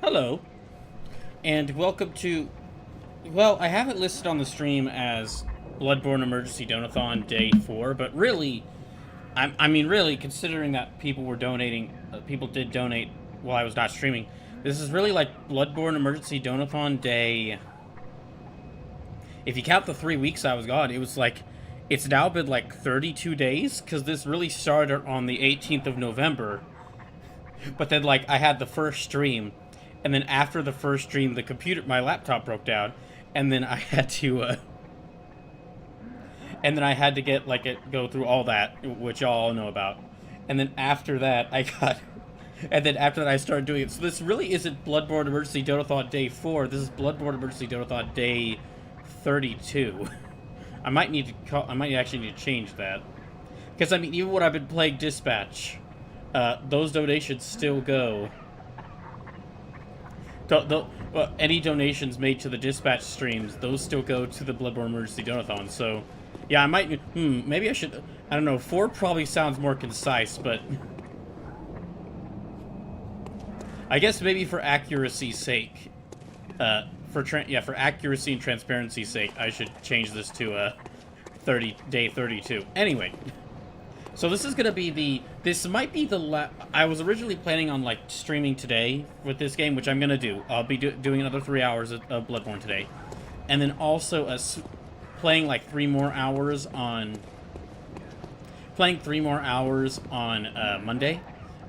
Hello, and welcome to. Well, I have it listed on the stream as Bloodborne Emergency Donathon Day 4, but really, really, considering that people were donating, people did donate while I was not streaming, this is really like Bloodborne Emergency Donathon Day. If you count the 3 weeks I was gone, it was like. It's now been like 32 days, because this really started on the 18th of November. But then, like, I had the first stream, and then after the first stream, my laptop broke down, and then I had to, get like go through all that, which y'all all know about, and then after that, and then after that, I started doing it. So this really isn't Bloodborne Emergency Donathon Day 4. This is Bloodborne Emergency Donathon Day 32. I might actually need to change that, because I mean, even when I've been playing Dispatch. Those donations still go. Any donations made to the Dispatch streams, those still go to the Bloodborne Emergency Donathon. So, yeah, I might. Maybe I should. I don't know. 4 probably sounds more concise, but I guess maybe for accuracy's sake, for accuracy and transparency's sake, I should change this to day 32. Anyway. So this is gonna be this might be the I was originally planning on, like, streaming today with this game, which I'm gonna do. I'll be doing another 3 hours of Bloodborne today. And then also playing, like, 3 more hours on... Monday.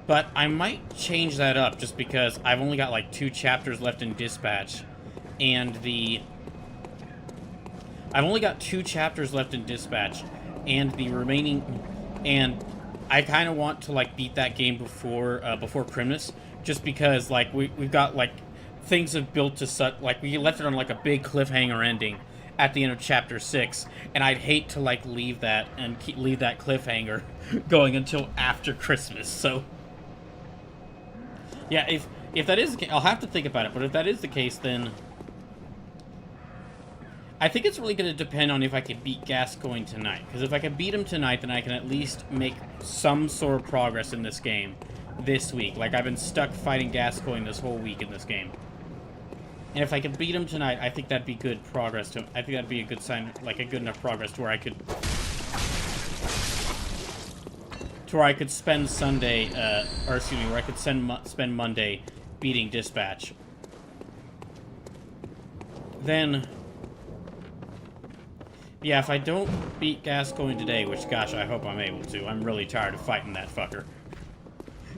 But I might change that up, just because I've only got, like, 2 chapters left in Dispatch. And I've only got 2 chapters left in Dispatch. And the remaining... And I kind of want to, like, beat that game before Christmas, just because, like, we've got, like, things have built to such, like, we left it on, like, a big cliffhanger ending at the end of chapter 6, and I'd hate to, like, leave that cliffhanger going until after Christmas. So yeah, if that is the case, I'll have to think about it. But if that is the case, then I think it's really going to depend on if I can beat Gascoigne tonight. Because if I can beat him tonight, then I can at least make some sort of progress in this game this week. Like, I've been stuck fighting Gascoigne this whole week in this game. And if I can beat him tonight, I think that'd be good progress. I think that'd be a good sign, like a good enough progress to where I could spend Sunday, or excuse me, where I could spend Monday beating Dispatch. Then... yeah, if I don't beat Gascoigne today, which, gosh, I hope I'm able to. I'm really tired of fighting that fucker.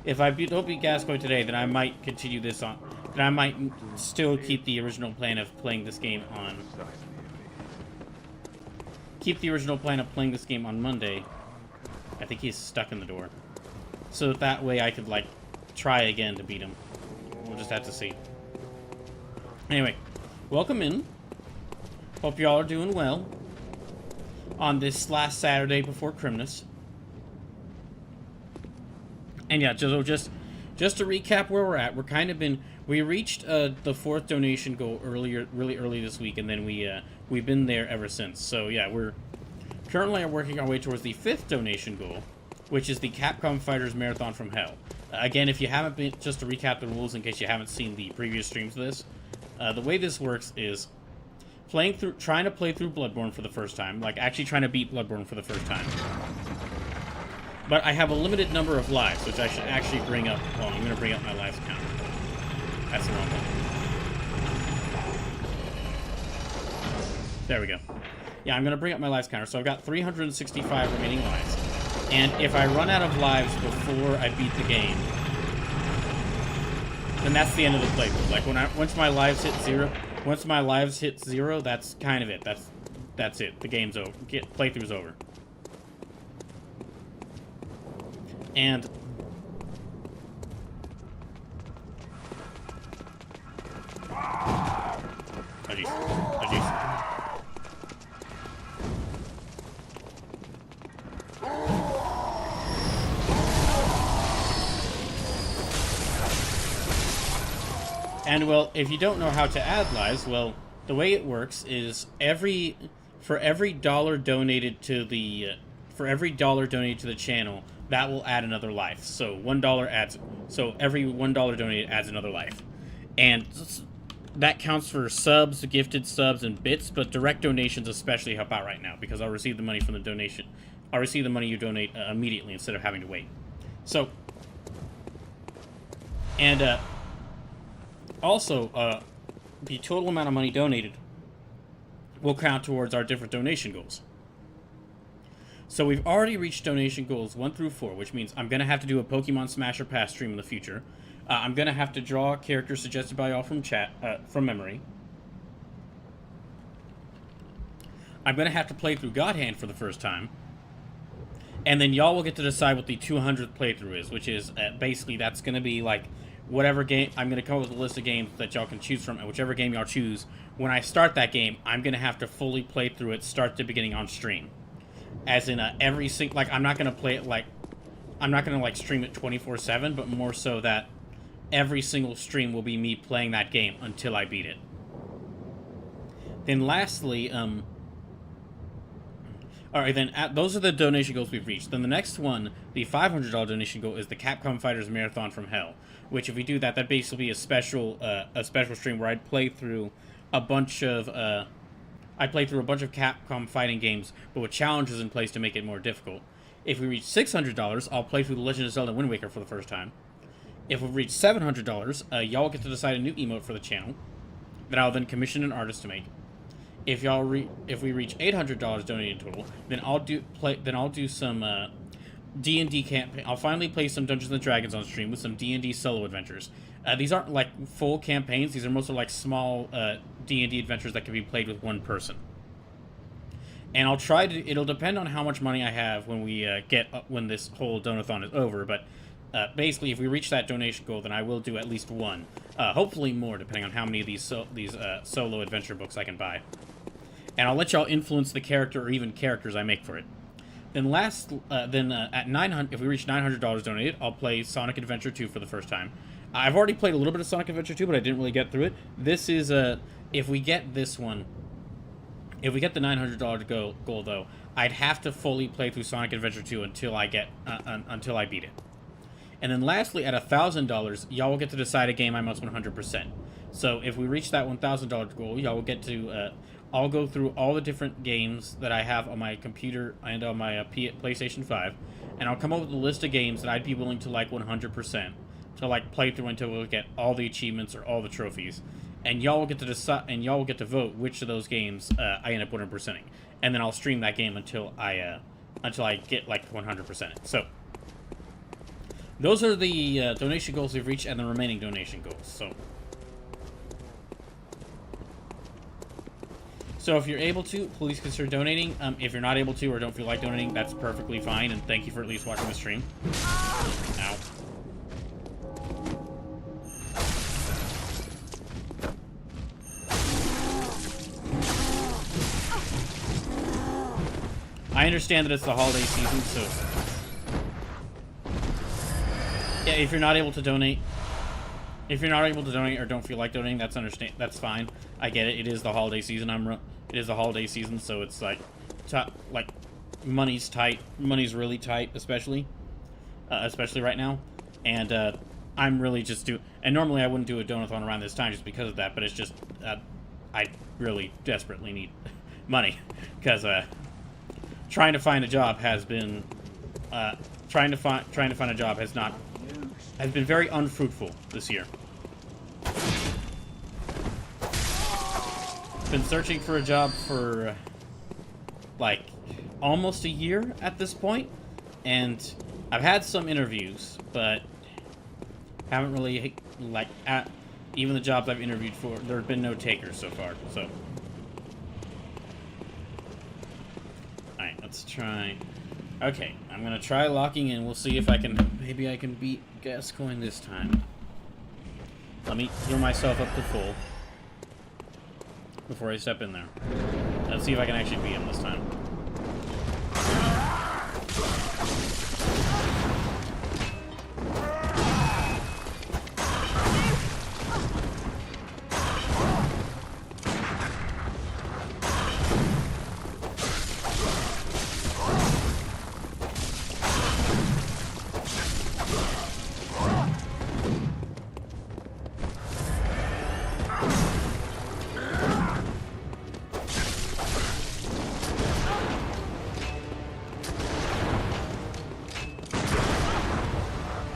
If I don't beat Gascoigne today, then I might continue this on... then I might still keep the original plan of playing this game on... Monday. I think he's stuck in the door. So that way I could, like, try again to beat him. We'll just have to see. Anyway, welcome in. Hope y'all are doing well on this last Saturday before Christmas. And yeah, just to recap where we're at, we reached the 4th donation goal really early this week, and then we've been there ever since. So yeah, we're currently working our way towards the 5th donation goal, which is the Capcom Fighters Marathon from Hell. Again, if you haven't been, just to recap the rules in case you haven't seen the previous streams of this, the way this works is trying to play through Bloodborne for the first time, like actually trying to beat Bloodborne for the first time. But I have a limited number of lives, which I should actually bring up. Well, I'm going to bring up my lives counter. That's the wrong one. There we go. Yeah, I'm going to bring up my lives counter. So I've got 365 remaining lives. And if I run out of lives before I beat the game, then that's the end of the playthrough. Like, once my lives hit zero, that's kind of it. That's it. The game's over. Playthrough's over. And oh jeez. Oh jeez. And, well, if you don't know how to add lives, well, the way it works is for every dollar donated to the channel, that will add another life. So every $1 donated adds another life. And that counts for subs, gifted subs, and bits, but direct donations especially help out right now because I'll receive the money from the donation. I'll receive the money you donate immediately instead of having to wait. So, and also, the total amount of money donated will count towards our different donation goals. So we've already reached donation goals 1 through 4, which means I'm going to have to do a Pokemon Smash or Pass stream in the future. I'm going to have to draw characters suggested by y'all from chat, from memory. I'm going to have to play through God Hand for the first time. And then y'all will get to decide what the 200th playthrough is, which is basically that's going to be like whatever game. I'm going to come up with a list of games that y'all can choose from, and whichever game y'all choose, when I start that game, I'm going to have to fully play through it, start to beginning on stream. As in every single, like, I'm not going to play it like, I'm not going to like stream it 24/7, but more so that every single stream will be me playing that game until I beat it. Then lastly, alright, then those are the donation goals we've reached. Then the next one, the $500 donation goal, is the Capcom Fighters Marathon from Hell. Which, if we do that, that'd basically be a special stream where I'd play through a bunch of Capcom fighting games, but with challenges in place to make it more difficult. If we reach $600, I'll play through The Legend of Zelda Wind Waker for the first time. If we reach $700, y'all get to decide a new emote for the channel that I'll then commission an artist to make. If we reach $800 donated total, then I'll do some D&D campaign. I'll finally play some Dungeons and Dragons on stream with some D&D solo adventures. These aren't like full campaigns. These are mostly like small D&D adventures that can be played with one person. And I'll try to. It'll depend on how much money I have when we when this whole Donathon is over. But basically, if we reach that donation goal, then I will do at least one, hopefully more, depending on how many of these solo adventure books I can buy. And I'll let y'all influence the character or even characters I make for it. Then at 900, if we reach $900 donated, I'll play Sonic Adventure 2 for the first time. I've already played a little bit of Sonic Adventure 2, but I didn't really get through it. This is if we get this one, if we get the $900 goal though, I'd have to fully play through Sonic Adventure 2 until I beat it. And then lastly, at $1,000, y'all will get to decide a game I must 100%. So if we reach that $1,000 goal, y'all will get to. I'll go through all the different games that I have on my computer and on my PlayStation 5, and I'll come up with a list of games that I'd be willing to like 100% to like play through until we get all the achievements or all the trophies, and y'all will get to decide, and y'all will get to vote which of those games I end up 100%ing, and then I'll stream that game until I get like 100%. So those are the donation goals we've reached and the remaining donation goals. So if you're able to, please consider donating. If you're not able to or don't feel like donating, that's perfectly fine, and thank you for at least watching the stream. Ow. I understand that it's the holiday season, so... yeah, if you're not able to donate... if you're not able to donate or don't feel like donating, that's fine. I get it. It is the holiday season. It is the holiday season, so it's like money's tight. Money's really tight, especially right now. And I'm really just and normally I wouldn't do a donathon around this time just because of that, but it's just I really desperately need money because trying to find a job has been trying to find a job has been very unfruitful this year. Been searching for a job for like almost a year at this point, and I've had some interviews, but haven't really even the jobs I've interviewed for, there have been no takers so far. So, alright, let's try. Okay, I'm gonna try locking in. We'll see if maybe I can beat Gascoigne this time. Let me heal myself up to full before I step in there. Let's see if I can actually beat him this time.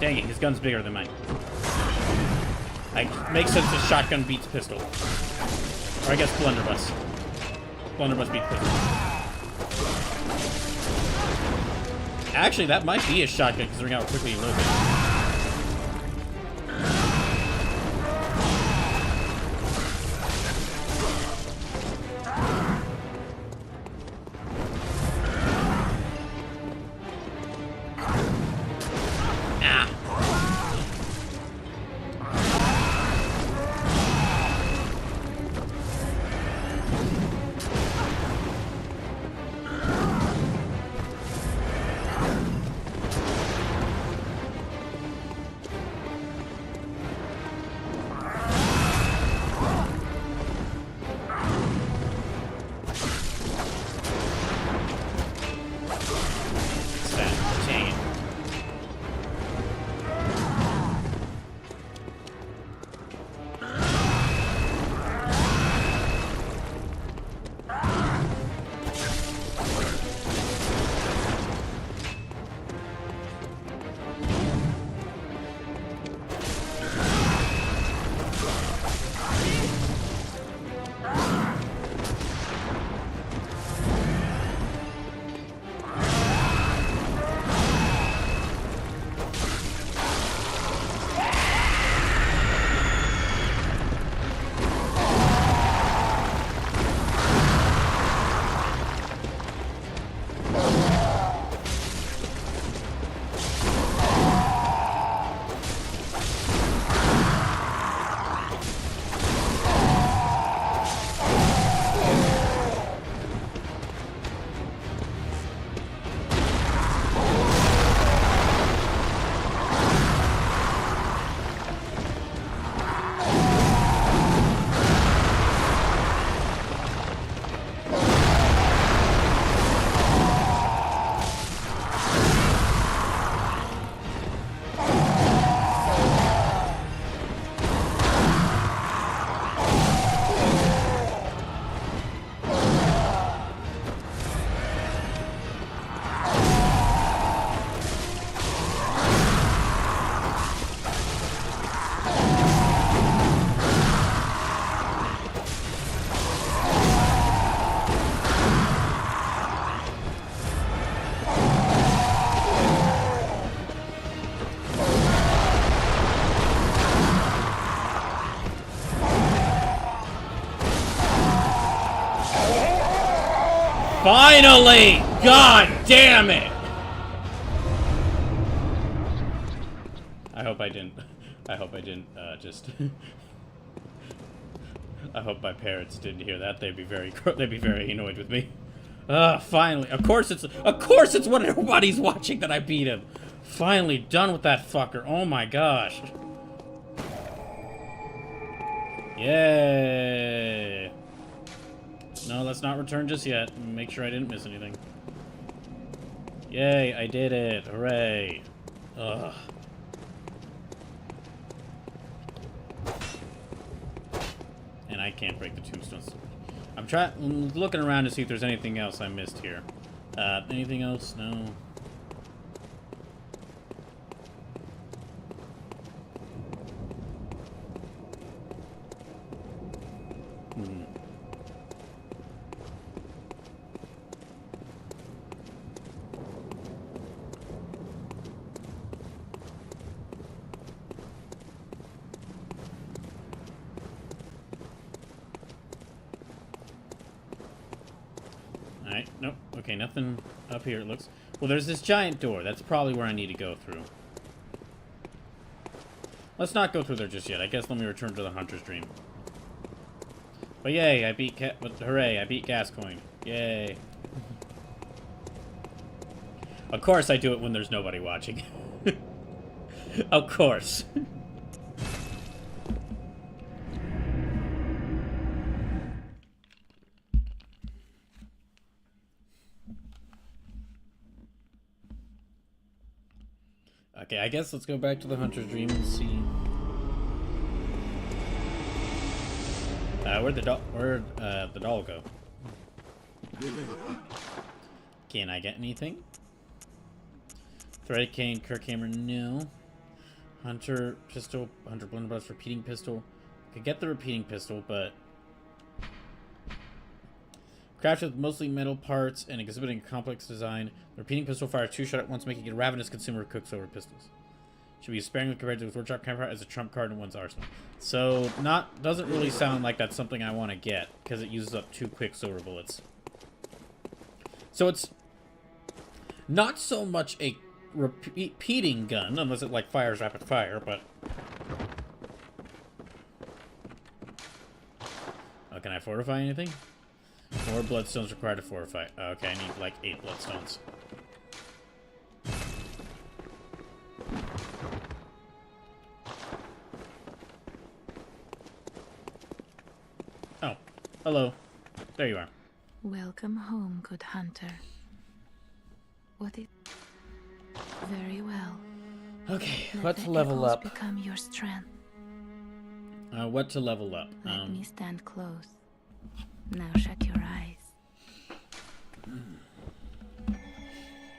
Dang it, his gun's bigger than mine. Makes sense that shotgun beats pistol. Or I guess blunderbuss. Blunderbuss beats pistol. Actually, that might be a shotgun, considering how quickly he loads it. Finally! God damn it! I hope I didn't just... I hope my parents didn't hear that. They'd be very annoyed with me. Finally. Of course it's what everybody's watching that I beat him. Finally done with that fucker. Oh my gosh. Yay. No, let's not return just yet. Make sure I didn't miss anything. Yay, I did it. Hooray. Ugh. And I can't break the tombstones. I'm looking around to see if there's anything else I missed here. Anything else? No. Alright, nope. Okay, nothing up here, it looks. Well, there's this giant door. That's probably where I need to go through. Let's not go through there just yet. I guess let me return to the Hunter's Dream. But yay, I beat hooray, I beat Gascoigne. Yay. Of course I do it when there's nobody watching. Of course. Okay, I guess let's go back to the Hunter's Dream and see. Where'd the doll go? Can I get anything? Thread cane, Kirkhammer, no. Hunter pistol, Hunter blunderbuss, repeating pistol. Could get the repeating pistol, but crafted with mostly metal parts and exhibiting complex design, the repeating pistol fires 2 shots at once, making it a ravenous consumer of quicksilver pistols. Should be sparingly compared to the workshop counterpart as a trump card in one's arsenal. So, doesn't really sound like that's something I want to get, because it uses up 2 quicksilver bullets. So it's not so much a repeating gun, unless it, like, fires rapid fire, but... Oh, can I fortify anything? 4 bloodstones required to fortify. Okay, I need, like, 8 bloodstones. Oh, hello. There you are. Welcome home, good hunter. What is... Very well. Okay, Let let's the level echoes up. become your strength. What to level up? Let me stand close. Now shut your eyes.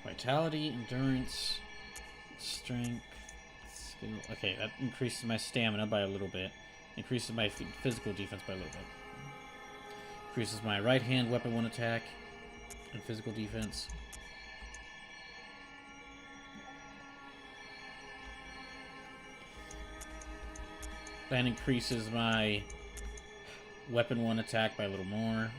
Vitality, endurance, strength, skill. Okay, that increases my stamina by a little bit. Increases my physical defense by a little bit. Increases my right hand weapon 1 attack and physical defense. That increases my weapon 1 attack by a little more.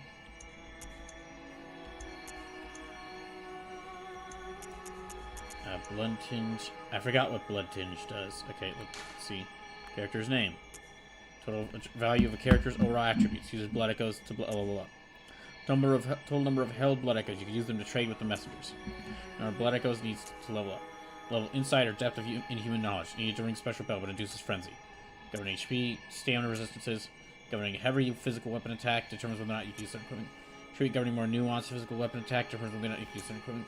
Blood tinge. I forgot what blood tinge does. Okay, let's see. Character's name. Total value of a character's overall attributes. Uses blood echoes to level up. Total number of held blood echoes. You can use them to trade with the messengers. Number of blood echoes needs to level up. Level insight or depth of inhuman knowledge. Needed to ring special bell, but induces frenzy. Governing HP, stamina resistances. Governing a heavy physical weapon attack determines whether or not you can use certain equipment. Attribute governing more nuanced physical weapon attack determines whether or not you can use certain equipment.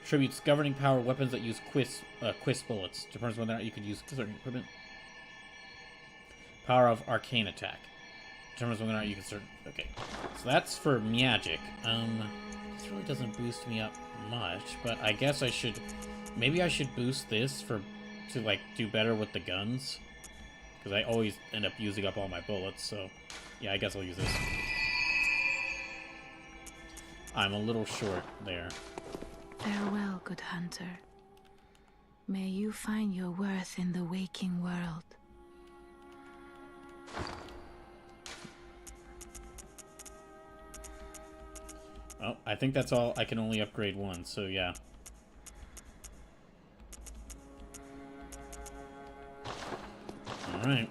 Attributes governing power weapons that use quiz bullets determines whether or not you can use certain equipment. Power of arcane attack determines whether or not you can certain. Okay, so that's for magic. This really doesn't boost me up much, but I guess I should. Maybe I should boost this to like do better with the guns, because I always end up using up all my bullets. So yeah, I guess I'll use this. I'm a little short there. Farewell, good hunter. May you find your worth in the waking world. Oh, I think that's all. I can only upgrade 1, so yeah. Alright.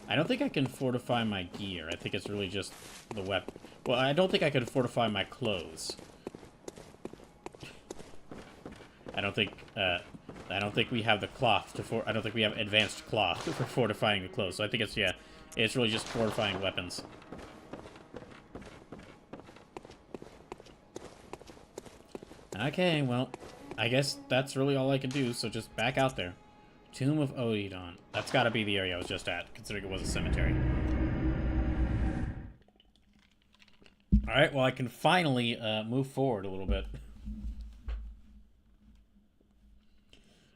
I don't think I can fortify my gear. I think it's really just the weapon. Well, I don't think I can fortify my clothes. I don't think we have the cloth to I don't think we have advanced cloth for fortifying the clothes. So I think it's, yeah, it's really just fortifying weapons. Okay, well, I guess that's really all I can do, so just back out there. Tomb of Odidon. That's gotta be the area I was just at, considering it was a cemetery. Alright, well, I can finally move forward a little bit.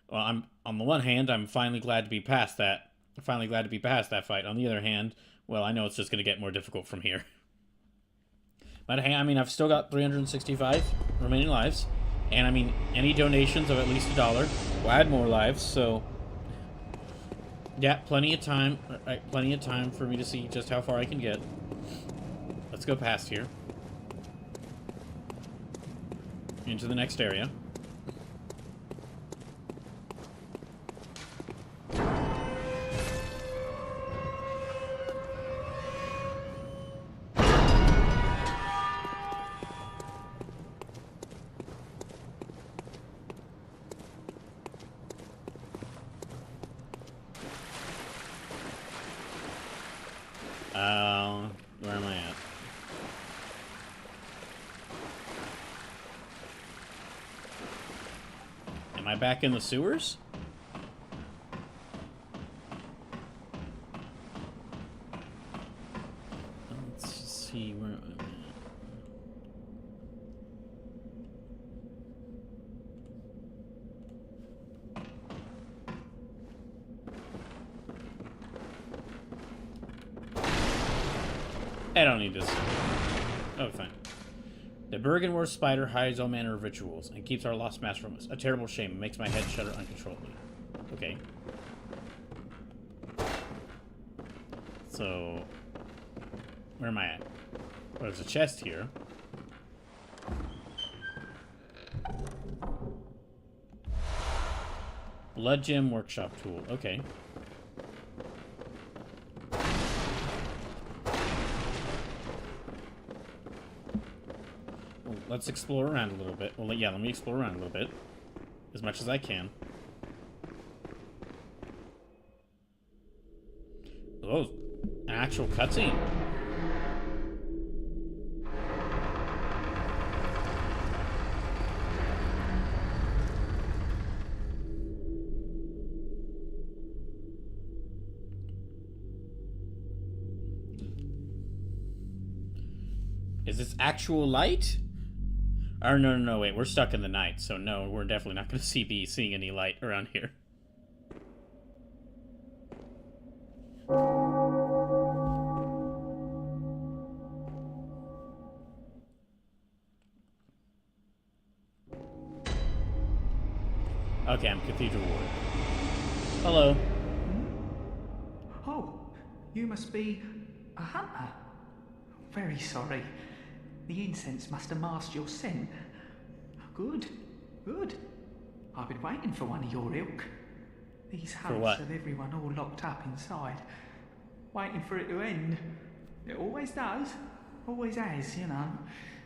Well, I'm on the one hand, I'm finally glad to be past that. Finally glad to be past that fight. On the other hand, well, I know it's just going to get more difficult from here. But hey, I mean, I've still got 365 remaining lives, and I mean, any donations of at least $1 will add more lives. So, yeah, plenty of time. Plenty of time for me to see just how far I can get. Let's go past here into the next area. Where am I at? Am I back in the sewers? Let's see where I'm at. I don't need this. Oh, fine. The Bergenworth spider hides all manner of rituals and keeps our lost master from us. A terrible shame. It makes my head shudder uncontrollably. Okay. So, where am I at? Well, there's a chest here. Blood gem workshop tool. Okay. Well, let's explore around a little bit. Well, yeah, let me explore around a little bit. As much as I can. Oh, an actual cutscene. Is this actual light? Or no, wait, we're stuck in the night, so no, we're definitely not going to be seeing any light around here. Okay, I'm Cathedral Ward. Hello. Oh, you must be a hunter. Very sorry. The incense must have masked your scent. Good, good. I've been waiting for one of your ilk. These hunts have everyone all locked up inside, waiting for it to end. It always does, always has, you know,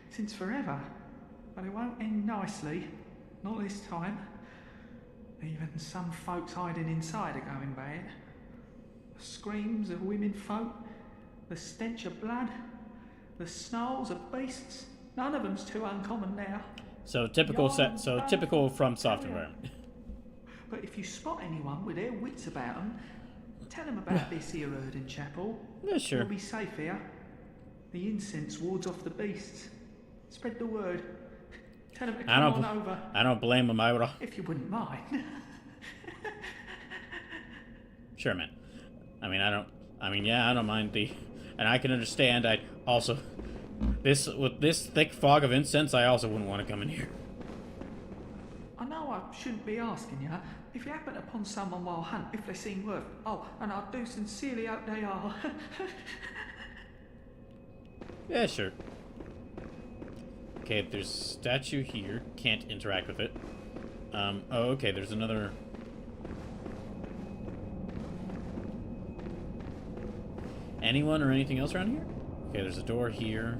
since forever. But it won't end nicely, not this time. Even some folks hiding inside are going bad. The screams of women folk, the stench of blood, the snarls of beasts. None of them's too uncommon now. So typical typical From Soft environment. But if you spot anyone with their wits about them, tell them about this here Erden Chapel. Yeah, sure. You'll be safe here. The incense wards off the beasts. Spread the word. Tell them to come on over. I don't blame them. I would. If you wouldn't mind. Sure, man. I mean, I don't mind the, and I can understand. I also, with this thick fog of incense, I also wouldn't want to come in here. I know I shouldn't be asking you. If you happen upon someone while hunt, if they seem worth, and I do sincerely hope they are. Yeah, sure. Okay, there's a statue here. Can't interact with it. Oh, okay, there's another. Anyone or anything else around here? Okay, there's a door here.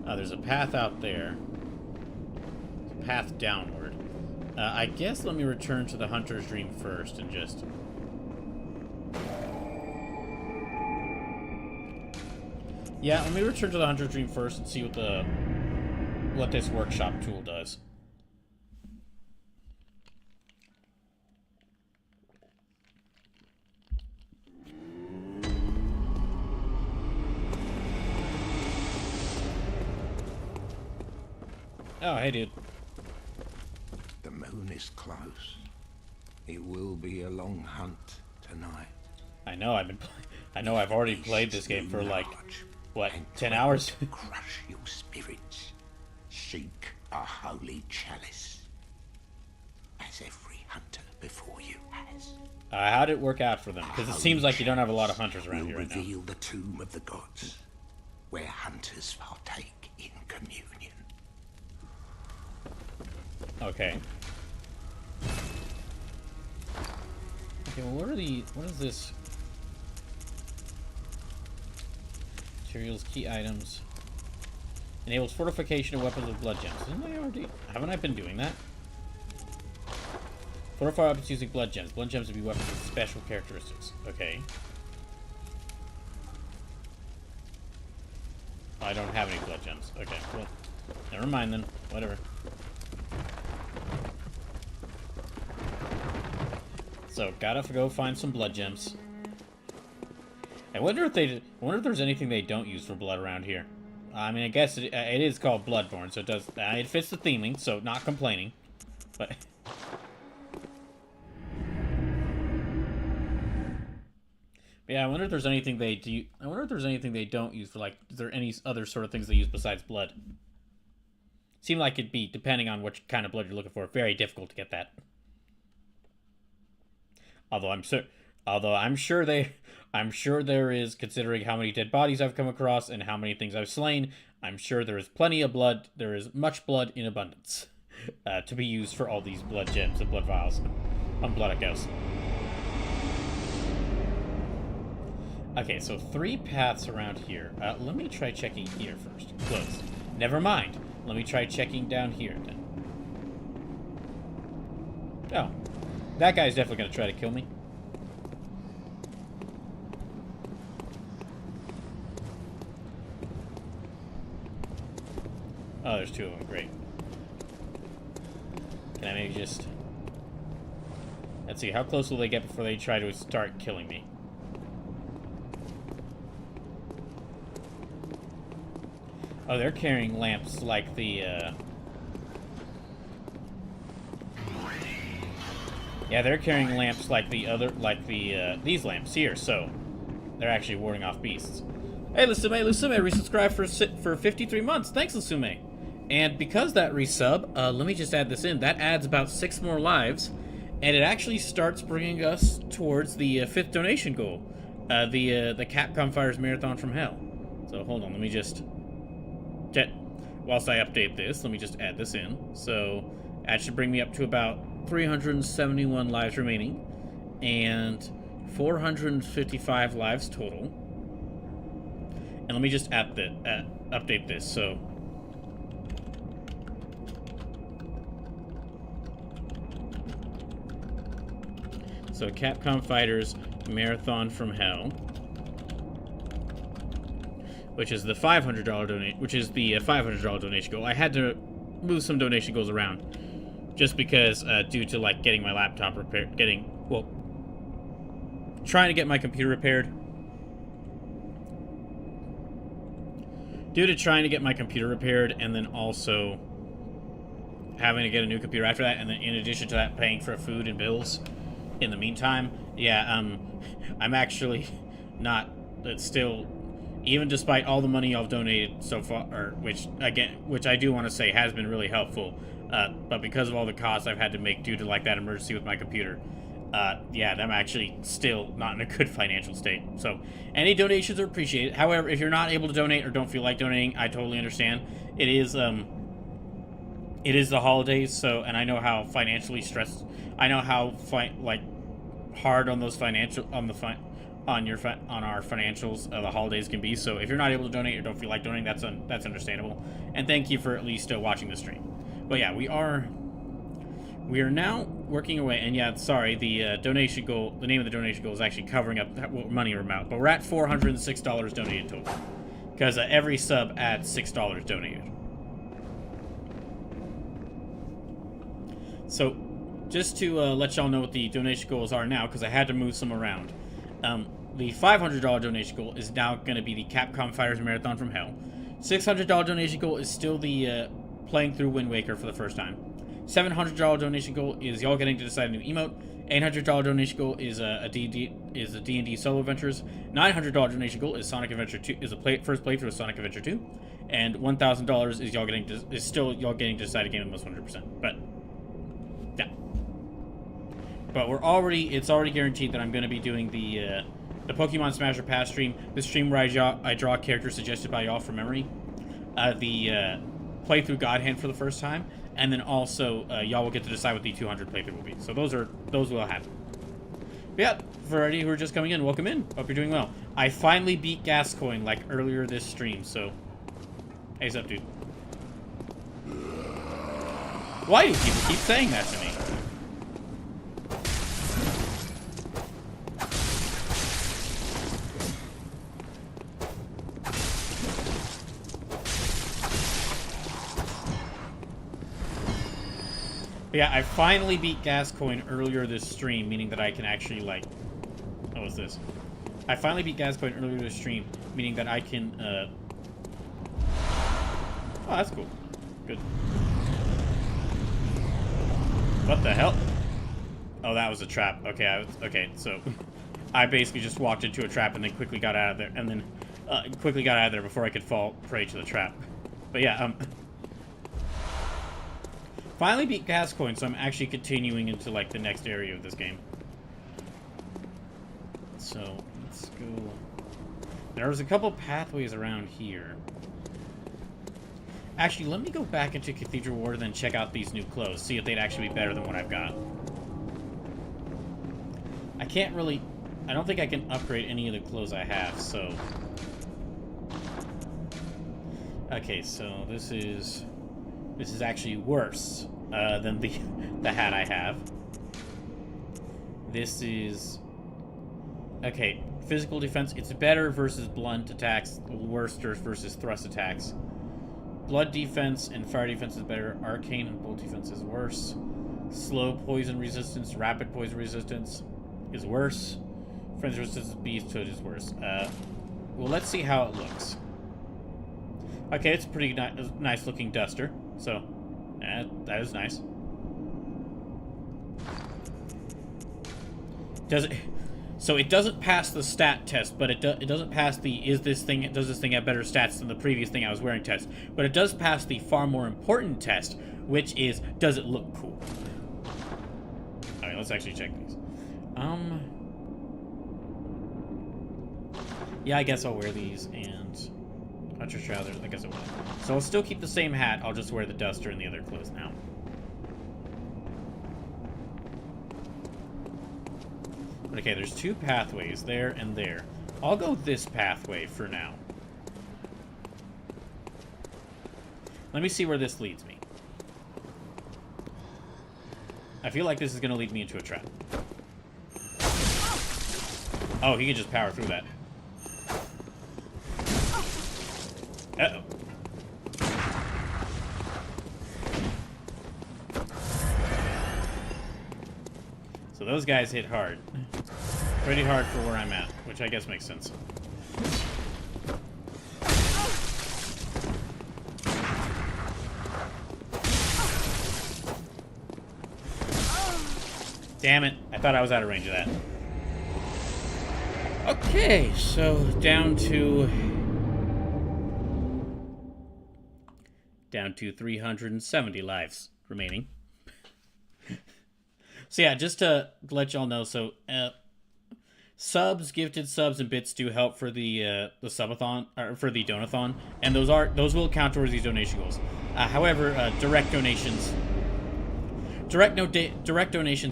There's a path out there. There's a path downward. I guess let me return to the Hunter's Dream first and just... Yeah, let me return to the Hunter's Dream first and see what this workshop tool does. Oh, hey, dude. The moon is close. It will be a long hunt tonight. I know. I've already played this game for like, what, 10 hours? Crush your spirits. Seek a holy chalice, as every hunter before you has. How'd it work out for them? Because it seems like you don't have a lot of hunters around here right now. Reveal the tomb of the gods, where hunters partake in communion. Okay. Okay, well, what is this? Materials, key items. Enables fortification of weapons with blood gems. Haven't I been doing that? Fortify weapons using blood gems. Blood gems would be weapons with special characteristics. Okay. I don't have any blood gems. Okay, well, never mind then. Whatever. So, gotta go find some blood gems. I wonder if there's anything they don't use for blood around here. I mean, I guess it is called Bloodborne, so it fits the theming, so not complaining. But Yeah, I wonder if there's anything they do. I wonder if there's anything they don't use for, like, is there any other sort of things they use besides blood? Seemed like it'd be, depending on what kind of blood you're looking for, very difficult to get that. Although I'm sure there is, considering how many dead bodies I've come across and how many things I've slain. I'm sure there is plenty of blood. There is much blood in abundance to be used for all these blood gems and blood vials on Blood Echoes. Okay, so 3 paths around here. Let me try checking here first. Closed. Never mind. Let me try checking down here then. Oh. That guy's definitely going to try to kill me. Oh, there's 2 of them. Great. Can I maybe just... Let's see, how close will they get before they try to start killing me? Oh, they're carrying lamps like the, Yeah, they're carrying lamps like the other, these lamps here, so they're actually warding off beasts. Hey, Lusume, resubscribed for 53 months. Thanks, Lusume. And because that resub, let me just add this in. That adds about 6 more lives, and it actually starts bringing us towards the 5th donation goal, the Capcom Fires Marathon from Hell. So hold on, let me just... Whilst I update this, let me just add this in. So that should bring me up to about 371 lives remaining and 455 lives total. And let me just update this. So Capcom Fighters Marathon from Hell, which is the $500 donation goal. I had to move some donation goals around just because due to like getting my laptop repaired, trying to get my computer repaired. Due to trying to get my computer repaired and then also having to get a new computer after that, and then in addition to that paying for food and bills in the meantime, yeah, I'm actually not, still, even despite all the money I've donated so far, which I do want to say has been really helpful, but because of all the costs I've had to make due to like that emergency with my computer, yeah, I'm actually still not in a good financial state. So any donations are appreciated. However, if you're not able to donate or don't feel like donating, I totally understand. It is the holidays, so, and I know how financially stressed, I know how hard on those on our financials the holidays can be. So if you're not able to donate or don't feel like donating, that's understandable. And thank you for at least watching the stream. But yeah, we are now working away. And yeah, sorry, the donation goal, the name of the donation goal is actually covering up what money we're out. But we're at $406 donated total because every sub adds $6 donated. So just to let y'all know what the donation goals are now, because I had to move some around. The $500 donation goal is now going to be the Capcom Fighters Marathon from Hell. $600 donation goal is still the playing through Wind Waker for the first time. $700 donation goal is y'all getting to decide a new emote. $800 donation goal is a D&D solo adventures. $900 donation goal is Sonic Adventure 2 first playthrough of Sonic Adventure 2, and $1,000 is still y'all getting to decide a game almost 100%. But yeah. But it's already guaranteed that I'm going to be doing the Pokemon Smasher Pass stream, the stream where I draw characters suggested by y'all from memory, the playthrough God Hand for the first time, and then also y'all will get to decide what the 200 playthrough will be. So those will happen. But yeah, for any who are just coming in, welcome in. Hope you're doing well. I finally beat Gascoigne like earlier this stream, so hey, what's up, dude? Why do people keep saying that to me? But yeah, I finally beat Gascoigne earlier this stream, meaning that I can actually, like... What was this? I finally beat Gascoigne earlier this stream, meaning that I can, Oh, that's cool. Good. What the hell? Oh, that was a trap. Okay, okay, so... I basically just walked into a trap and then quickly got out of there, and then quickly got out of there before I could fall prey to the trap. But yeah, finally beat Gascoigne, so I'm actually continuing into like the next area of this game. So let's go. There's a couple pathways around here. Actually, let me go back into Cathedral Ward and then check out these new clothes, see if they'd actually be better than what I've got. I can't really... I don't think I can upgrade any of the clothes I have, so... Okay, so this is actually worse than the hat I have. This is... Okay, physical defense, it's better versus blunt attacks, worse versus thrust attacks. Blood defense and fire defense is better. Arcane and bolt defense is worse. Slow poison resistance, rapid poison resistance is worse. Frenzy resistance beast hood is worse. Well, let's see how it looks. Okay, it's a pretty nice looking duster. So, that is nice. Does it? So it doesn't pass the stat test, but it doesn't pass the does this thing have better stats than the previous thing I was wearing test. But it does pass the far more important test, which is, does it look cool? Alright, let's actually check these. Yeah, I guess I'll wear these, and Hunter's trousers, I guess I will. So I'll still keep the same hat, I'll just wear the duster and the other clothes now. Okay, there's two pathways, there and there. I'll go this pathway for now. Let me see where this leads me. I feel like this is going to lead me into a trap. Oh, he can just power through that. Uh-oh. So those guys hit hard. Pretty hard for where I'm at, which I guess makes sense. Damn it. I thought I was out of range of that. Okay, so down to 370 lives remaining. So yeah, just to let y'all know, so subs, gifted subs, and bits do help for the subathon, or for the donathon, and those will count towards these donation goals. However, direct donations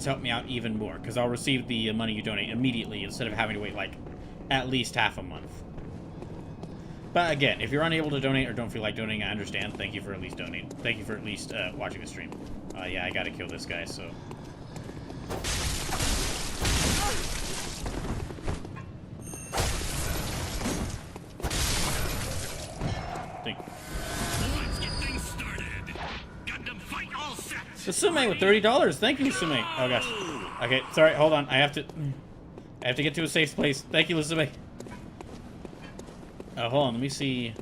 help me out even more, because I'll receive the money you donate immediately instead of having to wait like at least half a month. But again, if you're unable to donate or don't feel like donating, I understand. Thank you for at least donating. Thank you for at least watching the stream. Yeah, I gotta kill this guy, so. Sume with $30. Thank you, Sume. Oh gosh. Okay, sorry. Hold on. I have to get to a safe place. Thank you, Sume. Hold on. Let me see.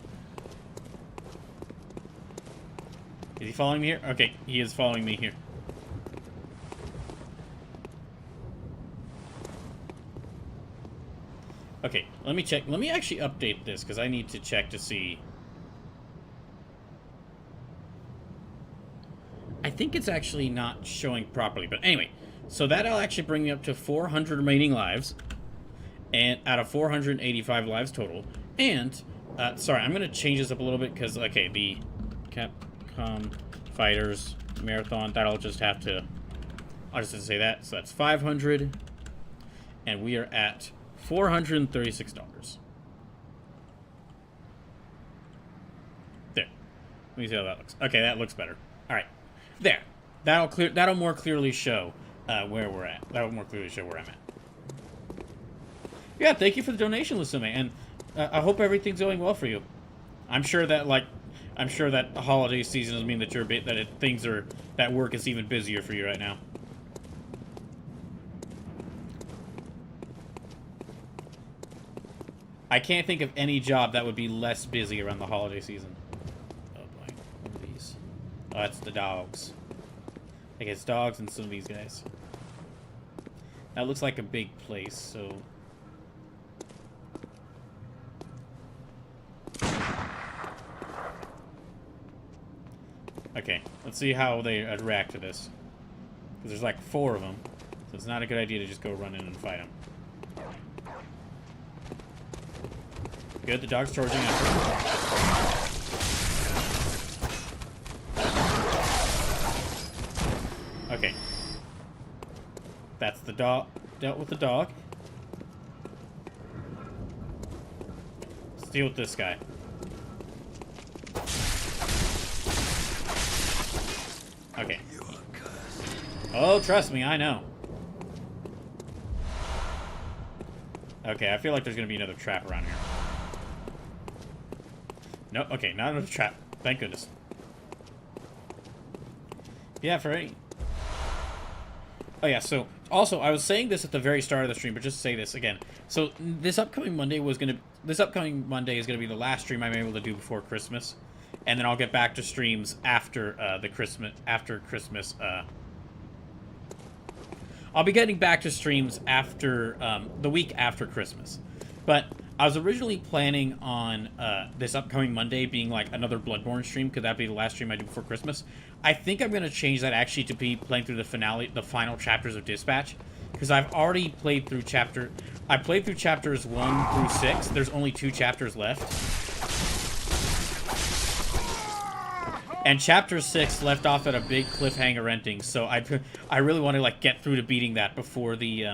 Is he following me here? Okay, he is following me here. Okay, let me check. Let me actually update this because I need to check to see. I think it's actually not showing properly, but anyway, so that'll actually bring me up to 400 remaining lives, and out of 485 lives total. And sorry, I'm gonna change this up a little bit because okay, the Capcom Fighters Marathon, that'll just have to. I'll just have to say that. So that's 500, and we are at $436. There. Let me see how that looks. Okay, that looks better. All right. There. That'll more clearly show where we're at. That'll more clearly show where I'm at. Yeah, thank you for the donation, Lusume, and I hope everything's going well for you. I'm sure that the holiday season doesn't mean that that work is even busier for you right now. I can't think of any job that would be less busy around the holiday season. Oh boy, what are these? Oh, that's the dogs. I guess dogs and some of these guys. That looks like a big place, so Okay, let's see how they react to this. Because there's like 4 of them. So it's not a good idea to just go run in and fight them. Good, the dog's charging after. Okay. That's the dog. Dealt with the dog. Let's deal with this guy. Okay. Oh, trust me, I know. Okay, I feel like there's gonna be another trap around here. No, okay, not another trap. Thank goodness. Yeah, for any... Oh yeah, so also I was saying this at the very start of the stream, but just to say this again. So this upcoming Monday is gonna be the last stream I'm able to do before Christmas, and then I'll get back to streams after Christmas. I'll be getting back to streams after the week after Christmas, but I was originally planning on this upcoming Monday being like another Bloodborne stream, because that'd be the last stream I do before Christmas. I think I'm gonna change that actually to be playing through the final chapters of Dispatch, because I've already played through chapters 1 through 6. There's only 2 chapters left, and chapter 6 left off at a big cliffhanger ending. So I really want to like get through to beating that before the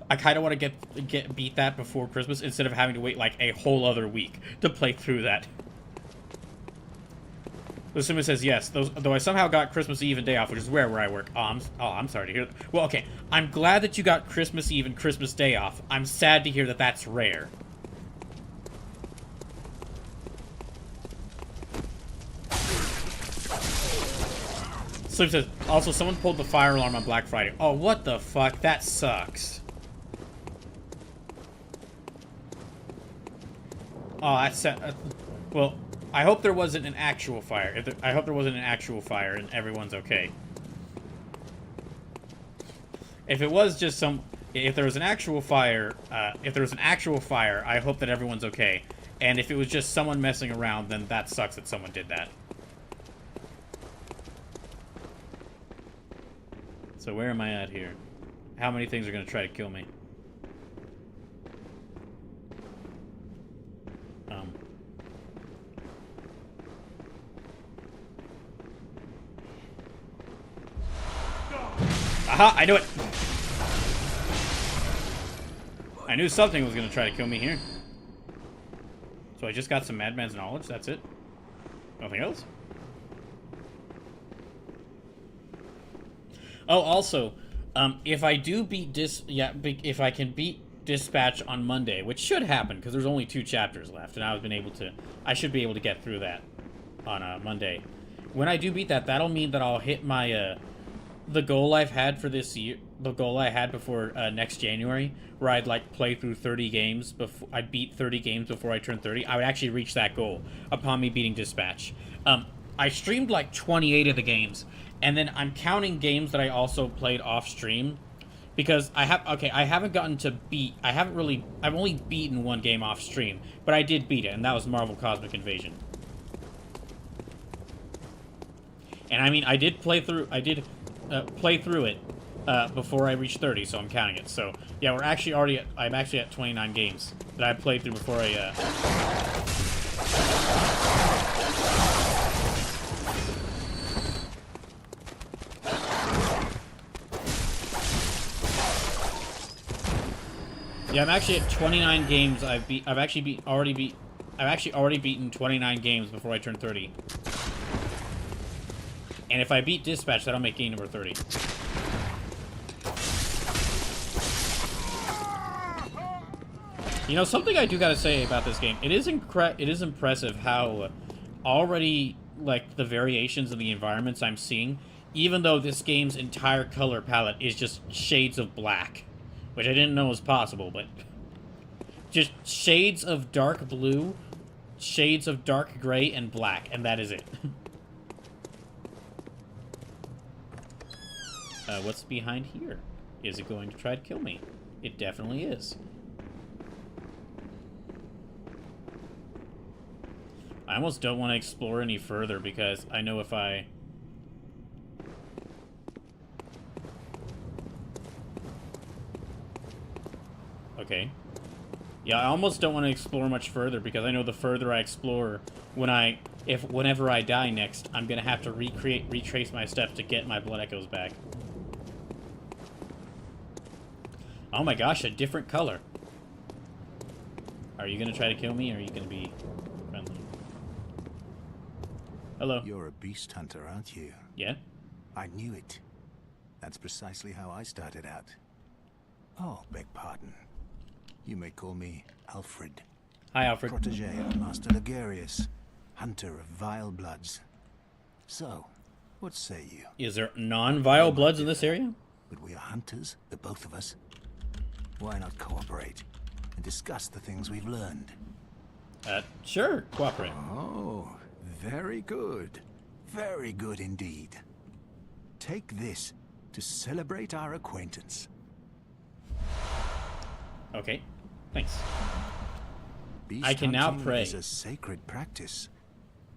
I kind of want to beat that before Christmas instead of having to wait like a whole other week to play through that. Someone says yes, though I somehow got Christmas Eve and day off, which is where I work. I'm sorry to hear that. Well, okay, I'm glad that you got Christmas Eve and Christmas Day off. I'm sad to hear that that's rare. Sleep says, also someone pulled the fire alarm on Black Friday. Oh, what the fuck? That sucks. Oh, that's well, I hope there wasn't an actual fire. I hope there wasn't an actual fire and everyone's okay. If it was just if there was an actual fire, I hope that everyone's okay. And if it was just someone messing around, then that sucks that someone did that. So where am I at here? How many things are going to try to kill me? Aha! I knew it! I knew something was going to try to kill me here. So I just got some Madman's knowledge, that's it? Nothing else? Oh, also, if I do beat if I can beat Dispatch on Monday, which should happen because there's only 2 chapters left, and I should be able to get through that on Monday. When I do beat that, that'll mean that I'll hit my the goal I've had for this year, the goal I had before next January, where I'd like play through 30 games before I'd beat 30 games before I turn 30. I would actually reach that goal upon me beating Dispatch. I streamed like 28 of the games. And then I'm counting games that I also played off stream, because I've only beaten 1 game off stream, but I did beat it, and that was Marvel Cosmic Invasion. And I mean, I did play through it before I reached 30, so I'm counting it. So yeah, I'm actually at 29 games that I played through before Yeah, I'm actually at 29 games. I've actually already beaten 29 games before I turn 30. And if I beat Dispatch, that'll make game number 30. You know, something I do gotta say about this game, it is impressive how already, like, the variations in the environments I'm seeing, even though this game's entire color palette is just shades of black. Which I didn't know was possible, but just shades of dark blue, shades of dark gray, and black, and that is it. What's behind here? Is it going to try to kill me? It definitely is. I almost don't want to explore any further, because I know if I Okay. Yeah, I almost don't want to explore much further because I know the further I explore, whenever I die next, I'm gonna have to retrace my steps to get my blood echoes back. Oh my gosh, a different color. Are you gonna try to kill me, or are you gonna be friendly? Hello. You're a beast hunter, aren't you? Yeah? I knew it. That's precisely how I started out. Oh, beg pardon. You may call me Alfred. Hi, Alfred. Protege of Master Ligarius, hunter of vile bloods. So, what say you? Is there non-vile bloods in this area? But we are hunters, the both of us. Why not cooperate and discuss the things we've learned? Sure. Cooperate. Oh, very good. Very good indeed. Take this to celebrate our acquaintance. Okay. Thanks. Beast I can now hunting pray. is a sacred practice.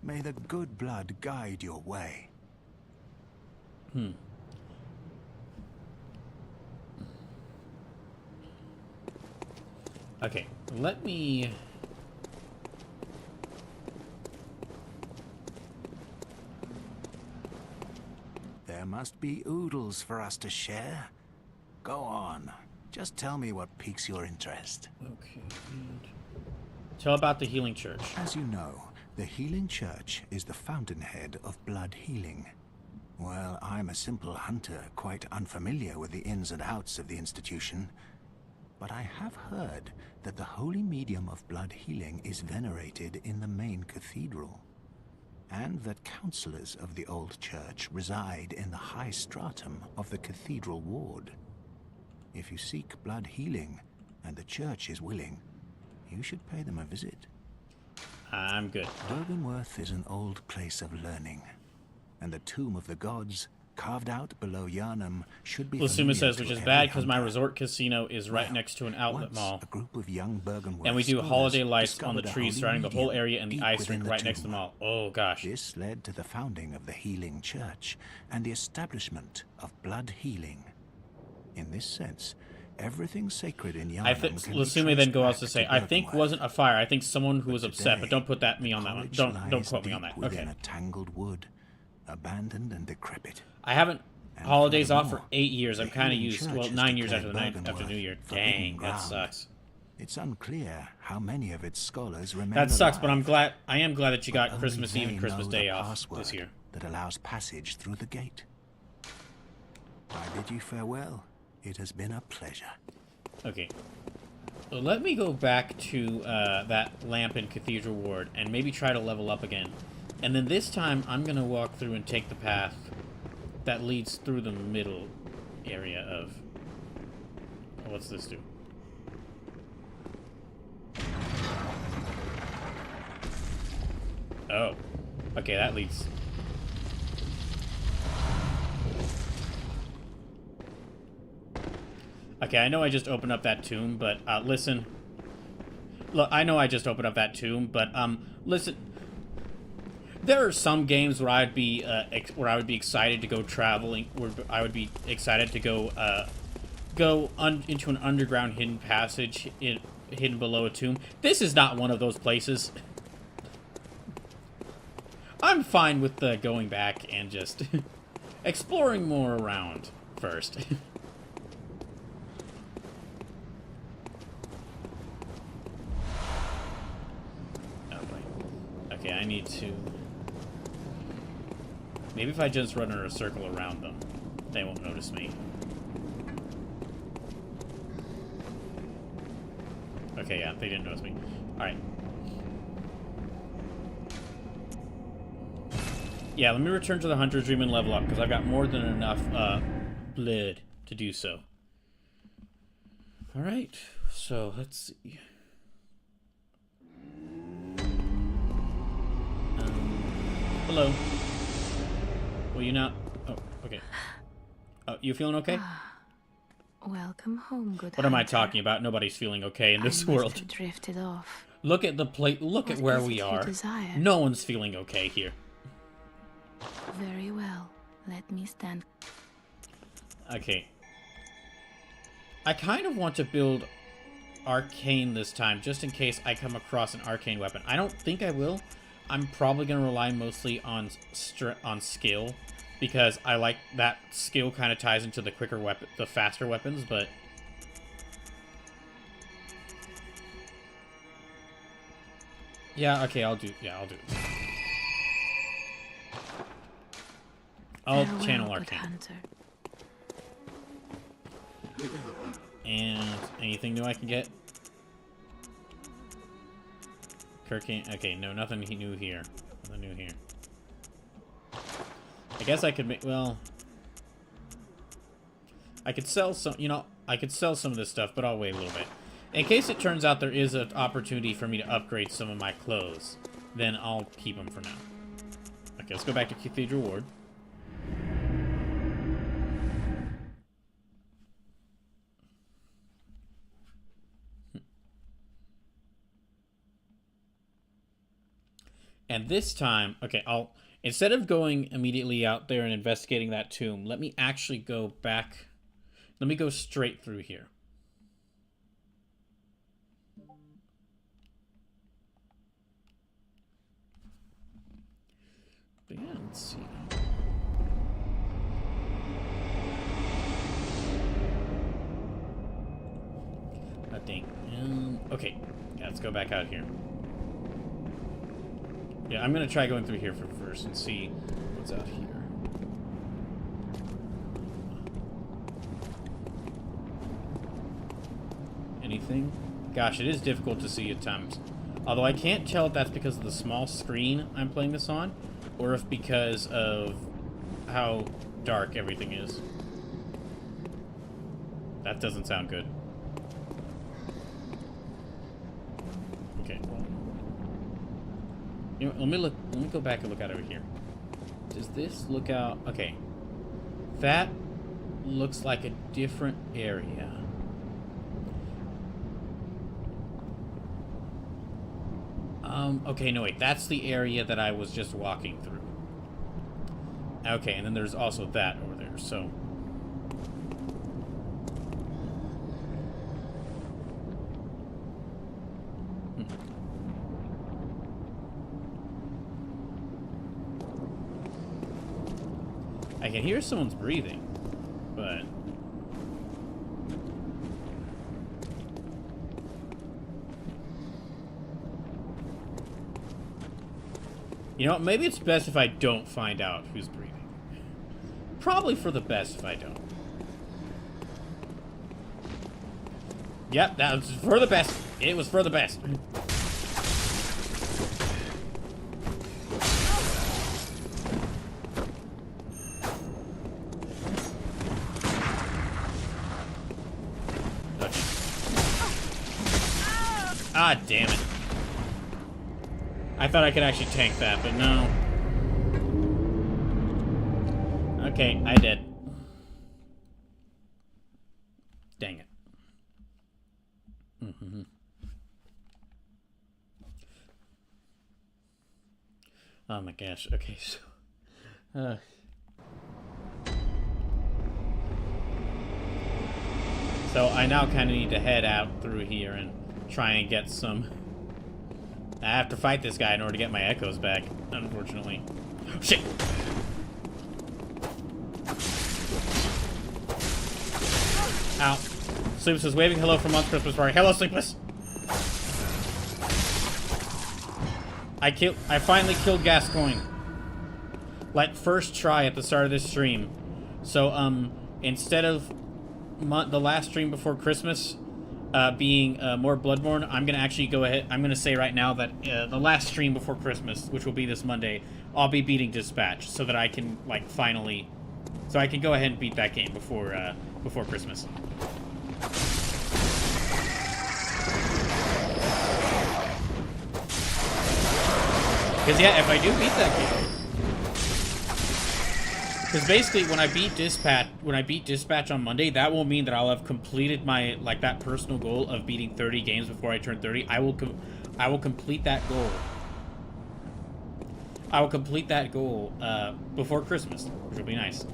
May the good blood guide your way. Okay, let me... There must be oodles for us to share. Go on. Just tell me what piques your interest. Okay. Tell about the healing church. As you know, the Healing Church is the fountainhead of blood healing. Well, I'm a simple hunter, quite unfamiliar with the ins and outs of the institution. But I have heard that the holy medium of blood healing is venerated in the main cathedral, and that counselors of the old church reside in the high stratum of the cathedral ward. If you seek blood healing, and the church is willing, you should pay them a visit. I'm good. Bourbonworth is an old place of learning, and the Tomb of the Gods, carved out below Yarnum, should be Lasuma familiar says, to which is every bad because my hunter. resort casino is right Well, next to an outlet once mall. a group of young Bourbonworth And we do scholars holiday lights on the discovered a trees holy surrounding the whole medium area and the deep ice within rink the right next to the tomb. mall. Oh gosh. This led to the founding of the Healing Church and the establishment of blood healing. In this sense, everything sacred in Yarnum I think can be Lasume then traced goes on back to say, to I think Bourbonworth. wasn't a fire. I think someone who was upset, but today, don't put that me on that one. college Don't lies quote me on that. deep within Okay. a tangled wood, abandoned and decrepit. I haven't And holidays off for furthermore, 8 years. I'm the kind of Healing used. Church Well, has 9 years declared after New Bourbonworth Year. forbidden Dang, that ground. sucks. It's unclear how many of its scholars remain That sucks, but alive. I am glad that you got Only Christmas Eve they and Christmas know Day the off password this year. that allows passage through the gate. I bid you farewell. It has been a pleasure. Okay. So let me go back to that lamp in Cathedral Ward and maybe try to level up again. And then this time, I'm going to walk through and take the path that leads through the middle area of... Oh, what's this do? Oh. Okay, that leads... Okay, I know I just opened up that tomb, but, listen. Look, I know I just opened up that tomb, but, listen. There are some games where I'd be, excited to go traveling, where I would be excited to go, into an underground hidden passage hidden below a tomb. This is not one of those places. I'm fine with going back and just exploring more around first. Oh boy. Okay, I need to... Maybe if I just run in a circle around them, they won't notice me. Okay, yeah, they didn't notice me. Alright. Yeah, let me return to the Hunter's Dream and level up, because I've got more than enough blood to do so. Alright, so let's see. Hello. Will you not... Oh, okay. You feeling okay? Welcome home, good What am I hunter. talking about? Nobody's feeling okay in this I must world. have drifted off. Look at the plate. Look at What where is we it you are. desire? No one's feeling okay here. Very well. Let me stand. Okay. I kind of want to build arcane this time, just in case I come across an arcane weapon. I don't think I will. I'm probably going to rely mostly on skill, because I like that skill kind of ties into the quicker weapon, the faster weapons, but... Yeah, okay, I'll do it. I'll channel arcane. Hunter. And anything new I can get? Kirkane. Okay, no, nothing new here. Nothing new here. I guess I could make. Well, I could sell some. You know, I could sell some of this stuff, but I'll wait a little bit. In case it turns out there is an opportunity for me to upgrade some of my clothes, then I'll keep them for now. Okay, let's go back to Cathedral Ward. And this time, okay, instead of going immediately out there and investigating that tomb, let me actually go back. Let me go straight through here. But yeah, let's see. I think. Okay, yeah, let's go back out here. Yeah, I'm gonna try going through here first and see what's out here. Anything? Gosh, it is difficult to see at times. Although I can't tell if that's because of the small screen I'm playing this on, or if because of how dark everything is. That doesn't sound good. Okay, well. You know, let me go back and look out over here. Does this look out? Okay. That looks like a different area. Okay, no wait, that's the area that I was just walking through. Okay, and then there's also that over there, so... I can hear someone's breathing, but... You know what, maybe it's best if I don't find out who's breathing. Probably for the best if I don't. Yep, that was for the best. It was for the best. Okay. Ah, damn it. I thought I could actually tank that, but no. Okay, I did. Dang it. Mm-hmm. Oh my gosh. Okay, so I now kind of need to head out through here and try and get some... I have to fight this guy in order to get my echoes back, unfortunately. Oh, shit! Ow. Sleepless is waving hello from Month's Christmas party. Hello, Sleepless! I finally killed Gascoigne. Like, first try at the start of this stream. So, instead of the last stream before Christmas... being more Bloodborne, I'm going to actually go ahead, I'm going to say right now that the last stream before Christmas, which will be this Monday, I'll be beating Dispatch, so that I can, like, finally, so I can go ahead and beat that game before Christmas. Because, yeah, if I do beat that game, because basically, when I beat Dispatch on Monday, that will mean that I'll have completed my, like, that personal goal of beating 30 games before I turn 30. I will complete that goal. I will complete that goal before Christmas, which will be nice.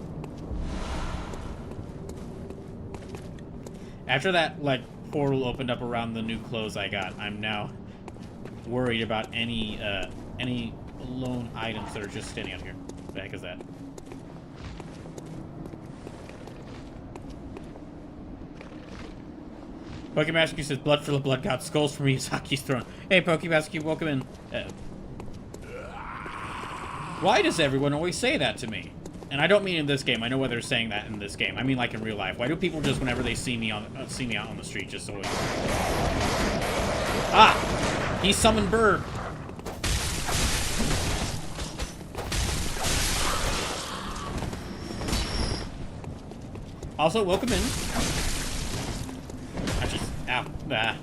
After that, like, portal opened up around the new clothes I got. I'm now worried about any lone items that are just standing out here. What the heck is that? Pokemon says, blood for the blood god, skulls for me, Miyazaki's throne. Hey, Pokemon, welcome in. Why does everyone always say that to me? And I don't mean in this game. I know why they're saying that in this game. I mean like in real life. Why do people just, whenever they see me out on the street, just always... Ah! He summoned Bird. Also, welcome in. Ow. Ah.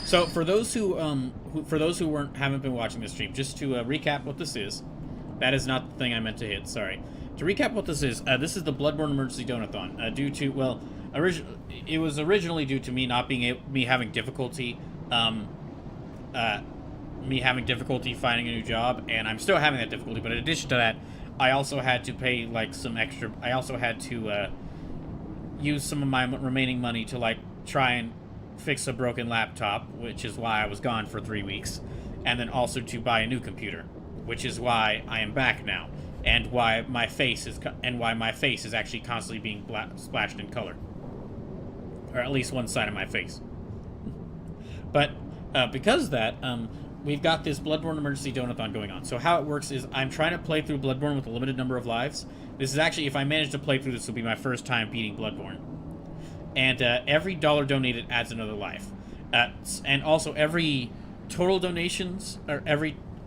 So for those who haven't been watching the stream, just to recap what this is, that is not the thing I meant to hit. Sorry. To recap what this is the Bloodborne Emergency Donathon. Due to, well, it was originally due to me not being me having difficulty finding a new job, and I'm still having that difficulty. But in addition to that, I also had to pay like some extra. I also had to use some of my remaining money to like try and fix a broken laptop, which is why I was gone for 3 weeks, and then also to buy a new computer, which is why I am back now, and why my face is actually constantly being splashed in color, or at least one side of my face. But because of that, we've got this Bloodborne Emergency Donathon going on. So how it works is I'm trying to play through Bloodborne with a limited number of lives. This is actually, if I manage to play through this, will be my first time beating Bloodborne. And every dollar donated adds another life. And also every total donations, or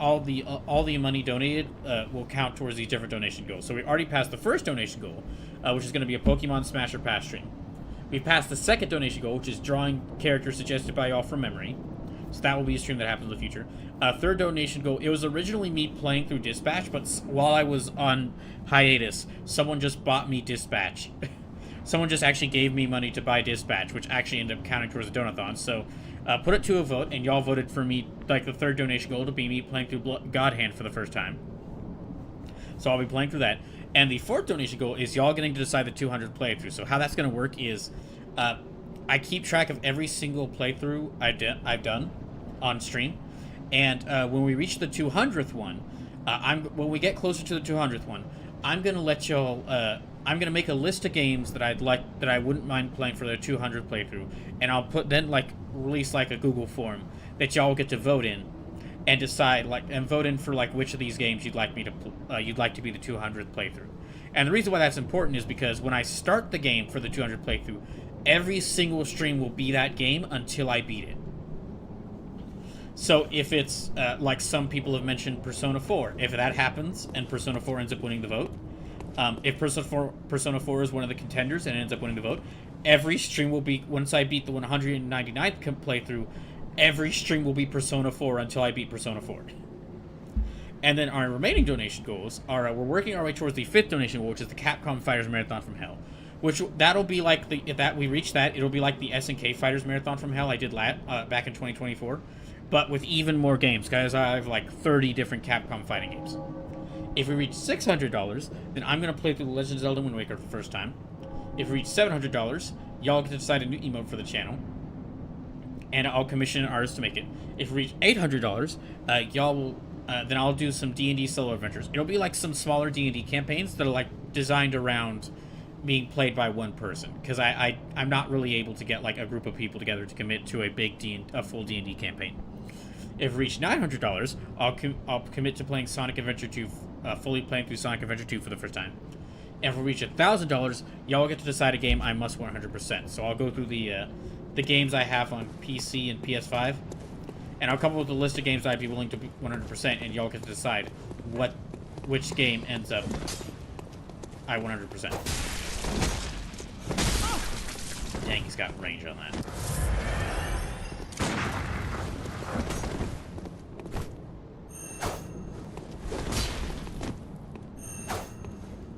all the money donated will count towards these different donation goals. So we already passed the first donation goal, which is going to be a Pokemon Smasher Pass stream. We've passed the second donation goal, which is drawing characters suggested by y'all from memory. So that will be a stream that happens in the future. Third donation goal, it was originally me playing through Dispatch, but while I was on hiatus, someone just bought me Dispatch. Someone just actually gave me money to buy Dispatch, which actually ended up counting towards the Donathon. So put it to a vote, and y'all voted for me, like the third donation goal, to be me playing through God Hand for the first time. So I'll be playing through that. And the fourth donation goal is y'all getting to decide the 200 playthrough. So how that's going to work is I keep track of every single playthrough I've done on stream. And when we reach the 200th one, when we get closer to the 200th one, I'm going to let y'all... I'm gonna make a list of games that I wouldn't mind playing for the 200 playthrough, and I'll release like a Google form that y'all get to vote in, and decide vote in for like which of these games you'd like to be the 200th playthrough. And the reason why that's important is because when I start the game for the 200 playthrough, every single stream will be that game until I beat it. So if it's like some people have mentioned Persona 4, if that happens and Persona 4 ends up winning the vote. If Persona 4 is one of the contenders and ends up winning the vote, every stream will be, once I beat the 199th playthrough, every stream will be Persona 4 until I beat Persona 4. And then our remaining donation goals are, we're working our way towards the 5th donation goal, which is the Capcom Fighters Marathon from Hell. Which, that'll be like, if we reach that, it'll be like the SNK Fighters Marathon from Hell I did back in 2024. But with even more games, guys. I have like 30 different Capcom fighting games. If we reach $600, then I'm going to play through The Legend of Zelda Wind Waker for the first time. If we reach $700, y'all get to decide a new emote for the channel. And I'll commission an artist to make it. If we reach $800, y'all will... then I'll do some D&D solo adventures. It'll be like some smaller D&D campaigns that are like designed around being played by one person. Because I'm not really able to get like a group of people together to commit to a full D&D campaign. If we reach $900, I'll commit to playing Sonic Adventure 2, fully playing through Sonic Adventure 2 for the first time. And if we reach $1,000, y'all get to decide a game I must 100%. So I'll go through the games I have on PC and PS5, and I'll come up with a list of games I'd be willing to 100%, and y'all get to decide which game ends up I 100%. Dang, he's got range on that.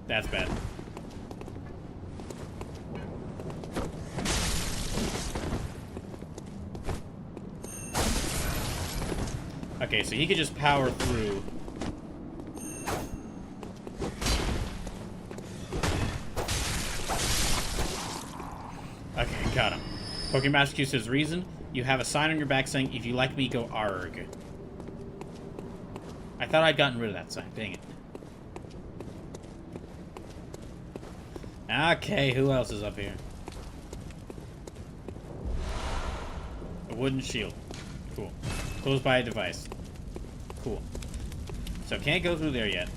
That's bad. Okay, so he could just power through. Got him. Pokemon Master Q says, reason, you have a sign on your back saying, if you like me, go ARG. I thought I'd gotten rid of that sign. Dang it. Okay, who else is up here? A wooden shield. Cool. Closed by a device. Cool. So can't go through there yet.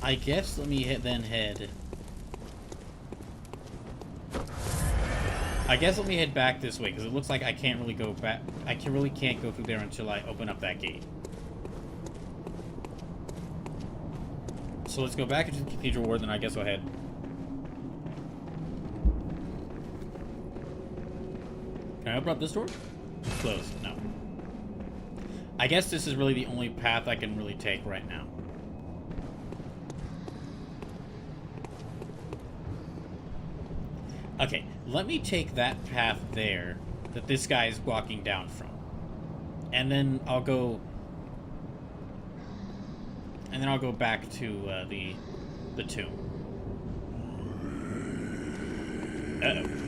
I guess let me head. I guess let me head back this way, because it looks like I can't really go back. Really can't go through there until I open up that gate. So let's go back into the Cathedral Ward, then I guess I'll head. Can I open up this door? Closed. No. I guess this is really the only path I can really take right now. Okay, let me take that path there that this guy is walking down from. And then I'll go... And then I'll go back to the tomb. Uh-oh.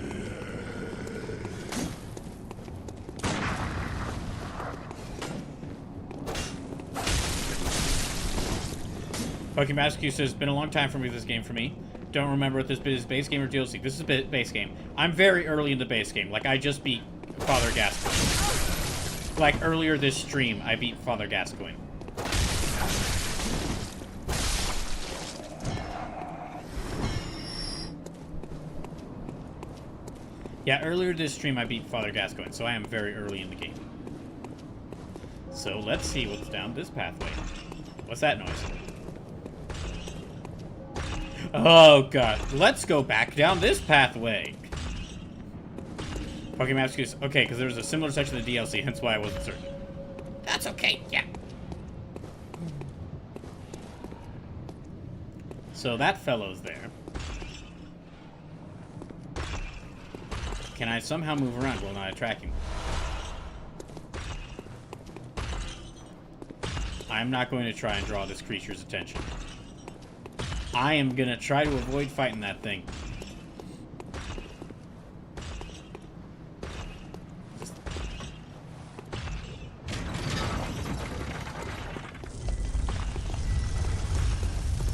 Pokemon Master Q says, been a long time for me, this game for me. Don't remember if this is base game or DLC. This is base game. I'm very early in the base game. Like, I just beat Father Gascoigne. Like, earlier this stream, I beat Father Gascoigne. Yeah, earlier this stream, I beat Father Gascoigne, so I am very early in the game. So, let's see what's down this pathway. What's that noise? Oh, God. Let's go back down this pathway. Pokemon Master Q. Okay, because there's a similar section of the DLC, hence why I wasn't certain. That's okay, yeah. So that fellow's there. Can I somehow move around while not attracting them? I'm not going to try and draw this creature's attention. I am gonna try to avoid fighting that thing.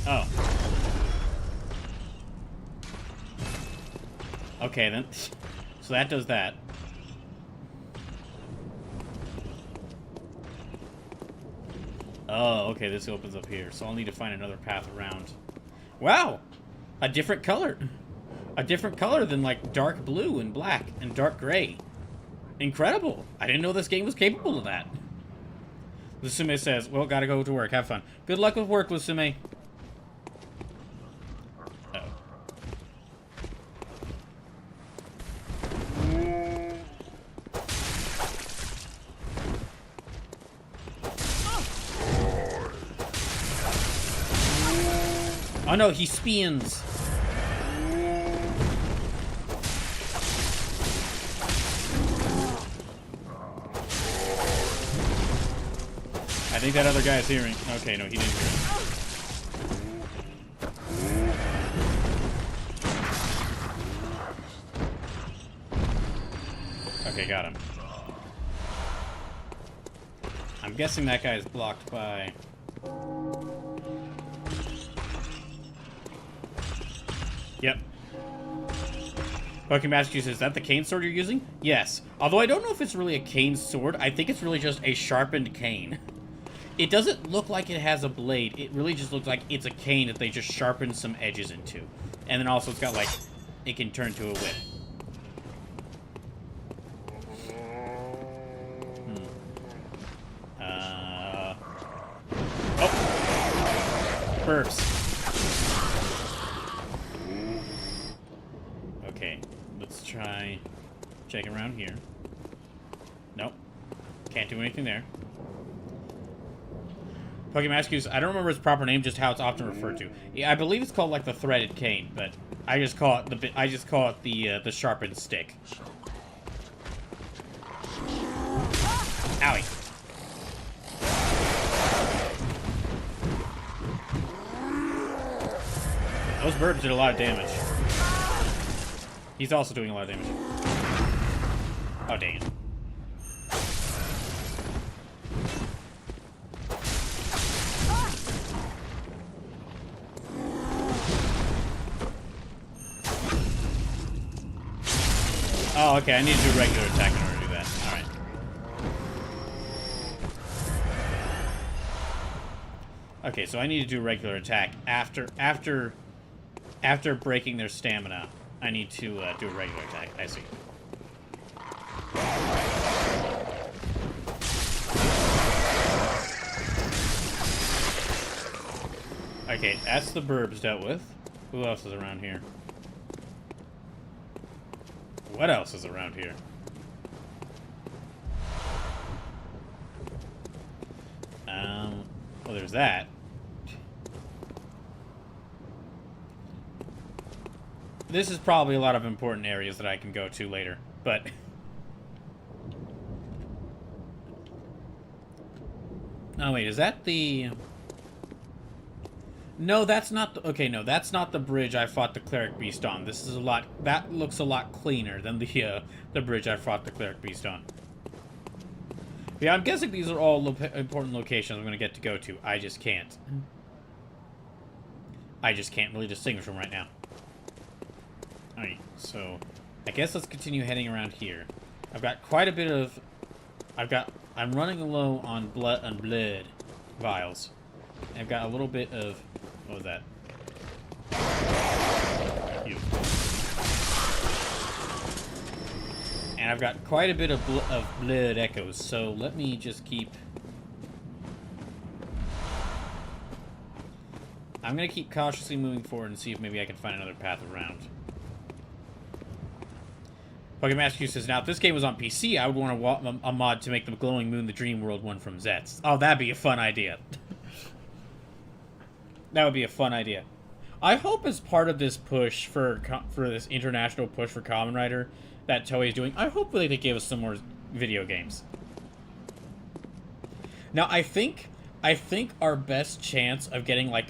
Oh. Okay, then. So that does that. Oh, okay, this opens up here. So I'll need to find another path around. Wow! A different color. A different color than, like, dark blue and black and dark gray. Incredible! I didn't know this game was capable of that. Lusume says, well, gotta go to work. Have fun. Good luck with work, Lusume. Uh-oh. Oh no, he spins. I think that other guy is hearing. Okay, no, he didn't hear it. Okay, got him. I'm guessing that guy is blocked by... Yep. Pokemon Master Q says, is that the cane sword you're using? Yes. Although I don't know if it's really a cane sword. I think it's really just a sharpened cane. It doesn't look like it has a blade. It really just looks like it's a cane that they just sharpened some edges into. And then also it's got, like, it can turn to a whip. Oh! Burps. Okay, let's try checking around here. Nope. Can't do anything there. Pokemon Master Q, I don't remember its proper name, just how it's often referred to. Yeah, I believe it's called like the threaded cane, but I just call it the sharpened stick. Owie. Those birds did a lot of damage. He's also doing a lot of damage. Oh, dang it. Oh, okay, I need to do regular attack in order to do that. Alright. Okay, so I need to do regular attack after breaking their stamina. I need to do a regular attack. I see. Okay, that's the burbs dealt with. Who else is around here? What else is around here? Well, there's that. This is probably a lot of important areas that I can go to later, but... Oh, wait, is that the... No, that's not the... Okay, no, that's not the bridge I fought the Cleric Beast on. This is a lot... That looks a lot cleaner than the bridge I fought the Cleric Beast on. Yeah, I'm guessing these are all important locations I'm going to get to go to. I just can't. I just can't really distinguish them right now. Alright, so... I guess let's continue heading around here. I've got quite a bit of... I'm running low on blood vials. I've got a little bit of... What was that? You. And I've got quite a bit of blood echoes, so let me just keep... I'm gonna keep cautiously moving forward and see if maybe I can find another path around. Pokemon Master says, now if this game was on PC, I would want a mod to make the Glowing Moon the Dream World one from Zets. Oh, that'd be a fun idea. That would be a fun idea. I hope as part of this push for this international push for Kamen Rider that Toei is doing, I hope they give us some more video games. Now, I think our best chance of getting like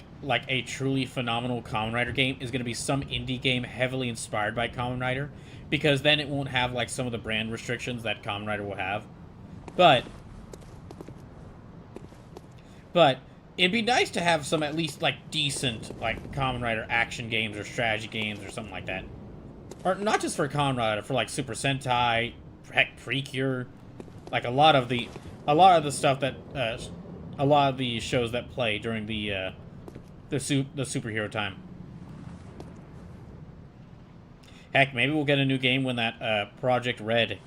a truly phenomenal Kamen Rider game is going to be some indie game heavily inspired by Kamen Rider, because then it won't have like some of the brand restrictions that Kamen Rider will have. But it'd be nice to have some at least like decent like Kamen Rider action games or strategy games or something like that. Or not just for Kamen Rider, for like Super Sentai, heck, Precure, like a lot of the stuff that a lot of the shows that play during the superhero time. Heck, maybe we'll get a new game when that Project Red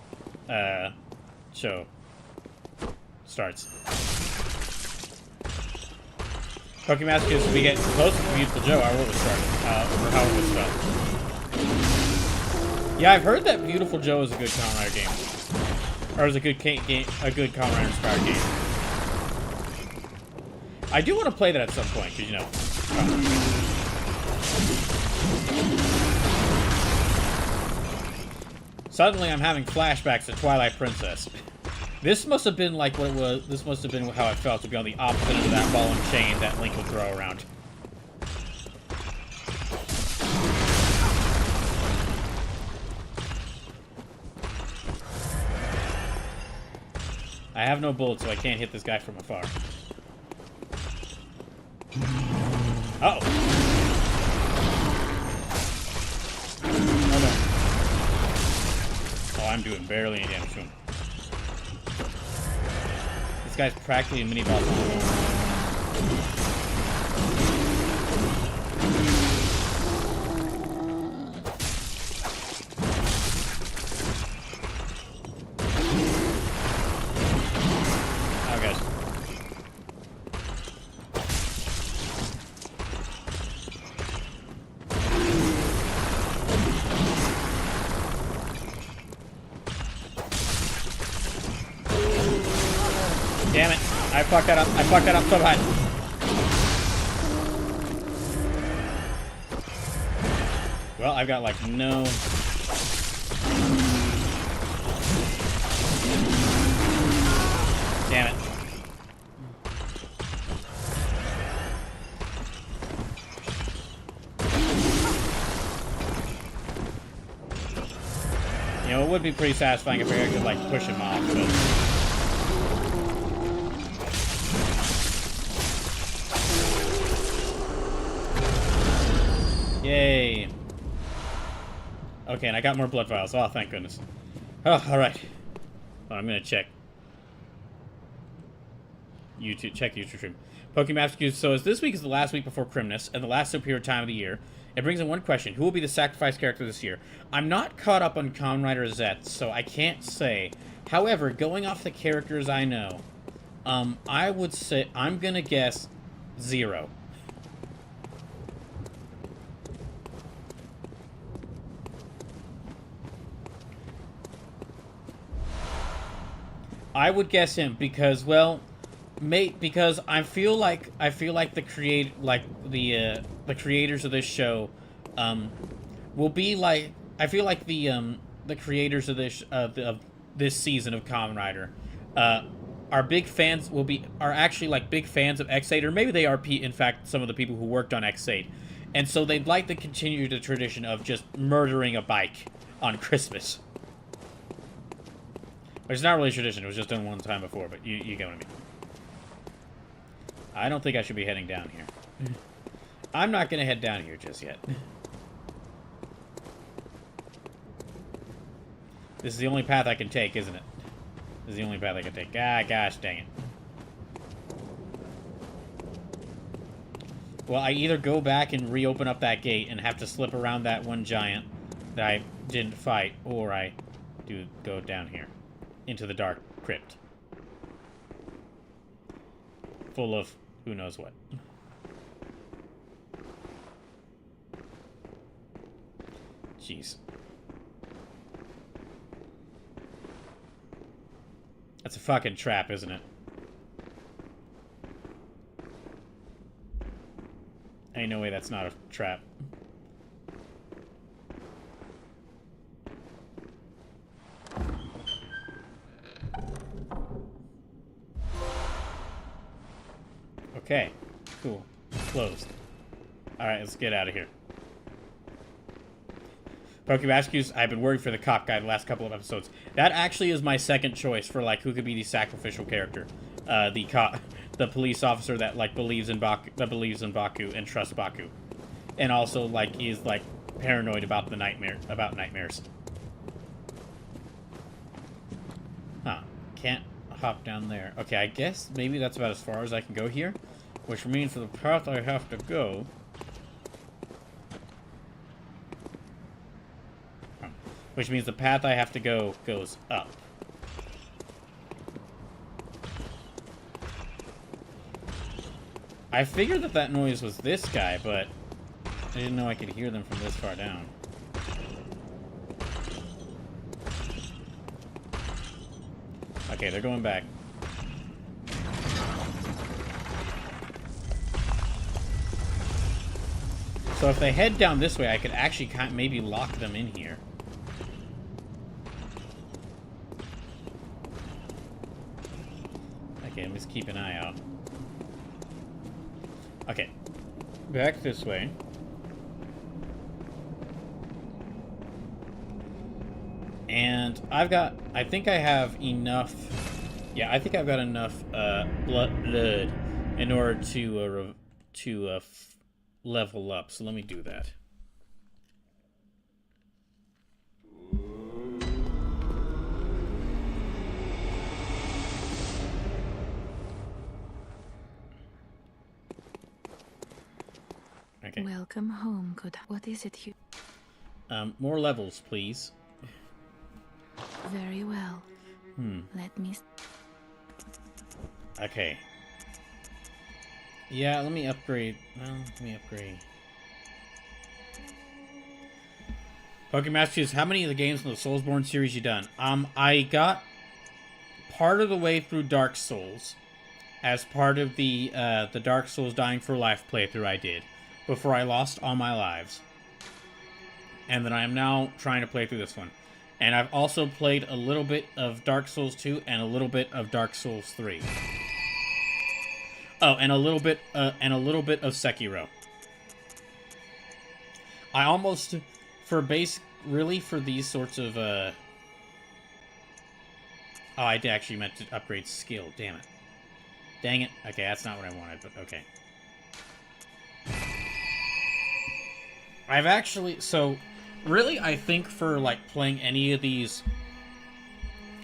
show starts. Pokemon Master if we get close to Beautiful Joe, our world will start. Or how it would start. Yeah, I've heard that Beautiful Joe is a good Kamen Rider game. Or is a good Kamen Rider inspired game. I do want to play that at some point, because, you know... Suddenly I'm having flashbacks to Twilight Princess. This must have been like what it was... This must have been how it felt to be on the opposite end of that ball and chain that Link would throw around. I have no bullets, so I can't hit this guy from afar. Uh-oh. Oh, no. Oh, I'm doing barely any damage to him. This guy's practically a mini-boss on his own. Damn it. I fucked that up. I fucked that up so bad. Well, I've got, like, no... Damn it. You know, it would be pretty satisfying if I could, like, push him off, but... Yay. Okay, and I got more blood vials. Oh, thank goodness. Oh, alright. Well, I'm gonna check. Check YouTube stream. Pokemap SKUs. So as this week is the last week before Christmas and the last superior time of the year, it brings in one question. Who will be the sacrifice character this year? I'm not caught up on Kamen Rider Z, so I can't say. However, going off the characters I know, I would say, I'm gonna guess Zero. I would guess him because, well, because I feel like the creators of this show, will be like, I feel like the creators of this season of Kamen Rider, are big fans, are actually like big fans of X8, or maybe they are in fact some of the people who worked on X8, and so they'd like to continue the tradition of just murdering a bike on Christmas. It's not really a tradition, it was just done one time before, but you get what I mean. I don't think I should be heading down here. I'm not going to head down here just yet. This is the only path I can take, isn't it? This is the only path I can take. Ah, gosh dang it. Well, I either go back and reopen up that gate and have to slip around that one giant that I didn't fight, or I do go down here into the dark crypt. Full of who knows what. Jeez. That's a fucking trap, isn't it? Ain't no way that's not a trap. Okay, cool. Closed. Alright, let's get out of here. Pokemon SKUs, I've been worried for the cop guy the last couple of episodes. That actually is my second choice for, like, who could be the sacrificial character. The police officer that, like, believes in Baku and trusts Baku. And also, like, is, like, paranoid about nightmares. Huh. Can't hop down there. Okay, I guess maybe that's about as far as I can go here. Which means for the path I have to go... Which means the path I have to go goes up. I figured that noise was this guy, but I didn't know I could hear them from this far down. Okay, they're going back. So if they head down this way, I could actually maybe lock them in here. Okay, let's keep an eye out. Okay, back this way. And I think I have enough, yeah, I think I've got enough blood in order to level up. So let me do that. Okay. Welcome home, good. What is it you... More levels, please. Very well. Let me... Okay. Yeah, let me upgrade. Well, let me upgrade. Pokemon Masters, how many of the games in the Soulsborne series you done? I got part of the way through Dark Souls as part of the Dark Souls Dying for Life playthrough I did before I lost all my lives. And then I am now trying to play through this one. And I've also played a little bit of Dark Souls 2 and a little bit of Dark Souls 3. Oh, and a little bit of Sekiro. I almost, for these sorts of Oh, I did actually meant to upgrade skill. Damn it. Dang it. Okay, that's not what I wanted, but okay. I've actually... So, really, I think for, like, playing any of these...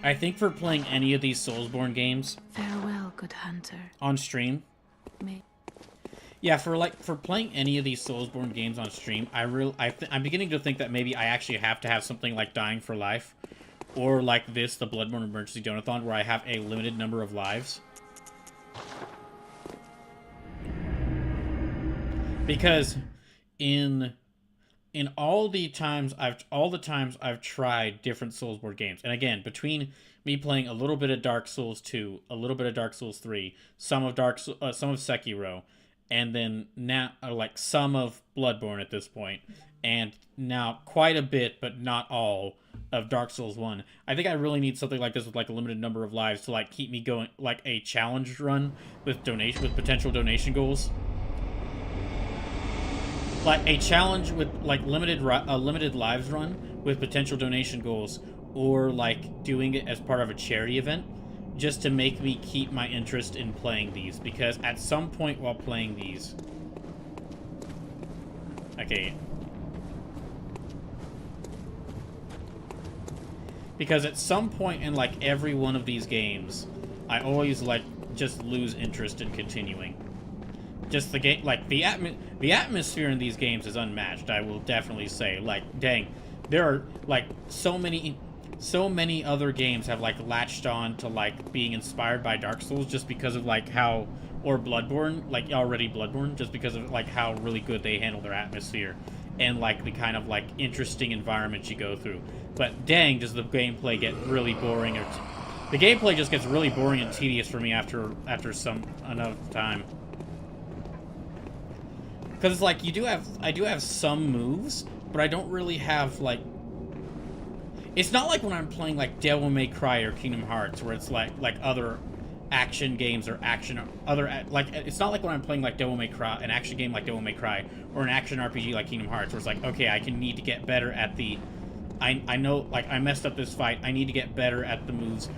I think for playing any of these Soulsborne games... Farewell, good hunter. On stream... May Yeah, for playing any of these Soulsborne games on stream, I'm beginning to think that maybe I actually have to have something like Dying for Life, or like this, the Bloodborne Emergency Donathon, where I have a limited number of lives. Because in all the times I've tried different Soulsborne games, and again, between me playing a little bit of Dark Souls 2, a little bit of Dark Souls 3, some of Sekiro, and then now like some of Bloodborne at this point, and now quite a bit, but not all, of Dark Souls 1. I think I really need something like this with like a limited number of lives to like keep me going, like a challenge run with potential donation goals. Like a challenge with like limited lives run with potential donation goals, or like doing it as part of a charity event, just to make me keep my interest in playing these, because at some point while playing these... Okay. Because at some point in like every one of these games, I always like just lose interest in continuing. Just the game, like the atmosphere in these games is unmatched, I will definitely say. Like, dang, there are like so many other games have like latched on to like being inspired by Dark Souls just because of like how, or Bloodborne, like already Bloodborne, just because of like how really good they handle their atmosphere and like the kind of like interesting environment you go through. But dang, does the gameplay get really boring, or the gameplay just gets really boring and tedious for me after enough time. Because it's like I do have some moves, but I don't really have like... It's not like when I'm playing like Devil May Cry or Kingdom Hearts, where it's like other action games or it's not like when I'm playing like Devil May Cry, an action game like Devil May Cry, or an action RPG like Kingdom Hearts, where it's like, okay, I need to get better at the... I know, like, I messed up this fight, I need to get better at the moves.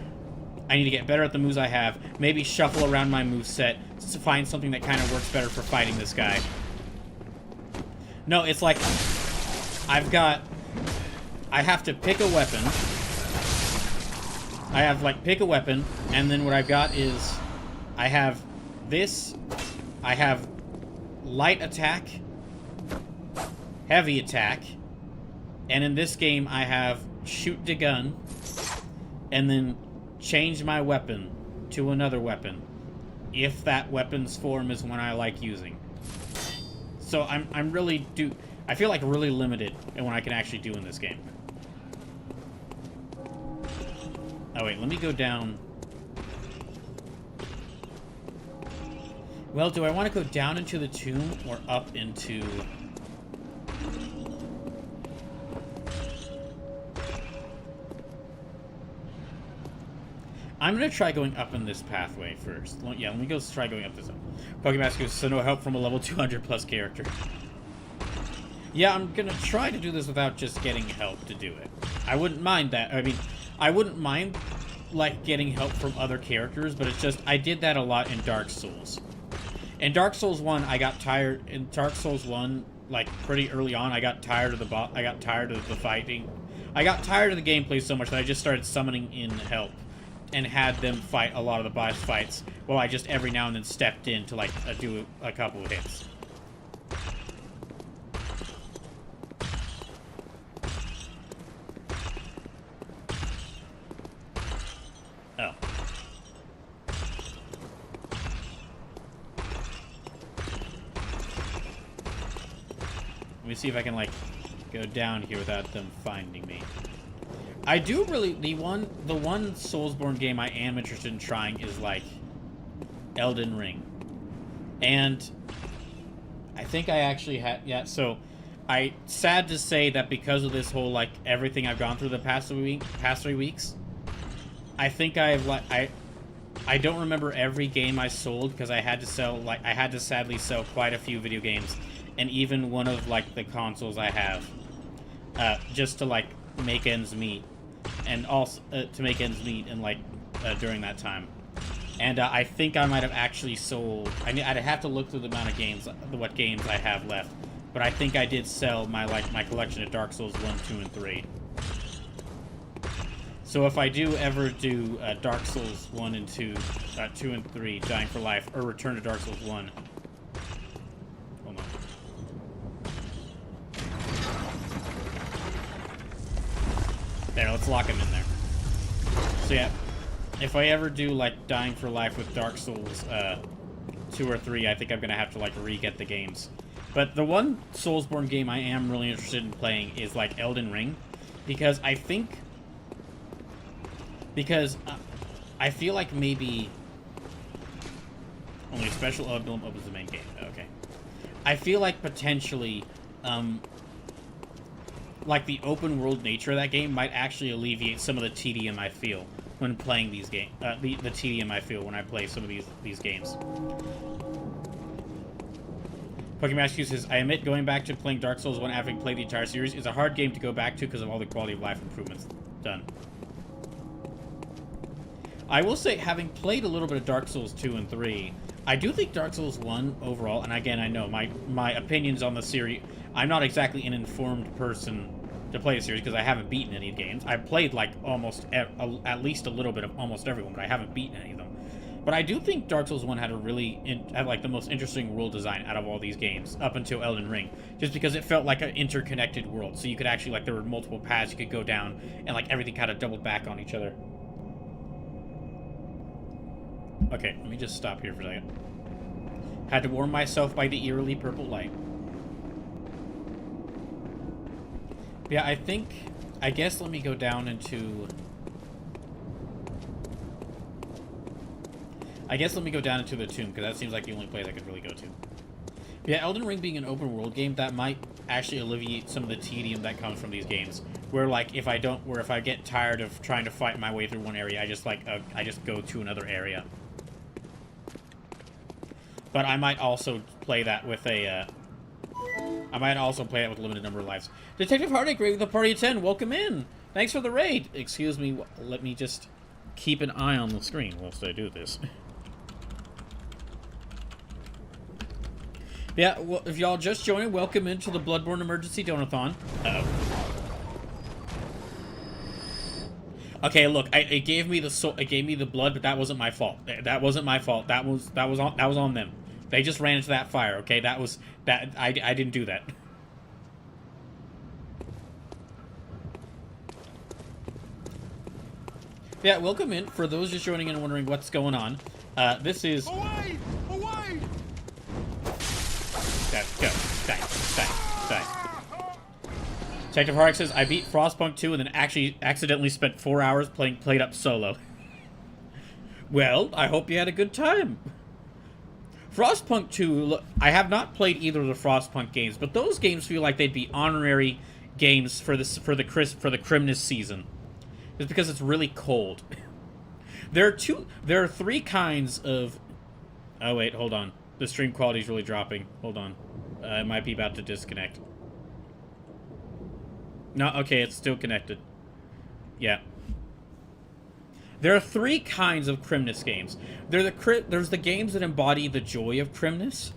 I need to get better at the moves I have, maybe shuffle around my moveset to find something that kind of works better for fighting this guy. No, it's like, I have to pick a weapon. I have, like, pick a weapon, and then what I've got is, I have this, I have light attack, heavy attack, and in this game I have shoot the gun, and then change my weapon to another weapon, if that weapon's form is one I like using. So I feel like really limited in what I can actually do in this game. Oh wait, let me go down. Well, do I want to go down into the tomb or up into... I'm going to try going up in this pathway first. Yeah, let me go try going up this one. Pokemaster goes, so no help from a level 200 plus character. Yeah, I'm going to try to do this without just getting help to do it. I wouldn't mind that. I mean, I wouldn't mind, like, getting help from other characters, but it's just, I did that a lot in Dark Souls. In Dark Souls 1, I got tired. In Dark Souls 1, like, pretty early on, I got tired of the fighting. I got tired of the gameplay so much that I just started summoning in help and had them fight a lot of the boss fights, while I just every now and then stepped in to, like, do a couple of hits. Oh. Let me see if I can, like, go down here without them finding me. I do really... The one Soulsborne game I am interested in trying is, like, Elden Ring. And I think I actually had... Yeah, so... Sad to say that because of this whole, like, everything I've gone through the past 3 weeks, I think I've, like... I don't remember every game I sold, because I had to sell, like... I had to sadly sell quite a few video games, and even one of, like, the consoles I have, just to, like, make ends meet. And also, to make ends meet and, like, during that time. And I think I might have actually sold... I'd have to look through the amount of games, what games I have left. But I think I did sell my collection of Dark Souls 1, 2, and 3. So if I do ever do Dark Souls 1 and 2, 2 and 3, Dying for Life, or Return to Dark Souls 1... Hold on. There, let's lock him in there. So yeah, if I ever do, like, Dying for Life with Dark Souls 2 or 3, I think I'm going to have to, like, re-get the games. But the one Soulsborne game I am really interested in playing is, like, Elden Ring. Because I think... Because I feel like maybe... Only a special emblem opens the main game. Okay. I feel like potentially... like, the open world nature of that game might actually alleviate some of the tedium I feel when playing these games. The tedium I feel when I play some of these games. Pokemon Rescue says, I admit going back to playing Dark Souls 1 after having played the entire series is a hard game to go back to because of all the quality of life improvements done. I will say, having played a little bit of Dark Souls 2 and 3, I do think Dark Souls 1 overall, and again, I know my opinions on the series, I'm not exactly an informed person to play the series because I haven't beaten any games. I've played, like, at least a little bit of almost everyone, but I haven't beaten any of them. But I do think Dark Souls 1 had like the most interesting world design out of all these games up until Elden Ring, just because it felt like an interconnected world. So you could actually, like, there were multiple paths you could go down, and, like, everything kind of doubled back on each other. Okay, let me just stop here for a second. Had to warm myself by the eerily purple light. Yeah, I guess let me go down into... the tomb, because that seems like the only place I could really go to. Yeah, Elden Ring being an open world game, that might actually alleviate some of the tedium that comes from these games. Where, like, if I get tired of trying to fight my way through one area, I just go to another area. But I might also play that with a, a limited number of lives. Detective Heartache, with the party of 10, welcome in! Thanks for the raid! Excuse me, let me just keep an eye on the screen whilst I do this. Yeah, well, if y'all just joined, welcome into the Bloodborne Emergency Donathon. Uh-oh. Okay, look, it gave me the blood, but that wasn't my fault. That wasn't my fault. That was on them. They just ran into that fire. Okay, I didn't do that. Yeah, welcome in. For those just joining in and wondering what's going on, this is. Away! Away! Go. Die. Detective Hark says, I beat Frostpunk 2 and then actually accidentally spent 4 hours played up solo. Well, I hope you had a good time. Frostpunk 2, look, I have not played either of the Frostpunk games, but those games feel like they'd be honorary games for the Crimnus season. It's because it's really cold. There are 3 kinds of... Oh, wait, hold on. The stream quality is really dropping. Hold on. It might be about to disconnect. No, okay, it's still connected. Yeah. There are 3 kinds of Crimnus games. There's the games that embody the joy of Crimnus.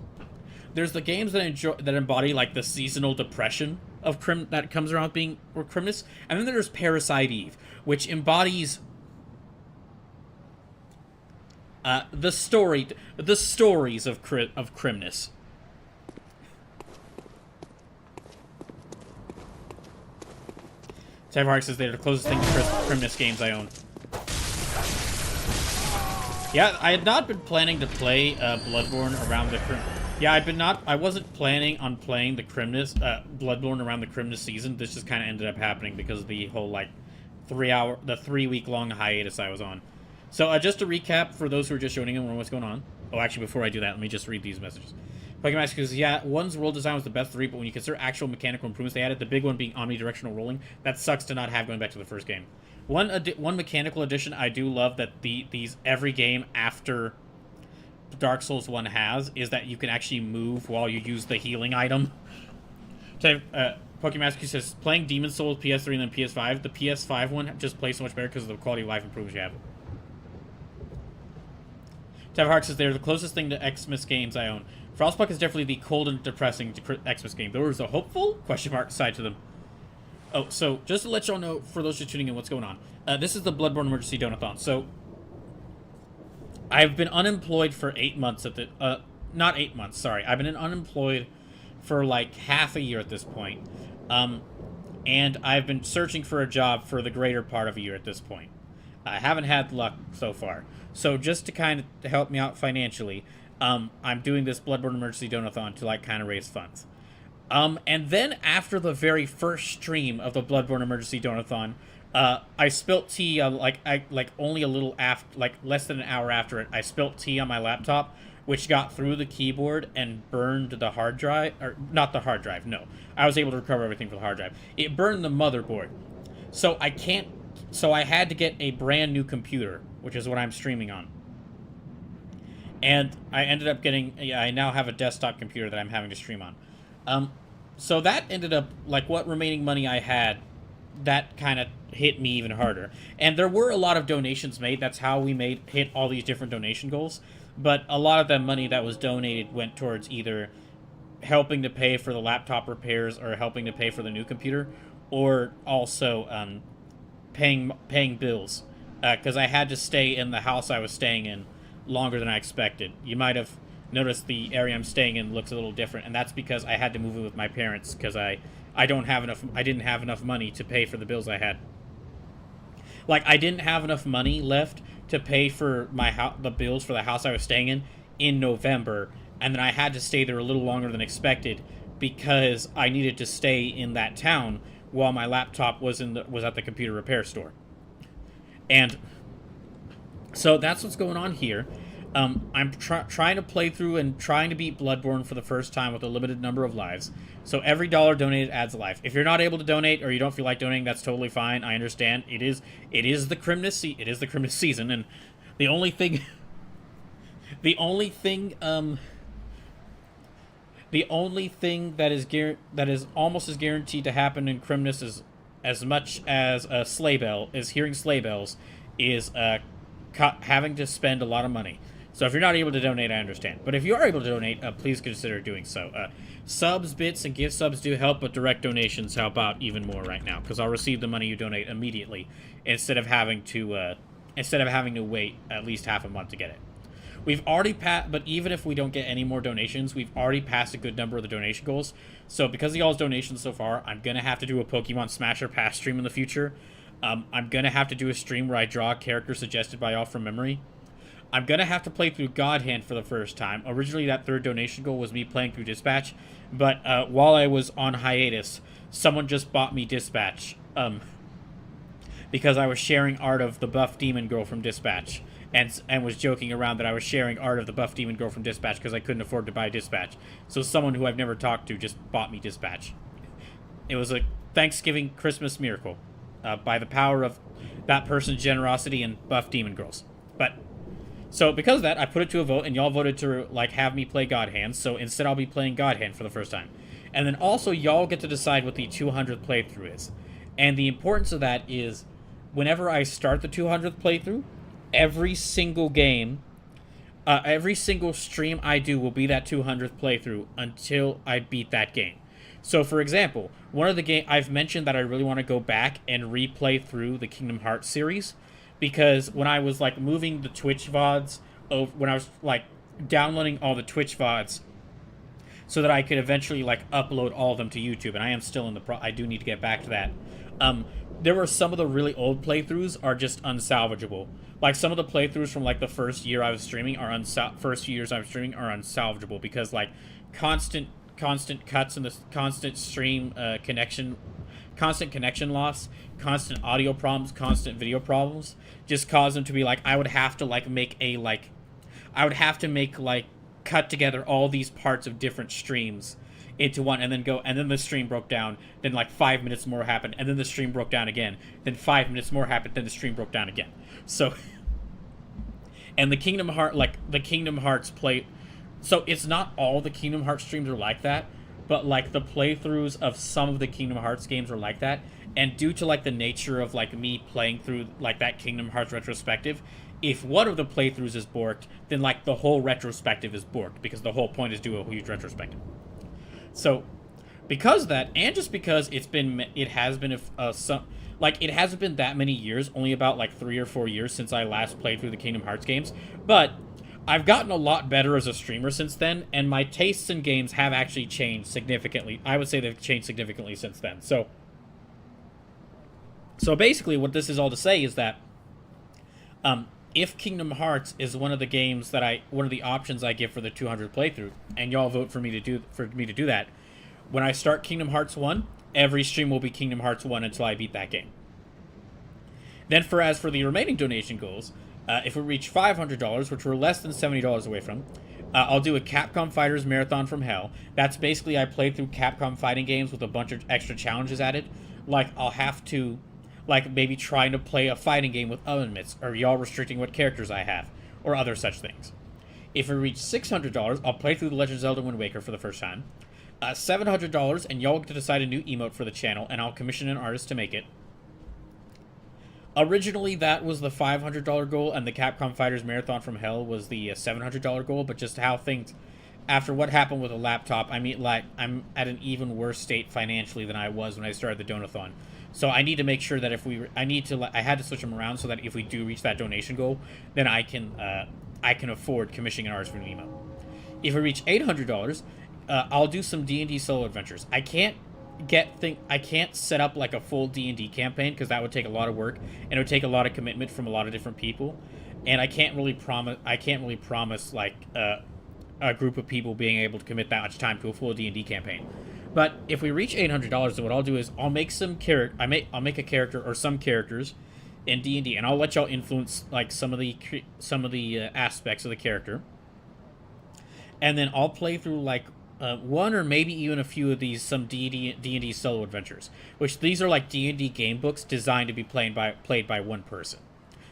There's the games that embody, like, the seasonal depression of that comes around being Crimnus. And then there's Parasite Eve, which embodies the stories of Crimnus. Tyvark says they're the closest thing to Crimnus games I own. Yeah, I had not been planning to play Bloodborne around the I wasn't planning on playing the Bloodborne around the Crimnus season. This just kind of ended up happening because of the whole, like, 3-week-long hiatus I was on. So, just to recap, for those who are just joining in, what's going on. Oh, actually, before I do that, let me just read these messages. Pokemon says, yeah, 1's world design was the best 3, but when you consider actual mechanical improvements they added, the big one being omnidirectional rolling, that sucks to not have going back to the first game. One mechanical addition I do love that every game after Dark Souls 1 has is that you can actually move while you use the healing item. Pokemon says, playing Demon Souls PS3 and then PS5, the PS5 one just plays so much better because of the quality of life improvements you have. Tevhark says they're the closest thing to Xmas games I own. Frostpunk is definitely the cold and depressing Xmas game. There was a hopeful question mark side to them. Oh, so just to let y'all know, for those just tuning in, what's going on. This is the Bloodborne Emergency Donathon. So, I've been unemployed for 8 months at the... not 8 months, sorry. I've been unemployed for like half a year at this point. And I've been searching for a job for the greater part of a year at this point. I haven't had luck so far. So just to kind of help me out financially, I'm doing this Bloodborne Emergency Donathon to like kind of raise funds. And then after the very first stream of the Bloodborne Emergency Donathon, I spilt tea only a little after, like less than an hour after it. I spilt tea on my laptop, which got through the keyboard and burned the hard drive, or not the hard drive. No, I was able to recover everything from the hard drive. It burned the motherboard, so I can't. So I had to get a brand new computer, which is what I'm streaming on. And I ended up getting. Yeah, I now have a desktop computer that I'm having to stream on. So that ended up, like, what remaining money I had, that kind of hit me even harder. And there were a lot of donations made. That's how we hit all these different donation goals. But a lot of that money that was donated went towards either helping to pay for the laptop repairs or helping to pay for the new computer, or also paying bills. Because I had to stay in the house I was staying in longer than I expected. You might have noticed the area I'm staying in looks a little different, and that's because I had to move in with my parents because I didn't have enough money to pay for the bills I had. Like, I didn't have enough money left to pay for the bills for the house I was staying in November, and then I had to stay there a little longer than expected because I needed to stay in that town while my laptop was at the computer repair store. And so that's what's going on here. I'm trying to play through and trying to beat Bloodborne for the first time with a limited number of lives. So every dollar donated adds a life. If you're not able to donate or you don't feel like donating, that's totally fine. I understand. It is the Christmas season, and the only thing that is almost as guaranteed to happen in Christmas as much as hearing sleigh bells is having to spend a lot of money. So if you're not able to donate, I understand. But if you are able to donate, please consider doing so. Subs, bits, and gift subs do help, but direct donations help out even more right now, because I'll receive the money you donate immediately instead of having to wait at least half a month to get it. We've already passed, but even if we don't get any more donations, we've already passed a good number of the donation goals. So because of y'all's donations so far, I'm gonna have to do a Pokemon Smash or Pass stream in the future. I'm gonna have to do a stream where I draw a character suggested by y'all from memory. I'm gonna have to play through God Hand for the first time. Originally, that third donation goal was me playing through Dispatch, but while I was on hiatus, someone just bought me Dispatch because I was sharing art of the buff demon girl from Dispatch, and was joking around that I was sharing art of the buff demon girl from Dispatch because I couldn't afford to buy Dispatch. So someone who I've never talked to just bought me Dispatch. It was a Thanksgiving Christmas miracle by the power of that person's generosity and buff demon girls. But so because of that, I put it to a vote, and y'all voted to like have me play God Hand. So instead, I'll be playing God Hand for the first time. And then also, y'all get to decide what the 200th playthrough is. And the importance of that is, whenever I start the 200th playthrough, every single stream I do will be that 200th playthrough until I beat that game. So, for example, one of the game I've mentioned that I really want to go back and replay through the Kingdom Hearts series, because when I was like moving the Twitch VODs, when I was like downloading all the Twitch VODs, so that I could eventually like upload all of them to YouTube, and I am still in I do need to get back to that. There were some of the really old playthroughs are just unsalvageable. Like some of the playthroughs from like the first year I was streaming first few years I was streaming are unsalvageable because like constant cuts in the constant stream constant connection loss, constant audio problems, constant video problems just cause them to be like I would have to make cut together all these parts of different streams into one and then the stream broke down, then like 5 minutes more happened, and then the stream broke down again, then 5 minutes more happened, then the stream broke down again. So and the Kingdom Hearts play, so it's not all the Kingdom Hearts streams are like that, but like the playthroughs of some of the Kingdom Hearts games are like that. And due to like the nature of like me playing through like that Kingdom Hearts retrospective, if one of the playthroughs is borked, then like the whole retrospective is borked, because the whole point is do a huge retrospective. So because of that, and just because it hasn't been that many years, only about like 3 or 4 years since I last played through the Kingdom Hearts games, but I've gotten a lot better as a streamer since then, and my tastes in games have actually changed significantly. I would say they've changed significantly since then. So basically what this is all to say is that if Kingdom Hearts is one of the options I give for the 200 playthrough, and y'all vote for me to do that, when I start Kingdom Hearts 1, every stream will be Kingdom Hearts 1 until I beat that game. Then as for the remaining donation goals, if we reach $500, which we're less than $70 away from, I'll do a Capcom Fighters Marathon from Hell. That's basically I played through Capcom fighting games with a bunch of extra challenges added. Like, I'll have to, like, maybe trying to play a fighting game with oven mitts, or y'all restricting what characters I have, or other such things. If we reach $600, I'll play through The Legend of Zelda Wind Waker for the first time. $700, and y'all get to decide a new emote for the channel, and I'll commission an artist to make it. Originally, that was the $500 goal, and the Capcom Fighters Marathon from Hell was the $700 goal, but just how things, after what happened with a laptop, I mean, like, I'm at an even worse state financially than I was when I started the Donathon. So I need to make sure that I had to switch them around so that if we do reach that donation goal, then I can afford commissioning an artist for an emote. If we reach $800, I'll do some D&D solo adventures. I can't set up like a full D&D campaign, because that would take a lot of work, and it would take a lot of commitment from a lot of different people, and I can't really promise like a group of people being able to commit that much time to a full D&D campaign. But if we reach $800, then what I'll do is I'll make I'll make a character or some characters in D&D, and I'll let y'all influence like some of the aspects of the character, and then I'll play through like one or maybe even a few of these some D&D solo adventures, which these are like D&D game books designed to be played by one person.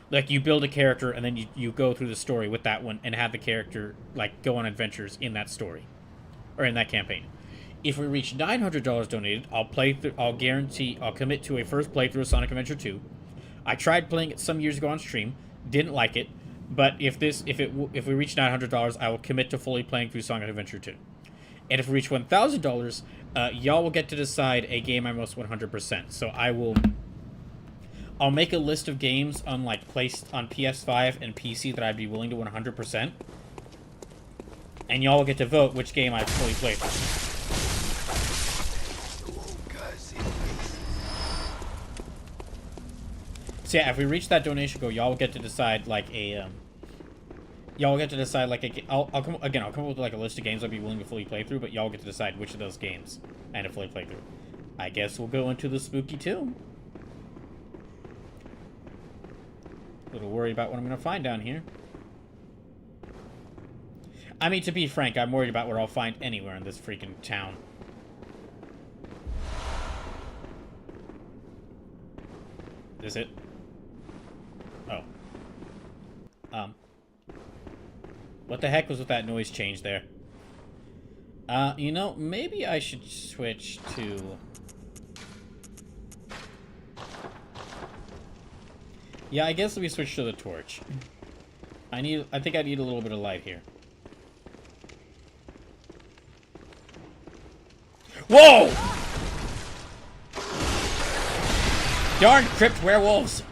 Like, you build a character and then you go through the story with that one and have the character like go on adventures in that story or in that campaign. If we reach $900 donated, I'll commit to a first playthrough of Sonic Adventure 2. I tried playing it some years ago on stream, didn't like it, but if we reach $900, I will commit to fully playing through Sonic Adventure 2. And if we reach $1,000, y'all will get to decide a game I most 100%. So I'll make a list of games on placed on PS5 and PC that I'd be willing to 100%. And y'all will get to vote which game I fully played. So yeah, if we reach that donation goal, y'all will get to decide I'll come up with like a list of games I'd be willing to fully play through, but y'all get to decide which of those games and to fully play through. I guess we'll go into the spooky tomb. A little worried about what I'm gonna find down here. I mean, to be frank, I'm worried about what I'll find anywhere in this freaking town. Is it? Oh. What the heck was with that noise change there? You know, maybe I should switch to... Yeah, I guess we switch to the torch. I think I need a little bit of light here. Whoa! Darn crypt werewolves!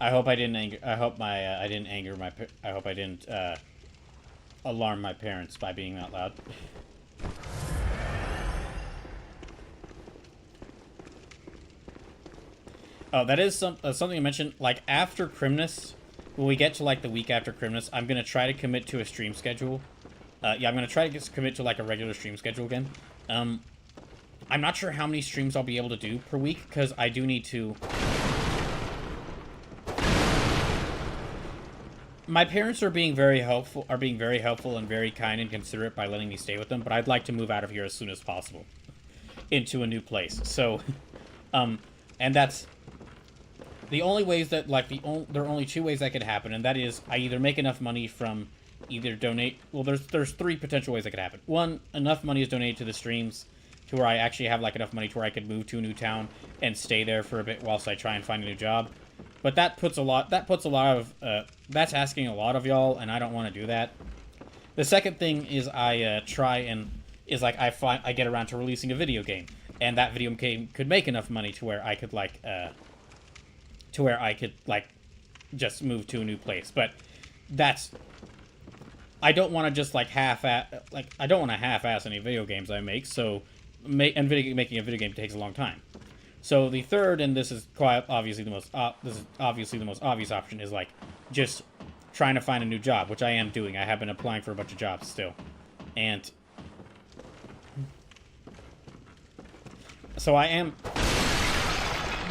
I hope I didn't alarm my parents by being that loud. Oh, that is something I mentioned. Like, after Crimnus, when we get to like the week after Crimnus, I'm gonna try to commit to a stream schedule. Yeah, I'm gonna try to commit to like a regular stream schedule again. I'm not sure how many streams I'll be able to do per week, because I do need to... My parents are being very helpful and very kind and considerate by letting me stay with them, but I'd like to move out of here as soon as possible. into a new place. So, and that's the only ways that, like, there are only two ways that could happen, and that is I either make enough money from either donate. Well, there's three potential ways that could happen. One, enough money is donated to the streams to where I actually have like enough money to where I could move to a new town and stay there for a bit whilst I try and find a new job. But that puts a lot of that's asking a lot of y'all, and I don't want to do that. The second thing is I get around to releasing a video game, and that video game could make enough money to where I could just move to a new place. But that's, I don't want to just like I don't want to half-ass any video games I make. So making a video game takes a long time. So the third, and this is quite obviously the most obvious option, is like just trying to find a new job, which I am doing. I have been applying for a bunch of jobs still, and so I am.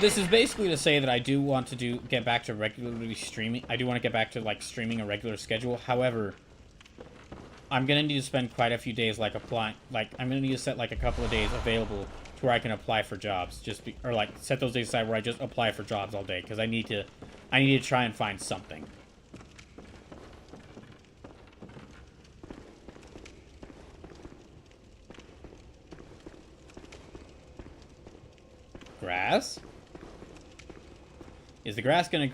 This is basically to say that I do want to get back to regularly streaming. I do want to get back to like streaming a regular schedule. However, I'm gonna need to spend quite a few days like applying. Like I'm gonna need to set like a couple of days available to where I can apply for jobs. Or like set those days aside where I just apply for jobs all day, because I need to try and find something. Grass? Is the grass gonna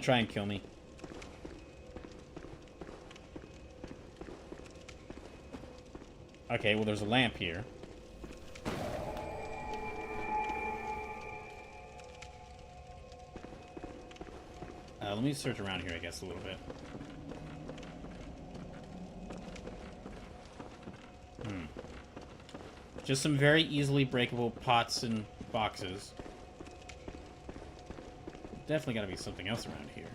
try and kill me? Okay, well there's a lamp here. Let me search around here, I guess, a little bit. Just some very easily breakable pots and boxes. Definitely gotta be something else around here.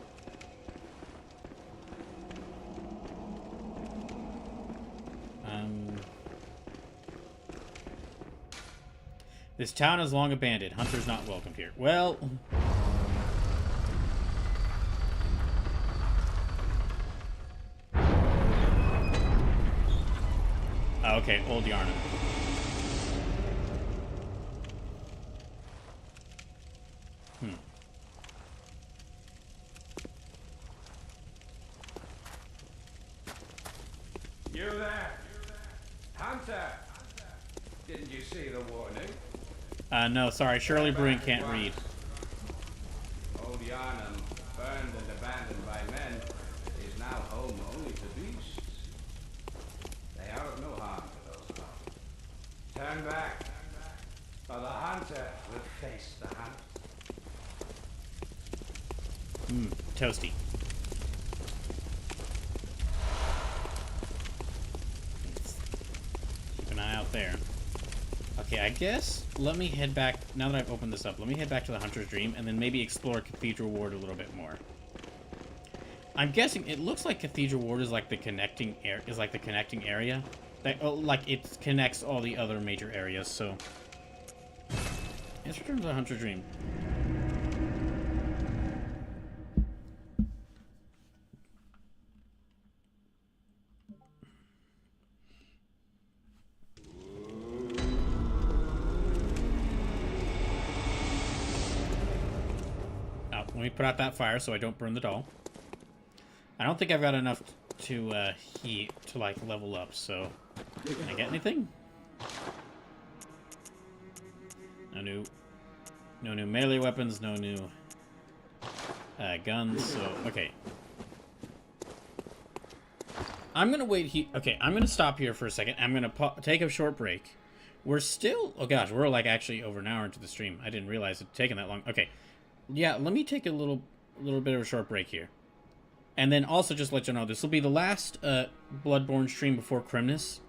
This town is long abandoned. Hunters not welcomed here. Well... Oh, okay, old Yarnum. You there? Hunter! Didn't you see the warning? No, sorry. Shirley Brewing can't read. Old Yarnum, burned and abandoned by men, is now home only to beasts. They are of no harm to those found. Turn back, or the hunter will face the hunt. Toasty. Keep an eye out there. Okay, I guess let me head back, now that I've opened this up, let me head back to the Hunter's Dream and then maybe explore Cathedral Ward a little bit more. I'm guessing it looks like Cathedral Ward is like the connecting area. That, like it connects all the other major areas, so let's return to the Hunter's Dream. Let me put out that fire so I don't burn the doll. I don't think I've got enough to heat to like level up, so can I get anything? No new melee weapons, no new guns, so okay. I'm gonna wait okay, I'm gonna stop here for a second. I'm gonna take a short break. We're still, oh gosh, we're like actually over an hour into the stream. I didn't realize it'd taken that long. Okay. Yeah, let me take a little bit of a short break here. And then also just let you know, this will be the last Bloodborne stream before Crimnus.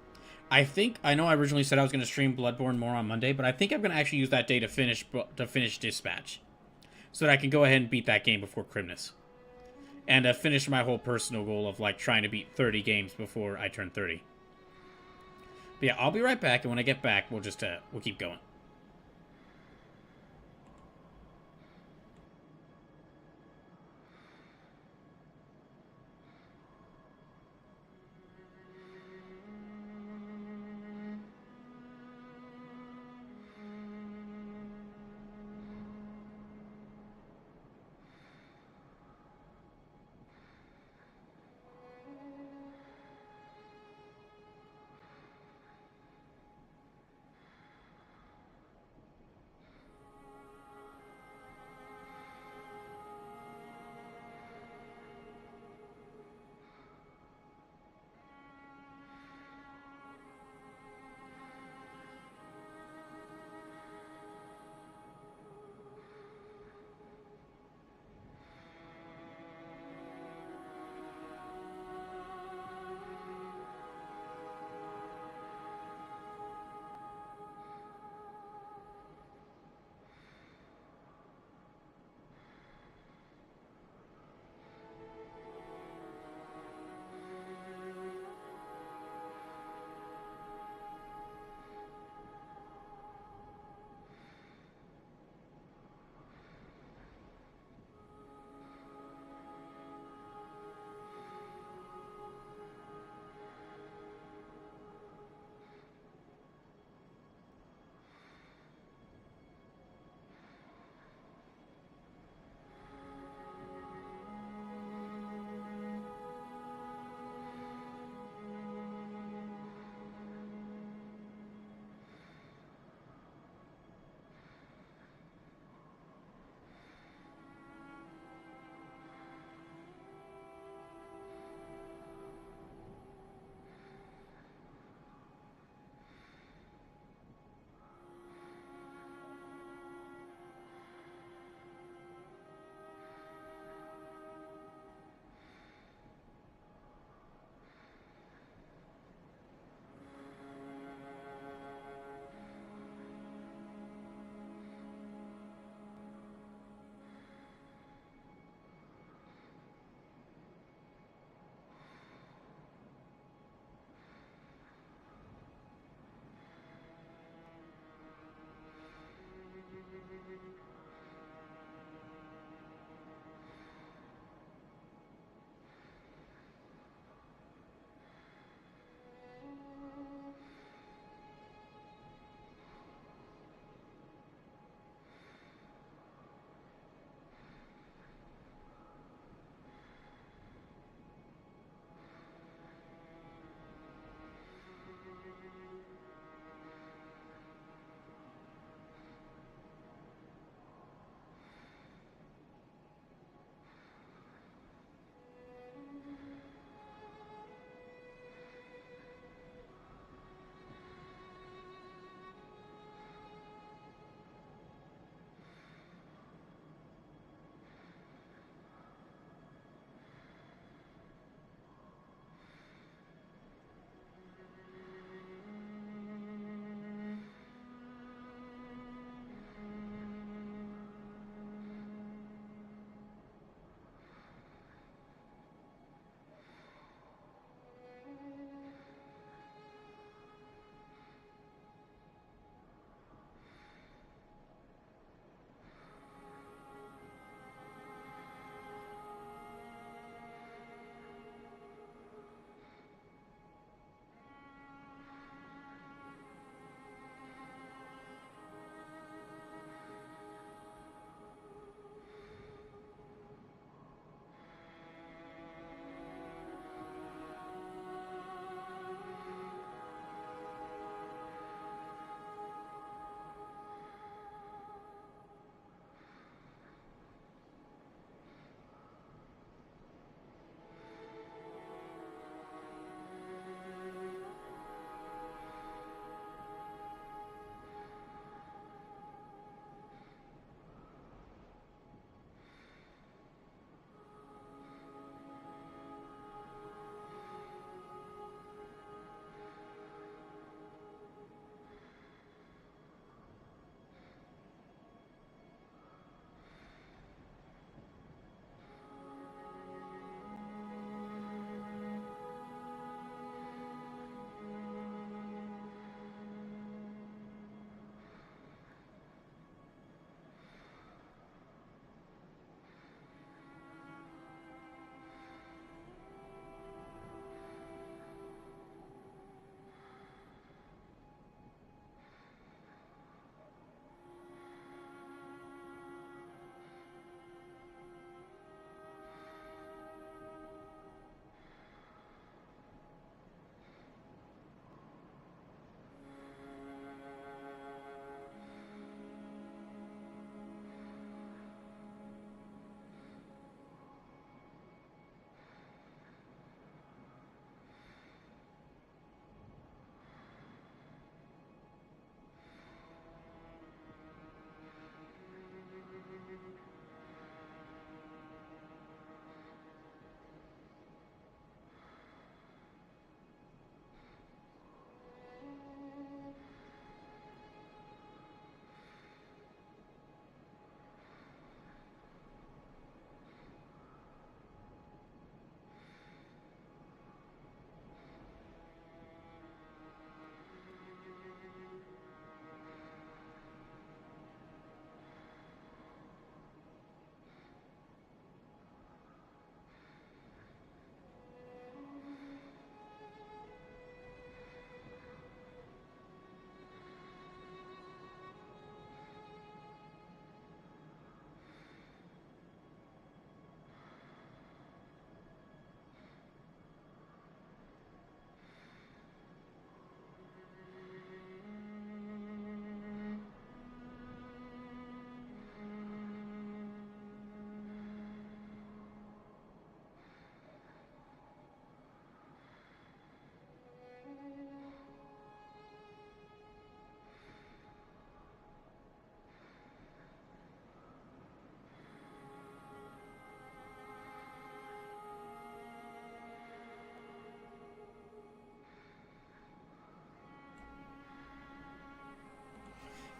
I know I originally said I was going to stream Bloodborne more on Monday, but I think I'm going to actually use that day to finish Dispatch. So that I can go ahead and beat that game before Crimnus. And finish my whole personal goal of like trying to beat 30 games before I turn 30. But yeah, I'll be right back, and when I get back, we'll just we'll keep going.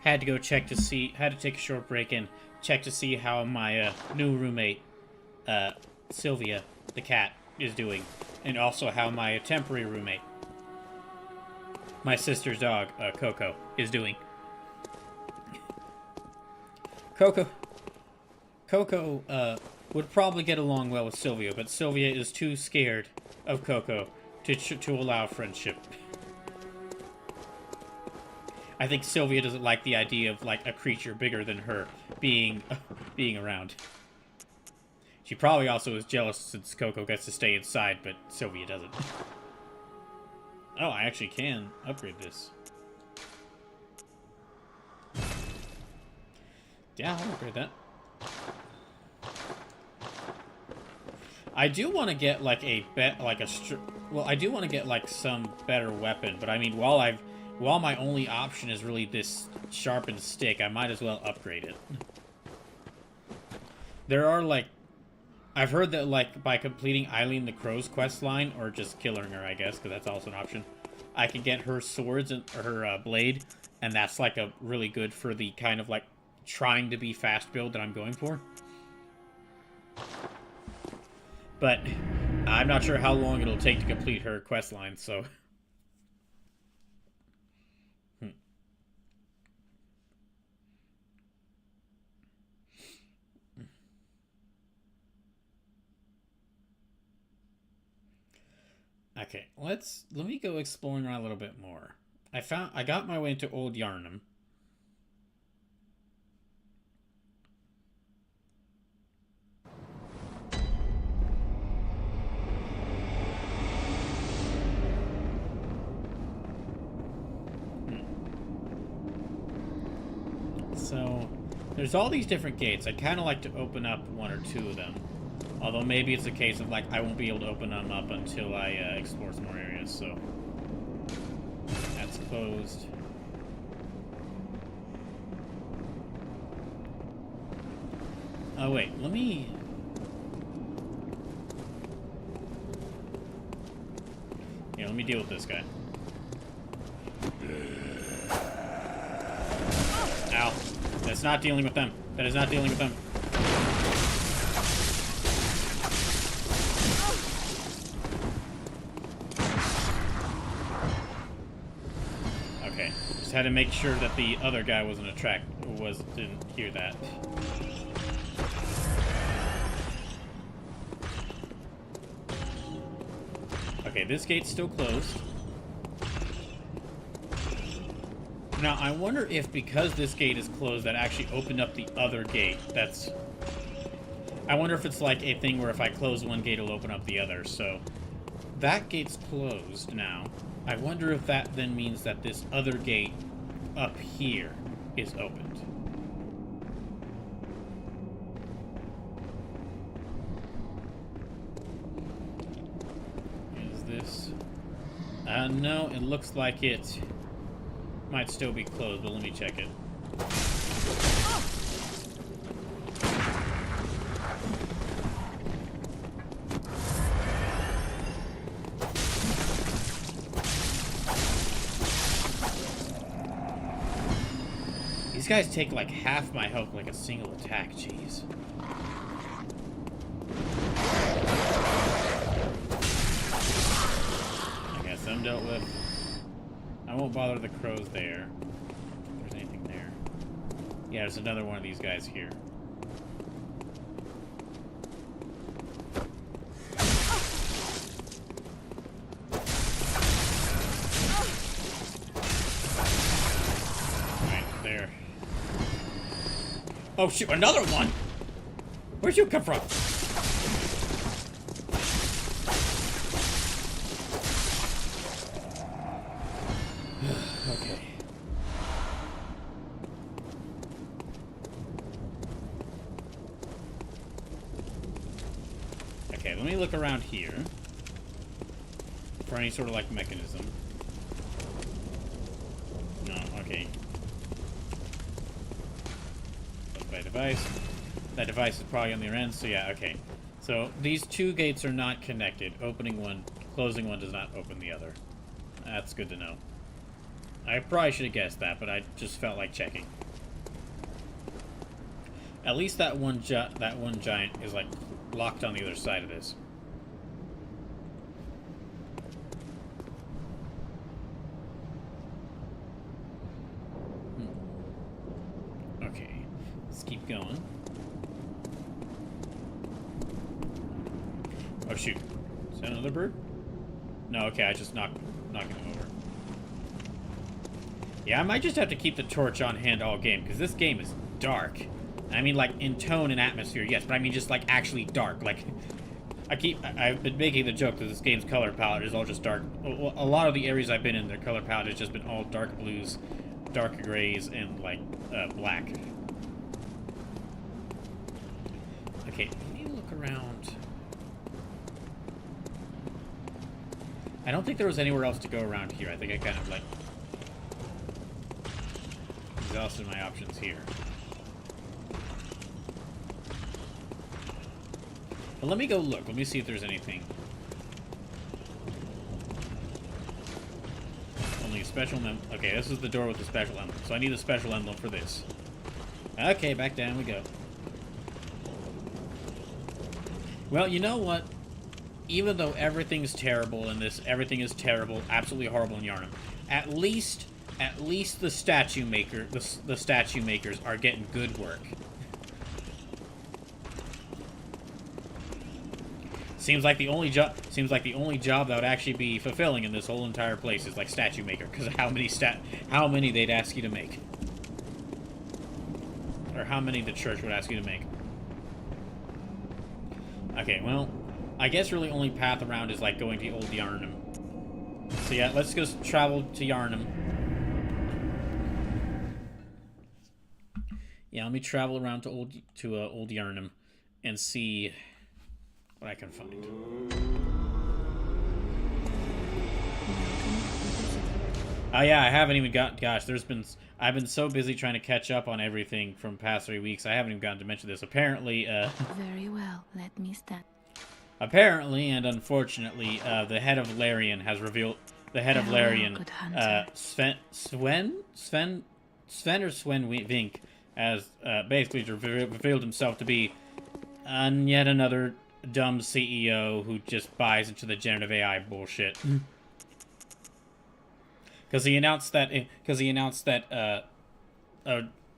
had to go check to see, had to take a short break and check to see how my new roommate, Sylvia, the cat, is doing. And also how my temporary roommate, my sister's dog, Coco, is doing. Coco would probably get along well with Sylvia, but Sylvia is too scared of Coco to allow friendship. I think Sylvia doesn't like the idea of, like, a creature bigger than her being around. She probably also is jealous since Coco gets to stay inside, but Sylvia doesn't. Oh, I actually can upgrade this. Yeah, I'll upgrade that. I do want to get, like, I do want to get, like, some better weapon, but I mean, while my only option is really this sharpened stick, I might as well upgrade it. There are, like, I've heard that, like, by completing Eileen the Crow's quest line, or just killing her, I guess, because that's also an option, I can get her swords and or her blade, and that's, like, a really good for the kind of, like, trying to be fast build that I'm going for. But I'm not sure how long it'll take to complete her quest line, so... Okay, let me go exploring around a little bit more. I got my way into Old Yarnum. So, there's all these different gates. I'd kind of like to open up one or two of them. Although maybe it's a case of, like, I won't be able to open them up until I explore some more areas, so... That's closed. Oh, wait, let me... Yeah, let me deal with this guy. Ow. That's not dealing with them. That is not dealing with them. Okay. Just had to make sure that the other guy didn't hear that. Okay, this gate's still closed. Now, I wonder if because this gate is closed, that actually opened up the other gate. I wonder if it's like a thing where if I close one gate, it'll open up the other. So, that gate's closed now. I wonder if that then means that this other gate up here is opened. Is this... no, it looks like it might still be closed, but let me check it. These guys take like half my health like a single attack, jeez. I guess I'm dealt with. I won't bother the crows there. If there's anything there. Yeah, there's another one of these guys here. Right, there. Oh shoot, another one! Where'd you come from? Okay. Okay, let me look around here for any sort of like mechanism. No, okay. Look by device. That device is probably on the other end, so yeah, okay. So these two gates are not connected. Opening one, closing one does not open the other. That's good to know. I probably should have guessed that, but I just felt like checking. At least that one giant is like locked on the other side of this. Okay, let's keep going. Oh shoot! Is that another bird? No, okay, I just knocked him over. Yeah, I might just have to keep the torch on hand all game, because this game is dark. I mean, like, in tone and atmosphere, yes, but I mean just, like, actually dark. Like, I've been making the joke that this game's color palette is all just dark. A lot of the areas I've been in, their color palette has just been all dark blues, dark grays, and, like, black. Okay, let me look around. I don't think there was anywhere else to go around here. I think I kind of, like, exhausted my options here. But let me go look. Let me see if there's anything. Only a special emblem. Okay, this is the door with the special emblem. So I need a special emblem for this. Okay, back down we go. Well, you know what? Even though everything's terrible in this, everything is terrible, absolutely horrible in Yharnam, at least the statue makers are getting good work. Seems like the only job that would actually be fulfilling in this whole entire place is like statue maker, because of how many they'd ask you to make, or how many the church would ask you to make. Okay, well, I guess really only path around is like going to Old Yharnam. So yeah, let's go travel to Yharnam. Yeah, let me travel around to Old Yharnam and see what I can find. Oh yeah, I haven't even got. Gosh, I've been so busy trying to catch up on everything from past 3 weeks. I haven't even gotten to mention this. Apparently, Very well. Let me stand. Apparently and unfortunately, the head of Larian has revealed. The head of Larian, Sven Vink, has basically revealed himself to be yet another dumb CEO who just buys into the generative AI bullshit. Because he announced that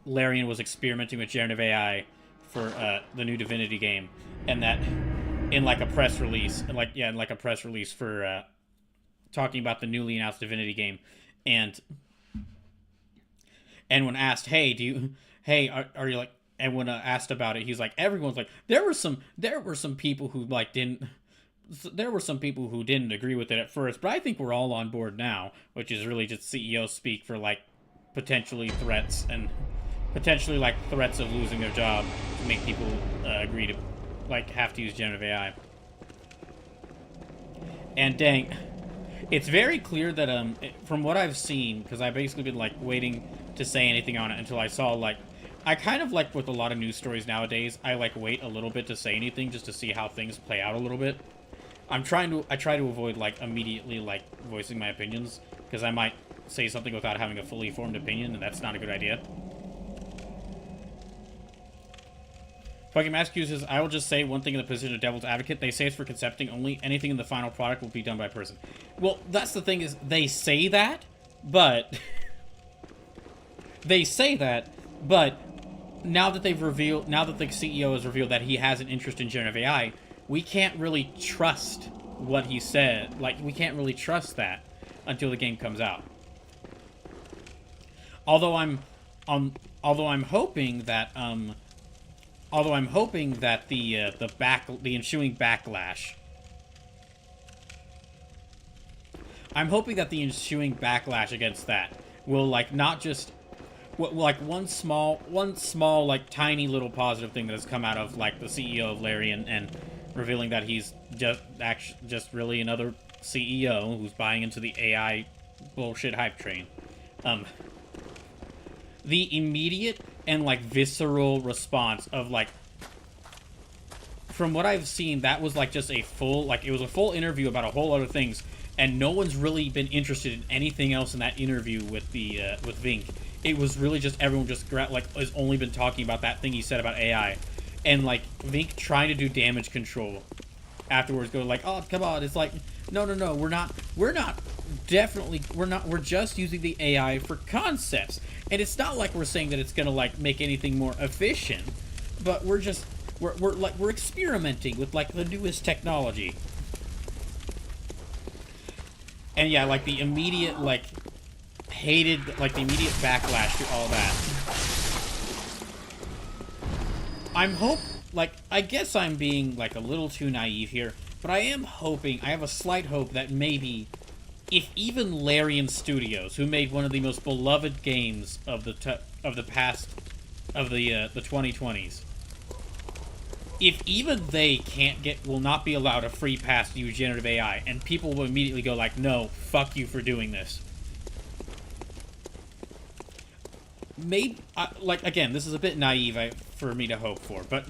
Larian was experimenting with generative AI for the new Divinity game, and that in like a press release, for talking about the newly announced Divinity game, and when asked, are you like, and when asked about it, he's like, everyone's like, there were some people who like didn't agree with it at first, but I think we're all on board now, which is really just CEO speak for like potentially threats of losing their job to make people agree to like have to use generative AI. And dang, it's very clear that from what I've seen, because I've basically been like waiting to say anything on it until I saw like, I kind of like with a lot of news stories nowadays, I like wait a little bit to say anything just to see how things play out a little bit. I try to avoid like immediately like voicing my opinions, because I might say something without having a fully formed opinion, and that's not a good idea. Fucking Mascu says, I will just say one thing in the position of devil's advocate. They say it's for concepting only. Anything in the final product will be done by a person. Well, that's the thing, is they say that, but now that the CEO has revealed that he has an interest in generative AI, we can't really trust what he said. Like, we can't really trust that until the game comes out. Although I'm hoping that the ensuing backlash. I'm hoping that the ensuing backlash against that will like not just like one small like tiny little positive thing that has come out of like the CEO of Larian and revealing that he's just really another CEO who's buying into the AI bullshit hype train. The immediate and like visceral response of like from what I've seen, that was like just a full, like, it was a full interview about a whole lot of things, and no one's really been interested in anything else in that interview with with Vink. It was really just everyone just like has only been talking about that thing he said about AI, and like Vink trying to do damage control afterwards, go like, oh come on, it's like no, we're just using the AI for concepts, and it's not like we're saying that it's gonna like make anything more efficient, but we're experimenting with like the newest technology. And yeah, like the immediate like hated, like the immediate backlash to all that. I guess I'm being like a little too naive here, but I am hoping, I have a slight hope that maybe if even Larian Studios, who made one of the most beloved games of the 2020s, if even they will not be allowed a free pass to use generative AI, and people will immediately go like, no, fuck you for doing this. Maybe, like, again, this is a bit naive for me to hope for, but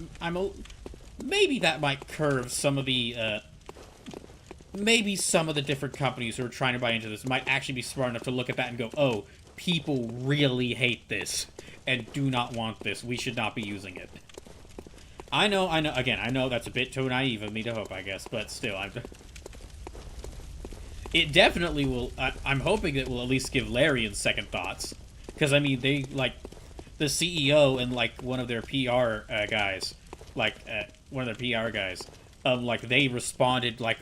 maybe that might curve some of the, maybe some of the different companies who are trying to buy into this might actually be smart enough to look at that and go, oh, people really hate this and do not want this. We should not be using it. I know, again, I know that's a bit too naive of me to hope, I guess, but still, it definitely will, I'm hoping it will at least give Larian second thoughts, because, I mean, they, like, the CEO and, like, one of their PR guys, like, they responded, like,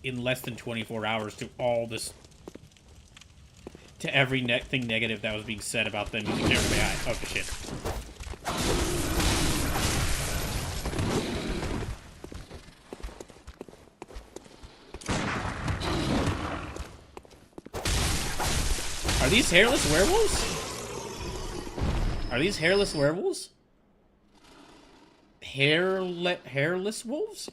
in less than 24 hours to all this, to every thing negative that was being said about them using generative AI. Oh, shit. Are these hairless werewolves? Are these hairless werewolves? Hairless wolves?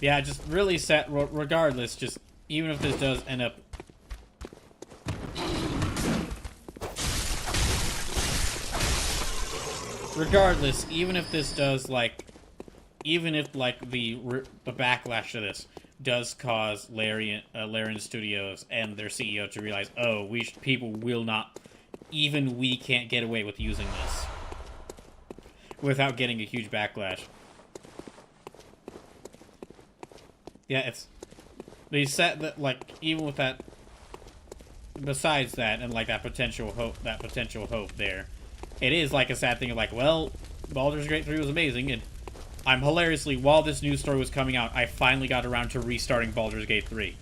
Yeah, just really sad. Regardless, just even if this does end up. Regardless, even if this does, like, even if, like, the backlash to this does cause Larian Studios and their CEO to realize, oh, people will not, even we can't get away with using this without getting a huge backlash. Yeah, they said that, like, even with that, besides that, and, like, that potential hope there, it is, like, a sad thing of, like, well, Baldur's Gate 3 was amazing, and I'm hilariously, while this news story was coming out, I finally got around to restarting Baldur's Gate 3.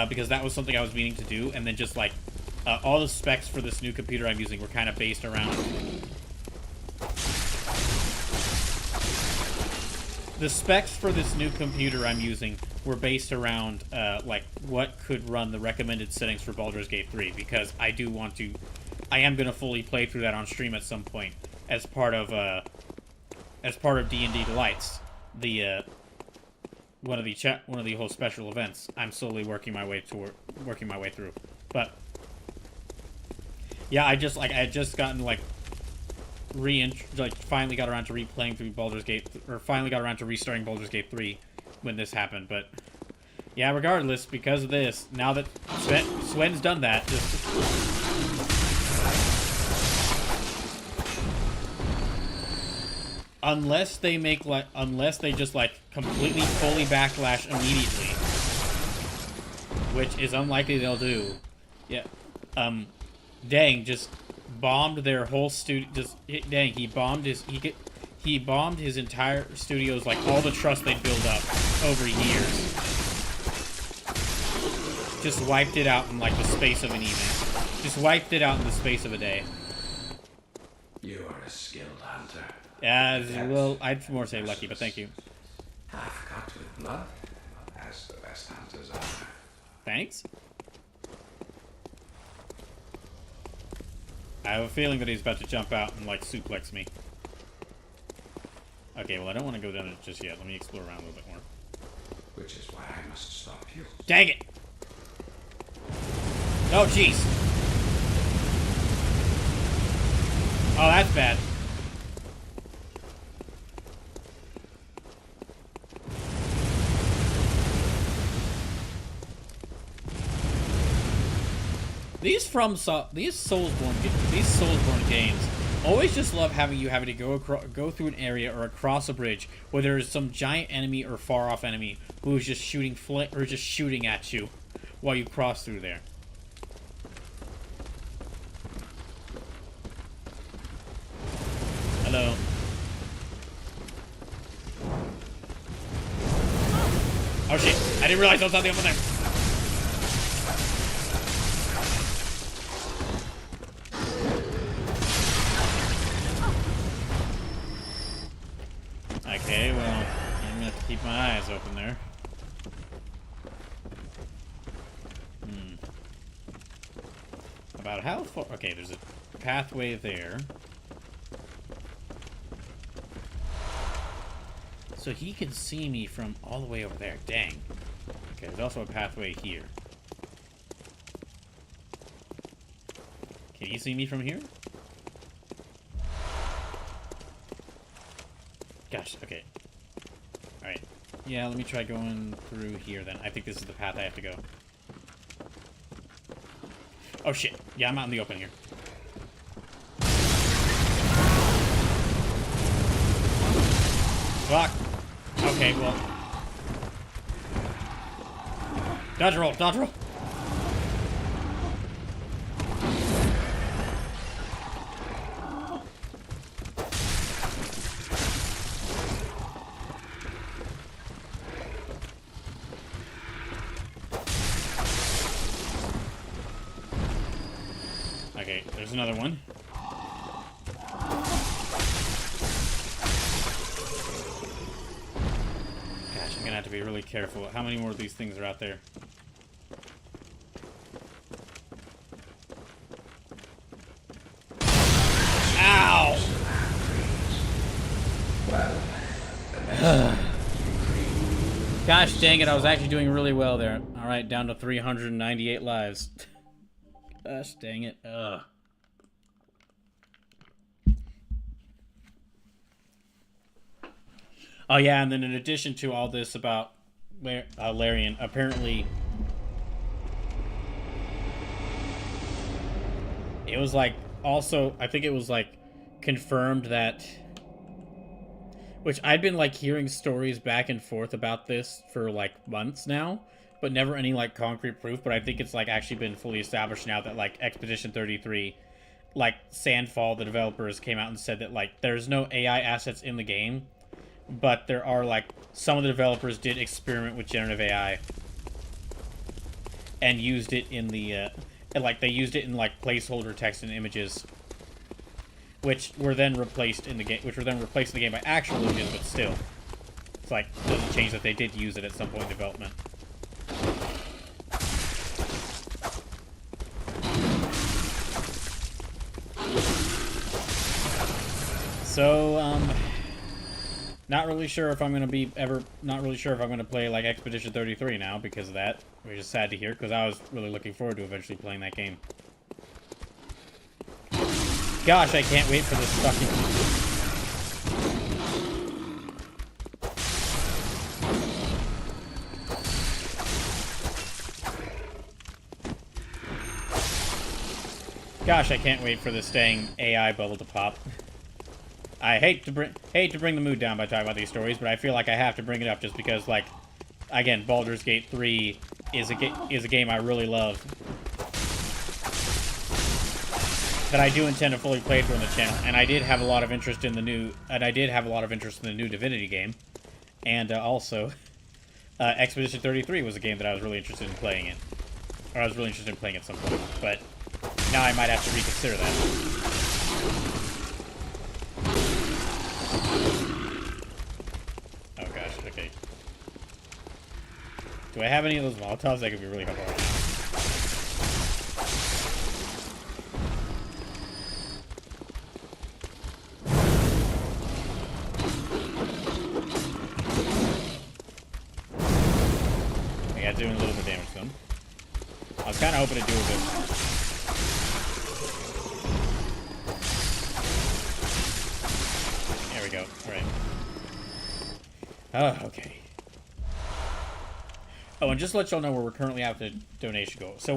Because that was something I was meaning to do, and then just, like, all the specs for this new computer I'm using were kind of based around... The specs for this new computer I'm using were based around, like, what could run the recommended settings for Baldur's Gate 3, because I do want to... I am going to fully play through that on stream at some point as part of D&D Delights, the one of the whole special events. I'm slowly working my way through. But yeah, I had just gotten finally got around to replaying through Baldur's Gate, or finally got around to restarting Baldur's Gate 3 when this happened. But yeah, regardless, because of this, now that Swen's done that, just unless they just, like, completely, fully backlash immediately, which is unlikely they'll do. Yeah. Dang, just bombed their whole studio. Dang, he bombed his entire studios, like, all the trust they'd built up over years. Just wiped it out in, like, the space of an evening. Just wiped it out in the space of a day. You are a skilled hunter. Well, I'd more say lucky, but thank you. I've cut with blood, as the best hunters are. Thanks. I have a feeling that he's about to jump out and, like, suplex me. Okay, well, I don't want to go down it just yet. Let me explore around a little bit more. Which which is why I must stop you. Dang it! Oh, jeez. Oh, that's bad. These Soulsborne games always just love having to go through an area or across a bridge where there is some giant enemy or far off enemy who is just shooting at you while you cross through there. Hello. Oh shit! I didn't realize there was something over there. Okay, well, I'm gonna have to keep my eyes open there. About how far? Okay, there's a pathway there. So he can see me from all the way over there. Dang. Okay, there's also a pathway here. Can he see me from here? Gosh, okay. Alright. Yeah, let me try going through here then. I think this is the path I have to go. Oh shit. Yeah, I'm out in the open here. Fuck. Okay, well. Dodge roll, dodge roll. Okay, there's another one. Gosh, I'm gonna have to be really careful. How many more of these things are out there? Ow! Gosh dang it, I was actually doing really well there. Alright, down to 398 lives. Gosh dang it. Ugh. Oh yeah, and then in addition to all this about Larian, apparently it was like also, I think it was like confirmed that, which I'd been like hearing stories back and forth about this for like months now, but never any like concrete proof. But I think it's like actually been fully established now that like Expedition 33, like Sandfall, the developers came out and said that like there's no AI assets in the game, but there are like some of the developers did experiment with generative AI and used it in the and like they used it in like placeholder text and images, which were then replaced in the game, by actual images, but still, it's like doesn't change that they did use it at some point in development. So, not really sure if I'm gonna play like Expedition 33 now because of that, which is sad to hear because I was really looking forward to eventually playing that game. Gosh, I can't wait for this fucking... Gosh, I can't wait for this dang AI bubble to pop. I hate to bring the mood down by talking about these stories, but I feel like I have to bring it up just because, like, again, Baldur's Gate 3 is a game I really love. That I do intend to fully play through on the channel, and I did have a lot of interest in the new Divinity game, and also Expedition 33 was a game that I was really interested in playing it, or I was really interested in playing at some point, but now I might have to reconsider that. Oh gosh, okay. Do I have any of those Molotovs? That could be really helpful right now. I was kind of hoping to do a bit more. There we go. All right. Okay. Oh, and just to let y'all know where we're currently at the donation goal. So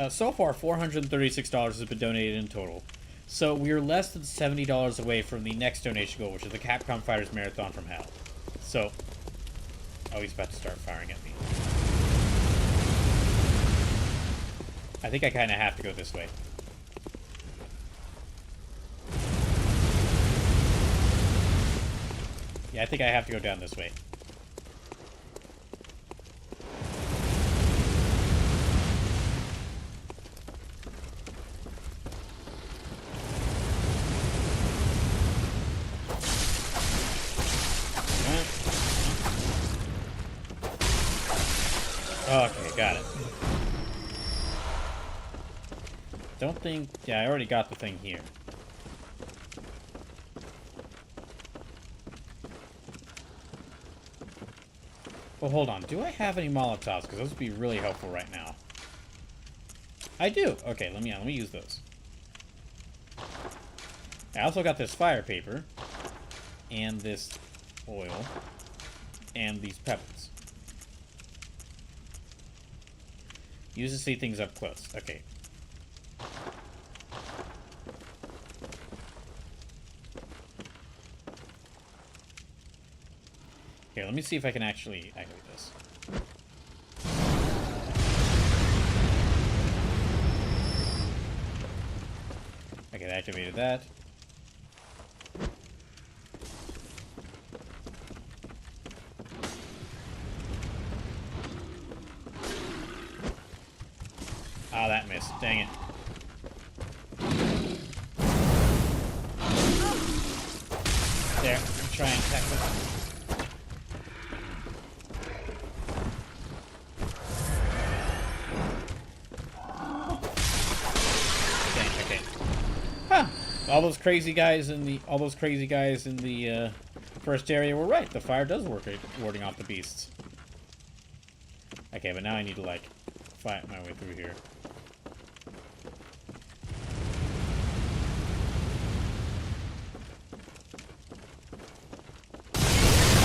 so far $436 has been donated in total. So we are less than $70 away from the next donation goal, which is the Capcom Fighters Marathon from Hell. So, oh, he's about to start firing at me. I think I kind of have to go this way. Yeah, I think I have to go down this way. Okay, got it. Don't think... Yeah, I already got the thing here. Well, hold on. Do I have any Molotovs? Because those would be really helpful right now. I do! Okay, let me use those. I also got this fire paper. And this oil. And these pebbles. Use to see things up close. Okay. Here, let me see if I can actually activate this. Okay, I activated that. Oh, that missed. Dang it. There, I'm trying to tackle it. Dang, okay. Huh. All those crazy guys in the first area were right. The fire does work at warding off the beasts. Okay, but now I need to like fight my way through here.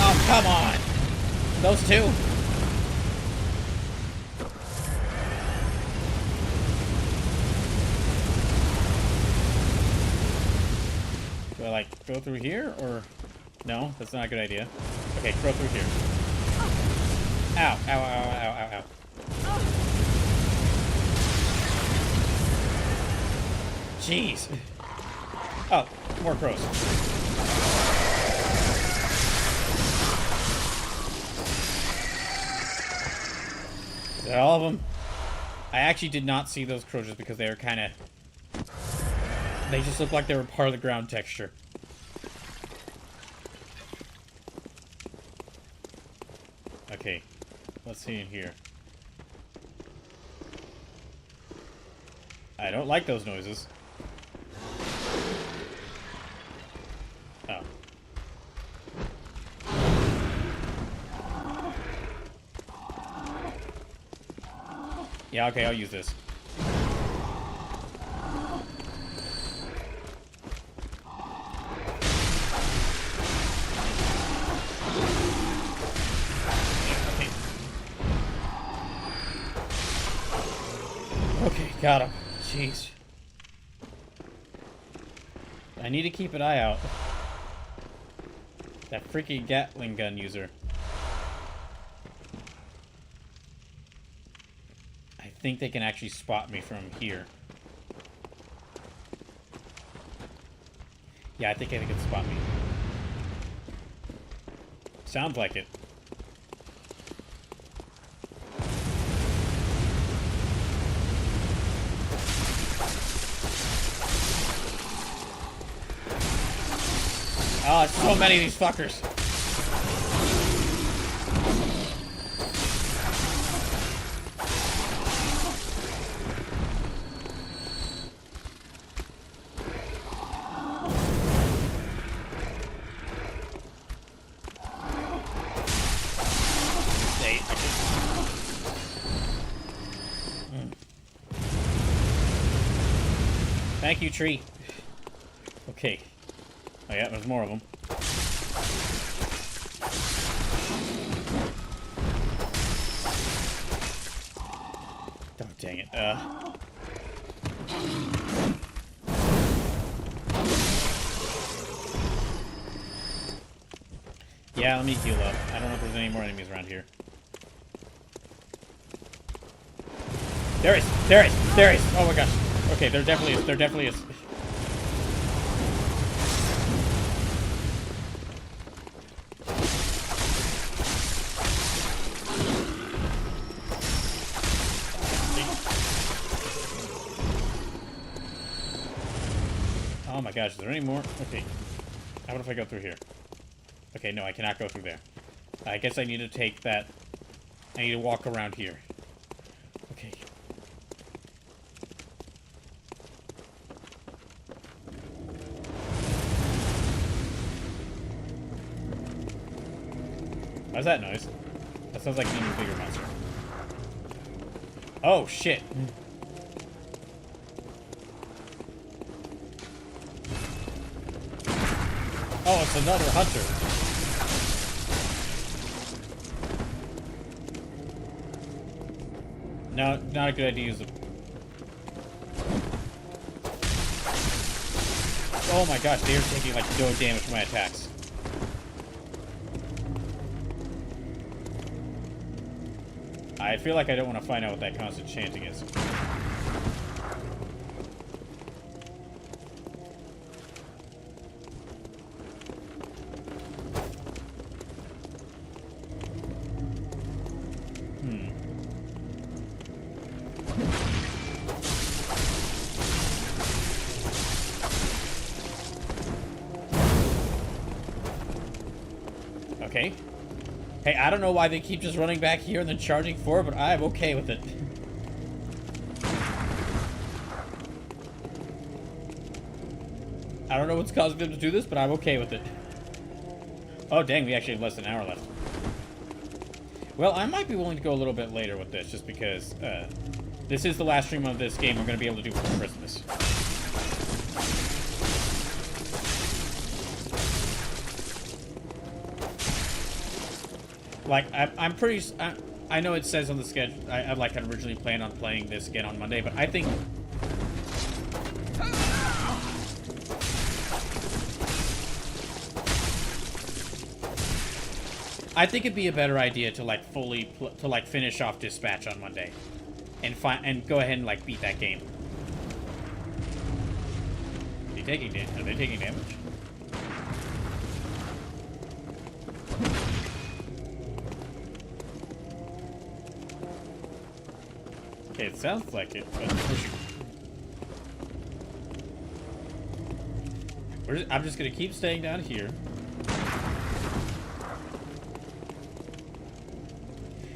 Oh, come on! Those two? Do I, like, go through here, or... No, that's not a good idea. Okay, go through here. Ow, ow, ow, ow, ow, ow. Jeez. Oh, more crows. Is that all of them? I actually did not see those crows just because they were kind of... They just looked like they were part of the ground texture. Okay, let's see in here. I don't like those noises. Oh. Yeah, okay, I'll use this. Okay, got him. Jeez. I need to keep an eye out. That freaking Gatling gun user. I think they can actually spot me from here. Yeah, I think they can spot me. Sounds like it. Oh, so many of these fuckers. Thank you, tree. Okay. Oh yeah, there's more of them. Oh, dang it. Yeah, let me heal up. I don't know if there's any more enemies around here. There is! There is! There is! Oh my gosh. Okay, there definitely is. There definitely is. Oh my gosh, is there any more? Okay. How about if I go through here? Okay, no, I cannot go through there. I guess I need to take that... I need to walk around here. Okay. What's that noise? That sounds like an even bigger monster. Oh, shit. Oh, it's another hunter. No, not a good idea to use them. Oh my gosh, they are taking like no damage from my attacks. I feel like I don't want to find out what that constant chanting is. Okay. Hey, I don't know why they keep just running back here and then charging forward, but I'm okay with it. I don't know what's causing them to do this, but I'm okay with it. Oh, dang, we actually have less than an hour left. Well, I might be willing to go a little bit later with this, just because this is the last stream of this game we're going to be able to do for Christmas. Like, I'm pretty... I know it says on the schedule... I like, had originally planned on playing this again on Monday, but I think... I think it'd be a better idea to, like, finish off Dispatch on Monday. And go ahead and, like, beat that game. Are they taking damage? Okay, it sounds like it, but I'm just gonna keep staying down here.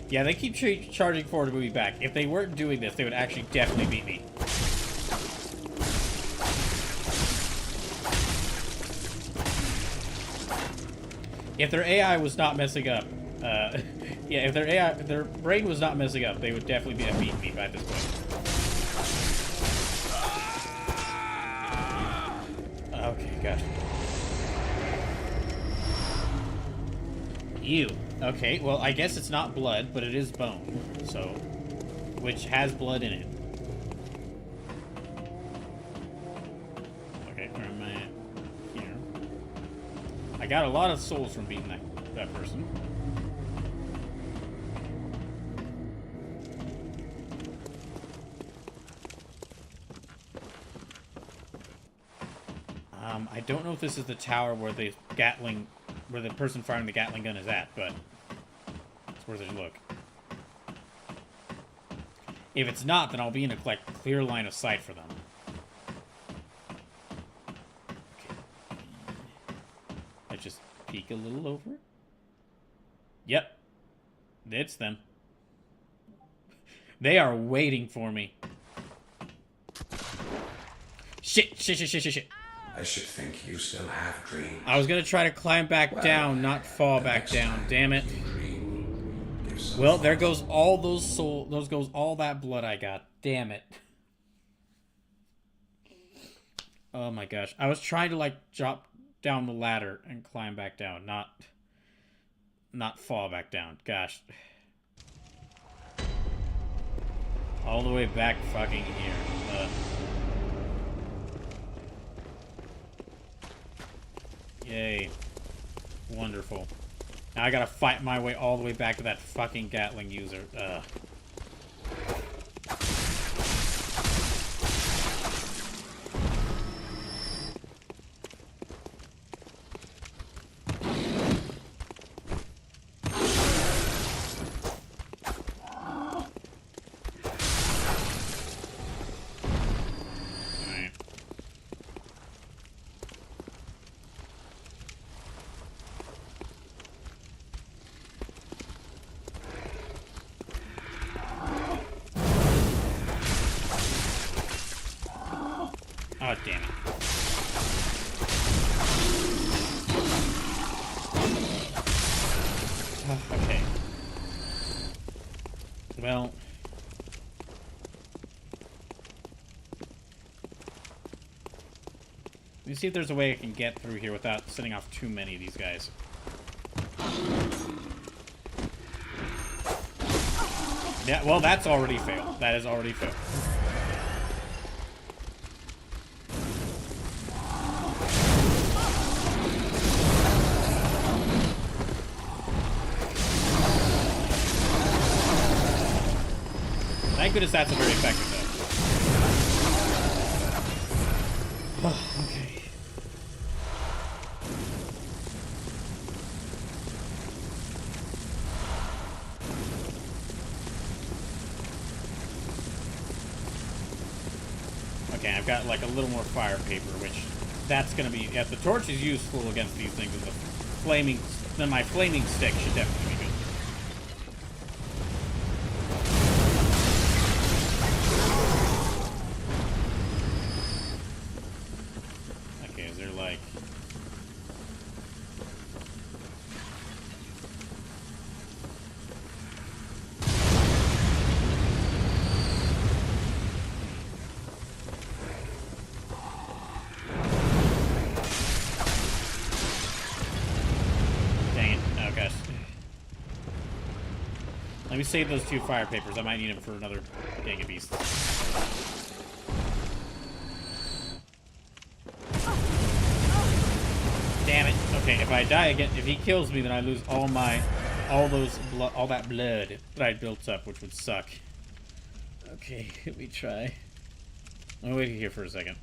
Yeah, they keep charging forward to move me back. If they weren't doing this, they would actually definitely beat me. If their AI was not messing up, yeah, if their brain was not messing up, they would definitely be beating me by this point. Okay, gosh. Ew. Okay, well, I guess it's not blood, but it is bone, so... Which has blood in it. Okay, where am I at? Here. I got a lot of souls from beating that person. I don't know if this is the tower where the person firing the Gatling gun is at, but it's worth a look. If it's not, then I'll be in a clear line of sight for them. Okay. Let's just peek a little over. Yep. It's them. They are waiting for me. Shit. I should think you still have dreams. I was gonna try to climb back down, not fall back down. Damn it. Well, there goes all those souls. Those goes all that blood I got. Damn it. Oh my gosh. I was trying to like drop down the ladder and climb back down, not fall back down. Gosh. All the way back fucking here. Yay. Wonderful. Now I gotta fight my way all the way back to that fucking Gatling user. Oh, damn it. Okay. Well. Let me see if there's a way I can get through here without setting off too many of these guys. Yeah, well, that's already failed. That has already failed. Thank goodness that's a very effective though. Okay. Okay, I've got like a little more fire paper, which that's gonna be. If the torch is useful against these things, then my flaming stick should definitely be good. Let me save those 2 fire papers. I might need them for another gang of beasts. Damn it. Okay, if I die again, if he kills me, then I lose all that blood that I built up, which would suck. Okay, let me try. Let me wait here for a second.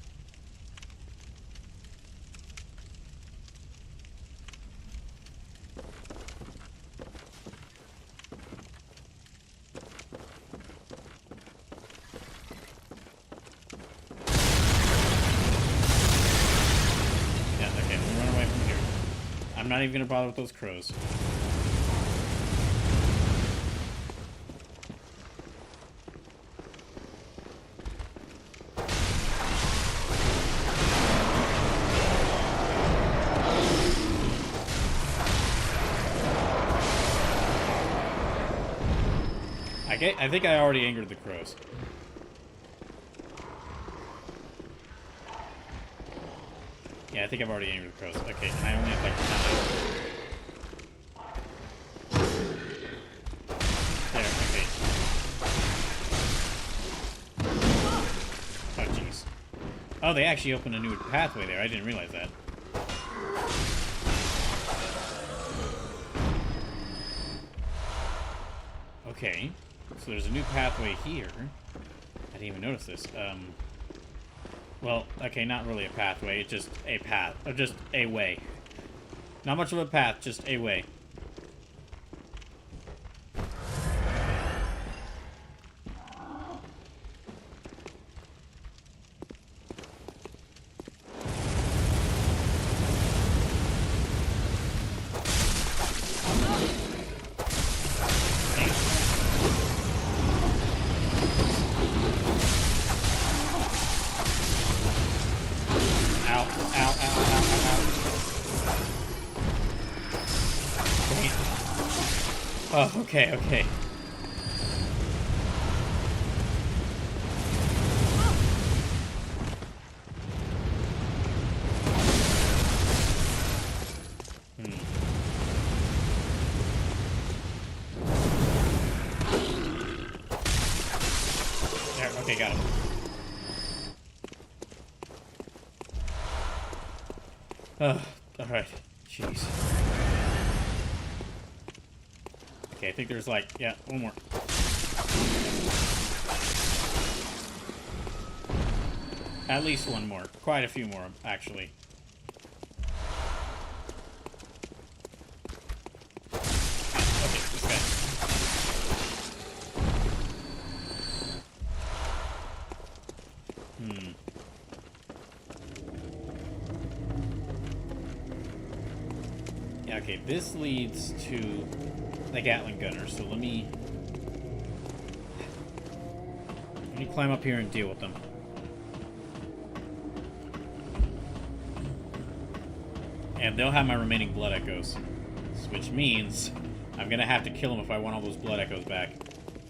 I'm not even gonna bother with those crows. I think I already angered the crows. Yeah, I think I've already angered the crows. Okay, I only have like 9. There, okay. Oh, jeez. Oh, they actually opened a new pathway there. I didn't realize that. Okay. So there's a new pathway here. I didn't even notice this. Well, okay, not really a pathway, it's just a path, or just a way. Not much of a path, just a way. Oh, okay, okay. There, okay, got him. Alright. Jeez. Okay, I think there's like, yeah, one more. At least one more. Quite a few more, actually. Okay, this guy. Yeah, okay, this leads to the Gatling gunner, so let me climb up here and deal with them. And they'll have my remaining blood echoes, which means I'm gonna have to kill them if I want all those blood echoes back.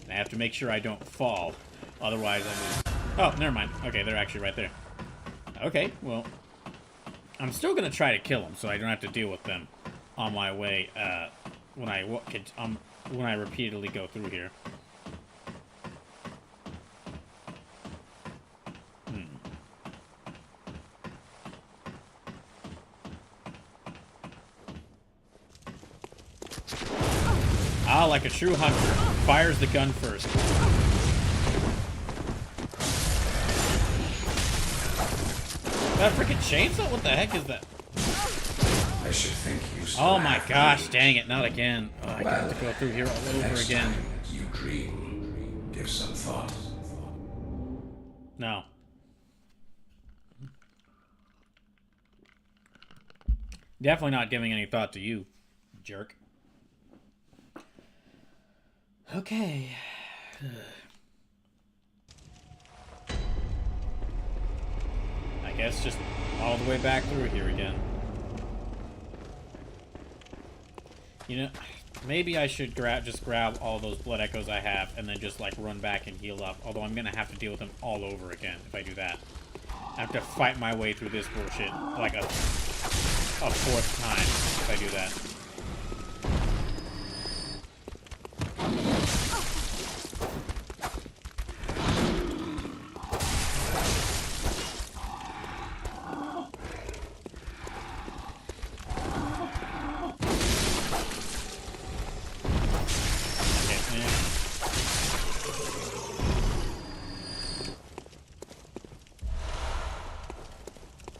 And I have to make sure I don't fall, otherwise I lose. Oh, never mind. Okay, they're actually right there. Okay, well, I'm still gonna try to kill them, so I don't have to deal with them on my way when I repeatedly go through here. Ah, like a true hunter, fires the gun first. That freaking chainsaw? What the heck is that? I should think you still Oh my have gosh, me. dang it, not again. Oh, I have to go through here all over Next again. time you dream, give some thought. No. Definitely not giving any thought to you, jerk. Okay. I guess just all the way back through here again. You know, maybe I should just grab all those blood echoes I have and then just like run back and heal up. Although I'm gonna have to deal with them all over again if I do that. I have to fight my way through this bullshit like a fourth time if I do that.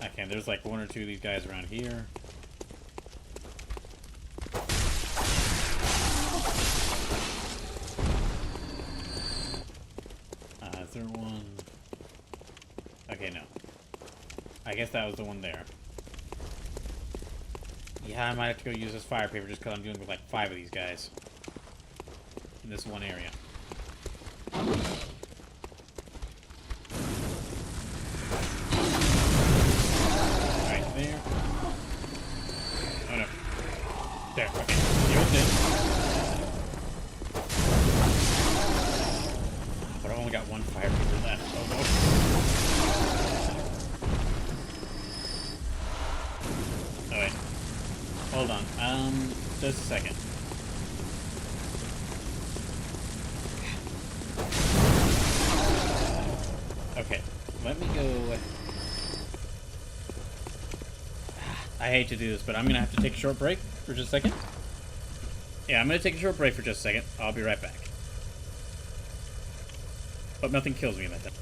Okay, there's like one or two of these guys around here. Is there one? Okay, no. I guess that was the one there. Yeah, I might have to go use this fire paper just because I'm dealing with like 5 of these guys in this one area. Right there. Oh no. There, okay. Deal with this. But I've only got 1 fire paper left. Oh no. Alright. Hold on. Just a second. Okay, let me go. I hate to do this, but I'm gonna have to take a short break for just a second. Yeah, I'm gonna take a short break for just a second. I'll be right back. But nothing kills me in that time.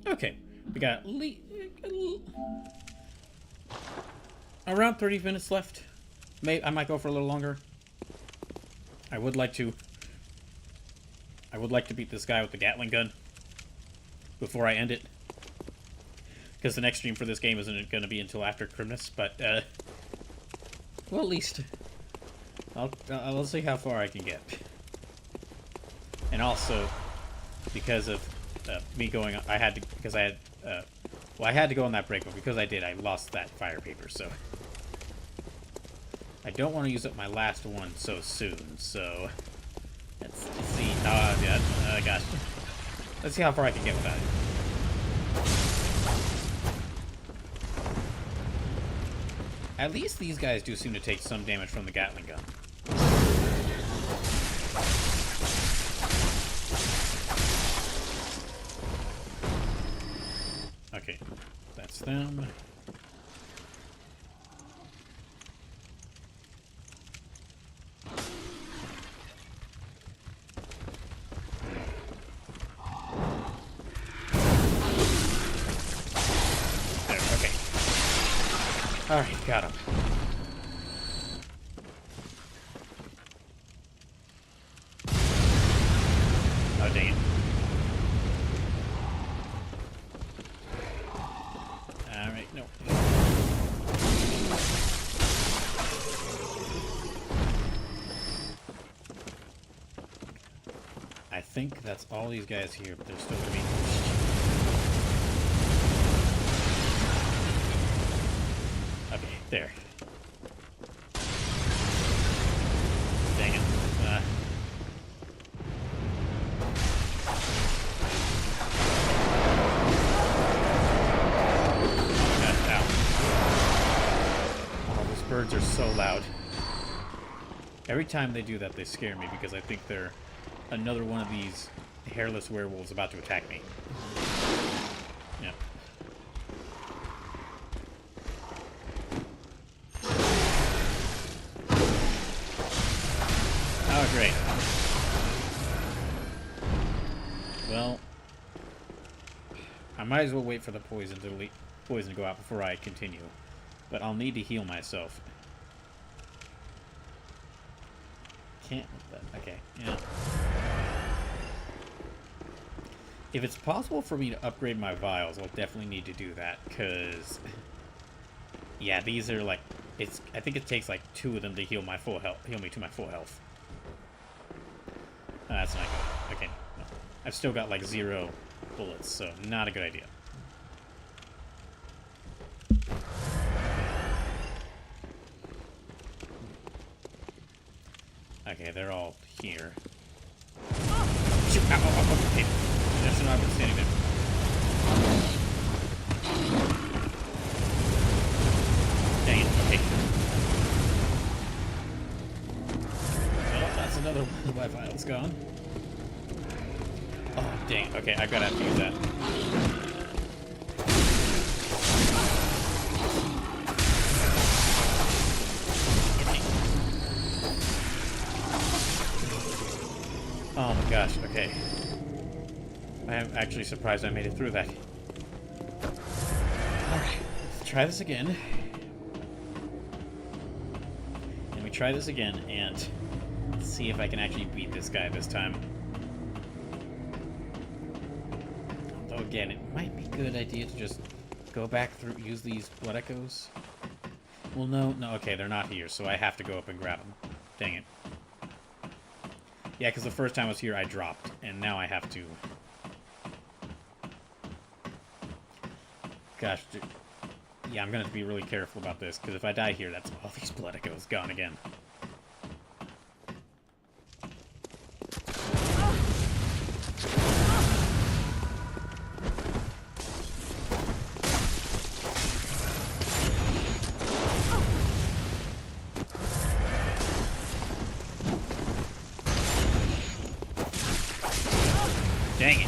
Okay, we got around 30 minutes left. I might go for a little longer. I would like to beat this guy with the Gatling gun before I end it, because the next stream for this game isn't going to be until after Christmas. But well, at least I'll see how far I can get. And also, because of me going, I had to go on that break, but because I did, I lost that fire paper, so I don't want to use up my last one so soon. So let's see. Gosh, let's see how far I can get without it. At least these guys do seem to take some damage from the Gatling gun. Okay, that's them. There, okay. Alright, got him. Oh, dang it. Alright, no. think that's all these guys here, but there's still gonna be... Okay, there. Dang it. Ow. Oh, those birds are so loud. Every time they do that, they scare me because I think they're another one of these hairless werewolves about to attack me. Yeah. Oh, great. Well, I might as well wait for the poison to go out before I continue. But I'll need to heal myself. Can't with that. Okay, yeah. If it's possible for me to upgrade my vials, I'll definitely need to do that, because... Yeah, these are like... I think it takes like 2 of them to heal my full health, heal me to my full health. That's not good. Okay. No. I've still got like 0 bullets, so not a good idea. Okay, they're all here. Shoot! Ow, ow, ow, okay. That's not been standing there. Dang it, okay. Well, that's another one of my vials gone. Oh, dang it. Okay, I've got to have to use that. Oh my gosh, okay. I am actually surprised I made it through that. Alright, let's try this again. And we try this again, and see if I can actually beat this guy this time. Although again, it might be a good idea to just go back through, use these blood echoes. Well, no, okay, they're not here, so I have to go up and grab them. Dang it. Yeah, because the first time I was here, I dropped, and now I have to... Gosh, dude. Yeah, I'm going to have to be really careful about this, because if I die here, that's all these blood echoes gone again. Dang it.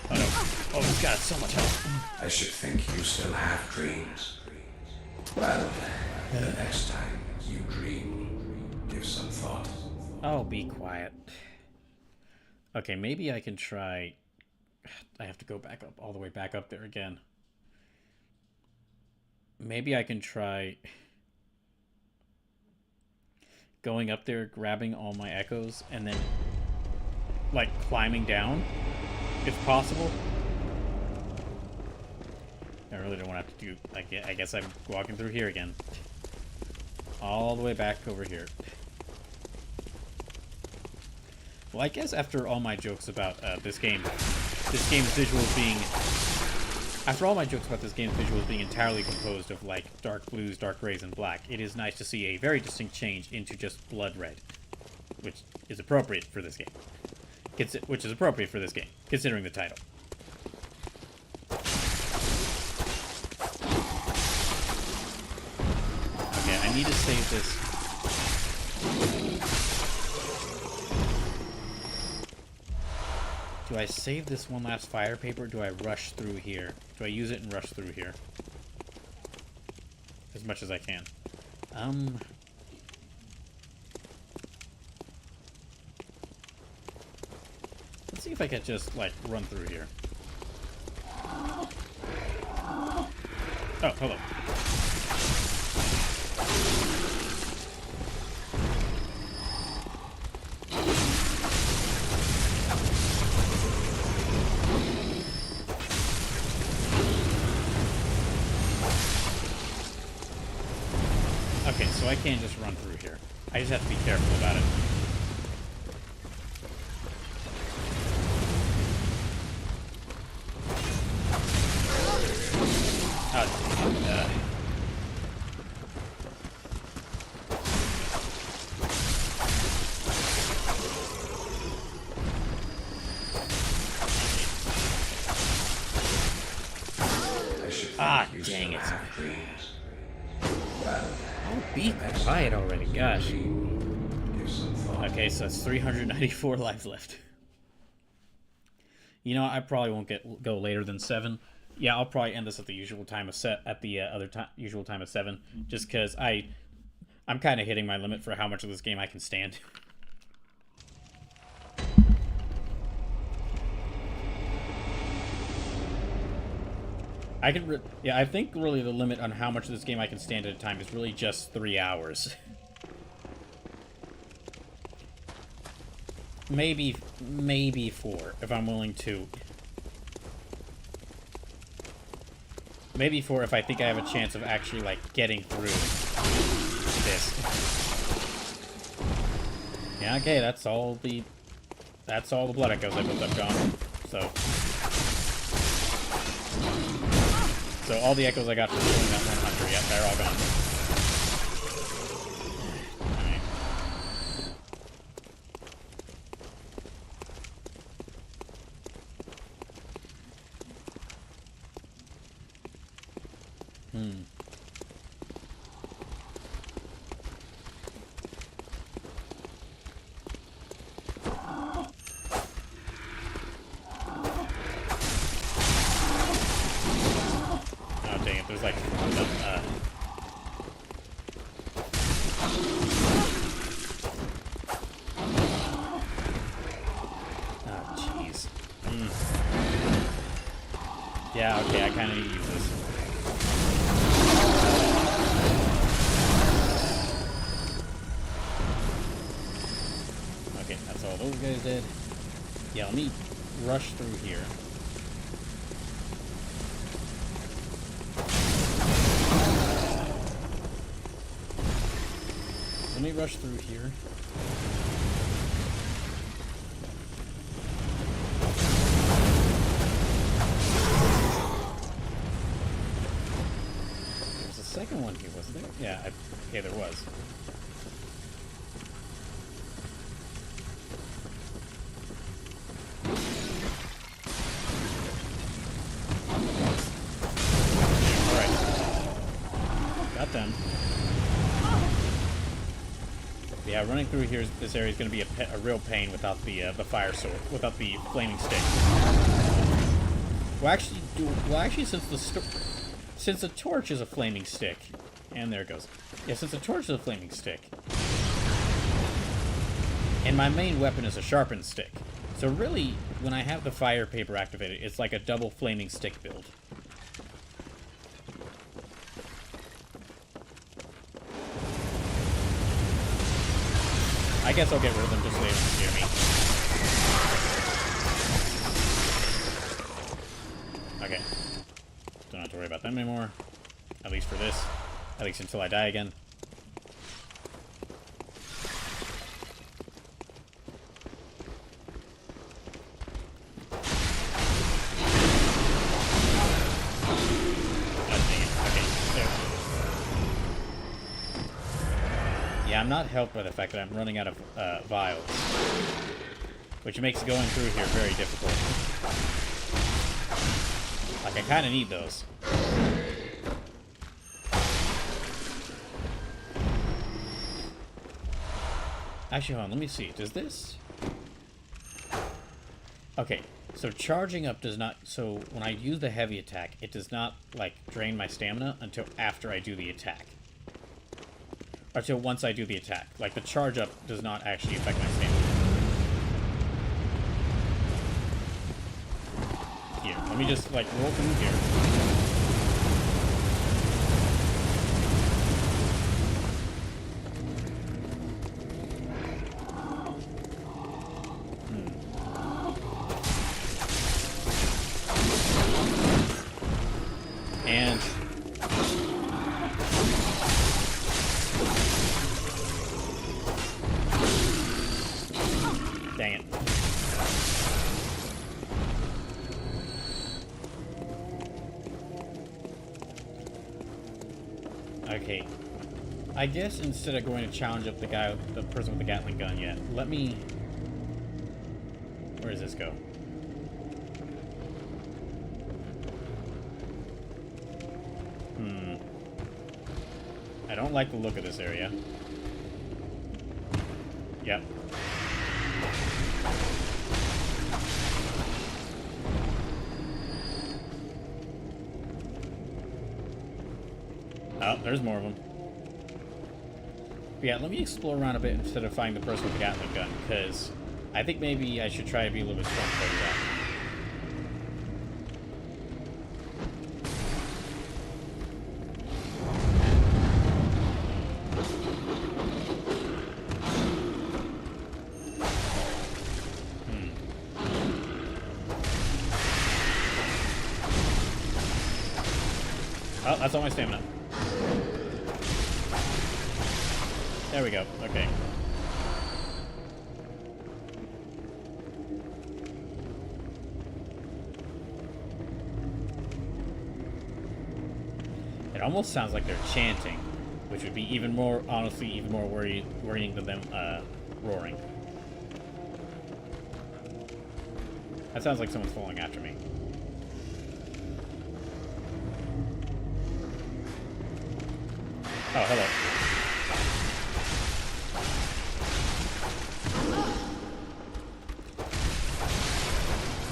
Oh no. Oh, he's got so much health. I should think you still have dreams. Well, the next time you dream, give some thought. Oh, be quiet. Okay, maybe I can try... I have to go back up, all the way back up there again. Maybe I can try... going up there, grabbing all my echoes, and then, like, climbing down, if possible. I really don't want to have to do... I guess I'm walking through here again. All the way back over here. Well, I guess after all my jokes about this game's visuals being... After all my jokes about this game's visuals being entirely composed of, like, dark blues, dark grays, and black, it is nice to see a very distinct change into just blood red, which is appropriate for this game. Considering the title. Okay, I need to save this. Do I save this one last fire paper, or do I rush through here? Do I use it and rush through here? As much as I can. Let's see if I can just, like, run through here. Oh, hello. Okay, so I can't just run through here. I just have to be careful about it. Oh, dang it. Oh, be quiet already, gosh. Okay, so that's 394 lives left. You know, I probably won't go later than 7. Yeah, I'll probably end this at the usual time of usual time of 7, just because I'm kind of hitting my limit for how much of this game I can stand. I think really the limit on how much of this game I can stand at a time is really just 3 hours. maybe 4 if I'm willing to. Maybe 4 if I think I have a chance of actually like getting through this. Yeah, okay, that's all the blood echoes I built up gone. So all the echoes I got from doing that one hunter, yep, they're all gone. Yeah, okay, I kind of need to use this. Okay, that's all those guys did. Yeah, let me rush through here. Let me rush through here. Second one here, wasn't there? Yeah, okay, there was. Alright. Got them. Yeah, running through here, this area is going to be a real pain without the fire sword, without the flaming stick. Well, actually, since the torch is a flaming stick, and there it goes. Yeah, since the torch is a flaming stick, and my main weapon is a sharpened stick, so really, when I have the fire paper activated, it's like a double flaming stick build. I guess I'll get rid of them just so they don't scare me. Okay. Don't have to worry about them anymore. At least for this. At least until I die again. Yeah, I'm not helped by the fact that I'm running out of vials. Which makes going through here very difficult. Like, I kind of need those. Actually, hold on, let me see. Does this... Okay, so charging up does not... So, when I use the heavy attack, it does not, like, drain my stamina until after I do the attack. Or until once I do the attack. Like, the charge up does not actually affect my stamina. Here, let me just, like, roll through here. Okay. I guess instead of going to challenge up the person with the Gatling gun yet, let me... Where does this go? I don't like the look of this area. Yep. Oh, there's more of them. But yeah, let me explore around a bit instead of finding the person with the Gatling gun, because I think maybe I should try to be a little bit stronger for that. Oh, that's all my stamina. There we go. Okay. It almost sounds like they're chanting, which would be even more, honestly, even more worrying than them roaring. That sounds like someone's following after me. Oh, hello.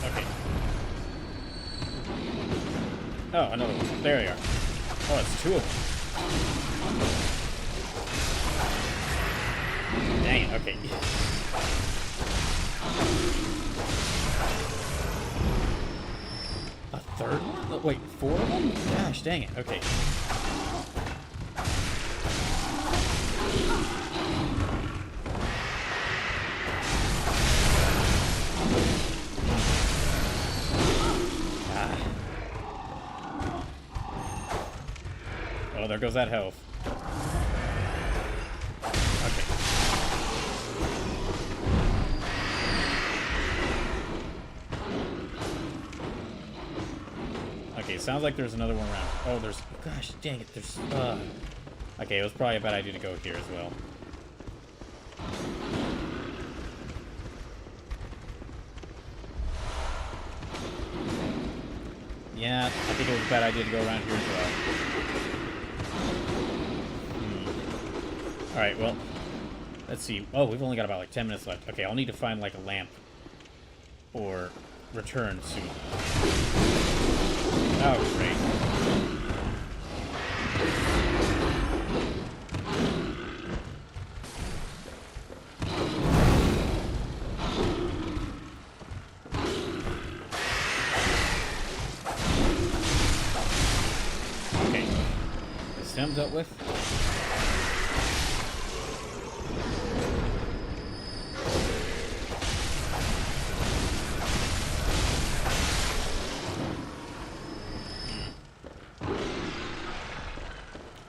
Okay. Oh, another one. There you are. Oh, it's two of them. Dang it, okay. A third one? Wait, 4 of them? Gosh, dang it, okay. Oh, there goes that health. Okay. Okay, sounds like there's another one around. Oh, there's... Gosh, dang it, there's... Okay, it was probably a bad idea to go here as well. Yeah, I think it was a bad idea to go around here as well. Alright, well, let's see. Oh, we've only got about like 10 minutes left. Okay, I'll need to find like a lamp or return soon. Oh, great. Okay, the stem's up with.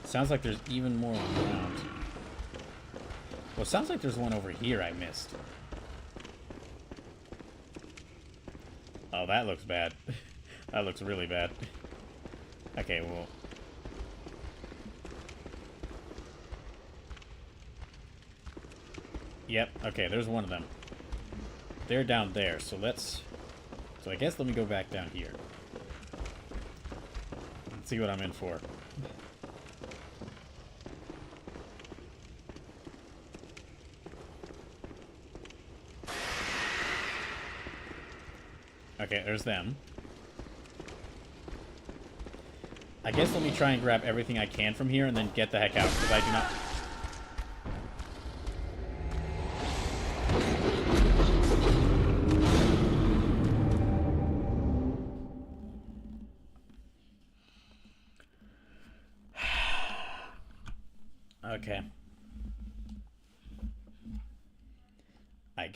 Sounds like there's even more around. Well, it sounds like there's one over here I missed. Oh, that looks bad. That looks really bad. Okay, well... Yep, okay, there's one of them. They're down there, so let's... So I guess let me go back down here. Let's see what I'm in for. Okay, there's them. I guess let me try and grab everything I can from here and then get the heck out, because I do not... Okay. I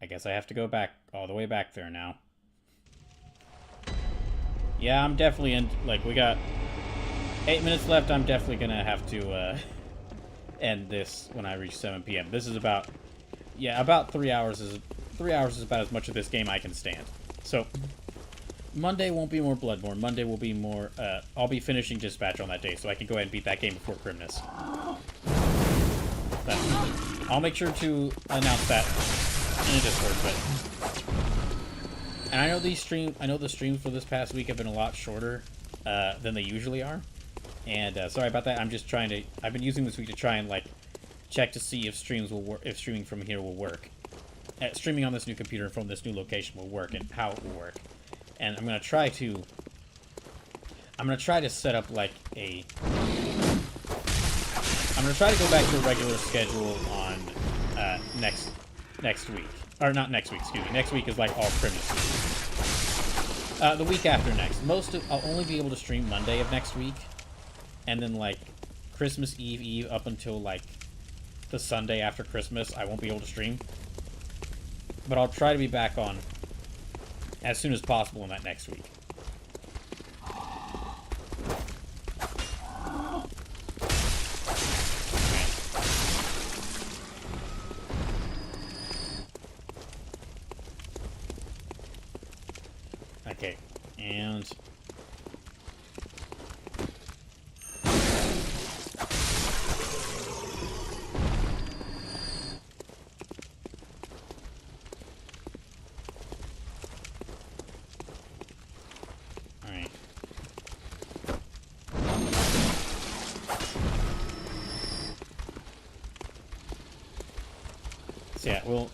guess I have to go back, all the way back there now. Yeah, I'm definitely in, like, we got 8 minutes left. I'm definitely gonna have to, end this when I reach 7 p.m. This is about, yeah, about 3 hours is about as much of this game I can stand. So, Monday won't be more Bloodborne. Monday will be more, I'll be finishing Dispatch on that day, so I can go ahead and beat that game before Christmas. But I'll make sure to announce that in a Discord, but... And I know the streams for this past week have been a lot shorter, than they usually are. And, sorry about that, I'm just trying to... I've been using this week to try and, like, check to see if streams will work, if streaming from here will work. Streaming on this new computer from this new location will work, and how it will work. And I'm gonna try to set up like I'm gonna try to go back to a regular schedule on next week, or not next week. Excuse me. Next week is like all Christmas week. The week after next. I'll only be able to stream Monday of next week, and then like Christmas Eve up until like the Sunday after Christmas, I won't be able to stream. But I'll try to be back on as soon as possible in that next week. Okay, and... Yeah, well,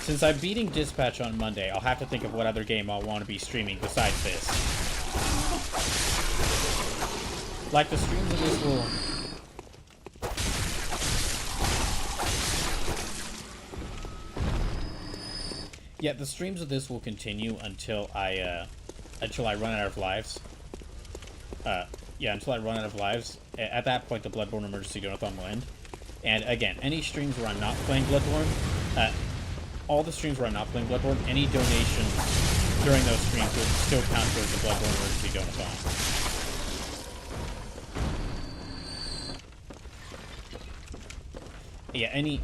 since I'm beating Dispatch on Monday, I'll have to think of what other game I'll want to be streaming besides this. Like, the streams of this will... Yeah, the streams of this will continue until I run out of lives. Yeah, until I run out of lives. At that point, the Bloodborne Emergency Donathon will end. And again, any streams where I'm not playing Bloodborne, all the streams where I'm not playing Bloodborne, any donation during those streams will still count towards the Bloodborne Emergency Donathon. Yeah, any...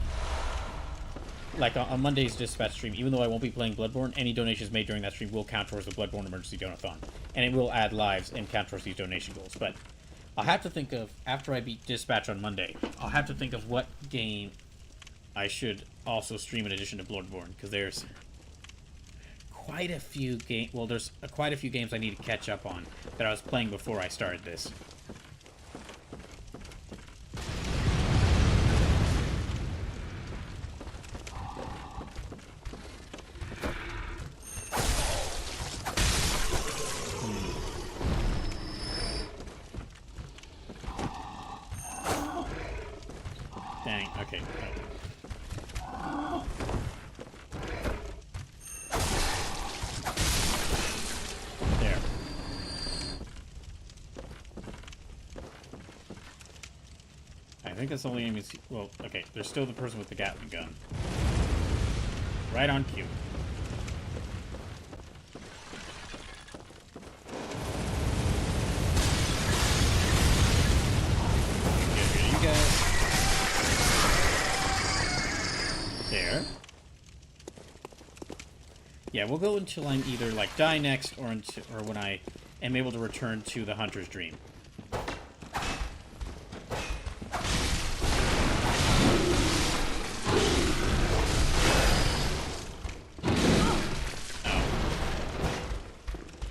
Like, on Monday's Dispatch stream, even though I won't be playing Bloodborne, any donations made during that stream will count towards the Bloodborne Emergency Donathon. And it will add lives and count towards these donation goals, but... I'll have to think of, after I beat Dispatch on Monday, I'll have to think of what game I should also stream in addition to Bloodborne, because there's quite a few games I need to catch up on that I was playing before I started this. Dang, okay. There. I think that's the only enemy. Well, okay, there's still the person with the Gatling gun. Right on cue. Get rid of you guys. There. Yeah, we'll go until I'm either like die next or when I am able to return to the Hunter's Dream.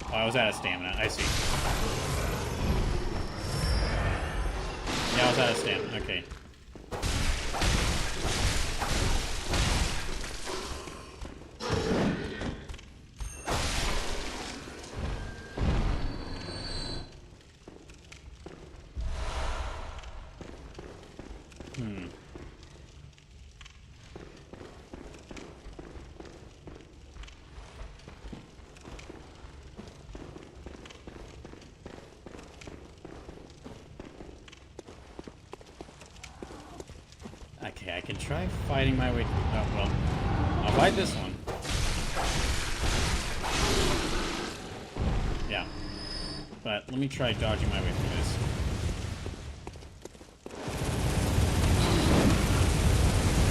Oh, I was out of stamina. I see. Yeah, I was out of stamina. Okay. Okay, I can try fighting my way through. Oh, well. I'll fight this one. Yeah. But let me try dodging my way through this.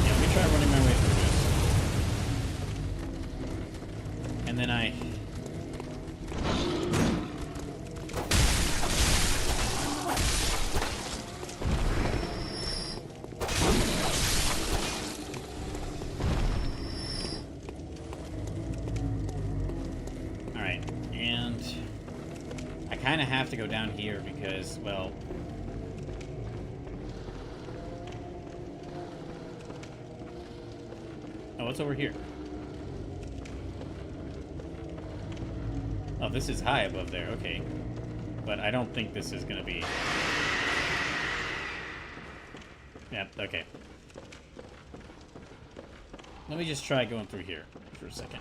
Yeah, let me try running my way through this. And then kind of have to go down here because, well... Oh, what's over here? Oh, this is high above there, okay. But I don't think this is gonna be... Yeah, okay. Let me just try going through here for a second.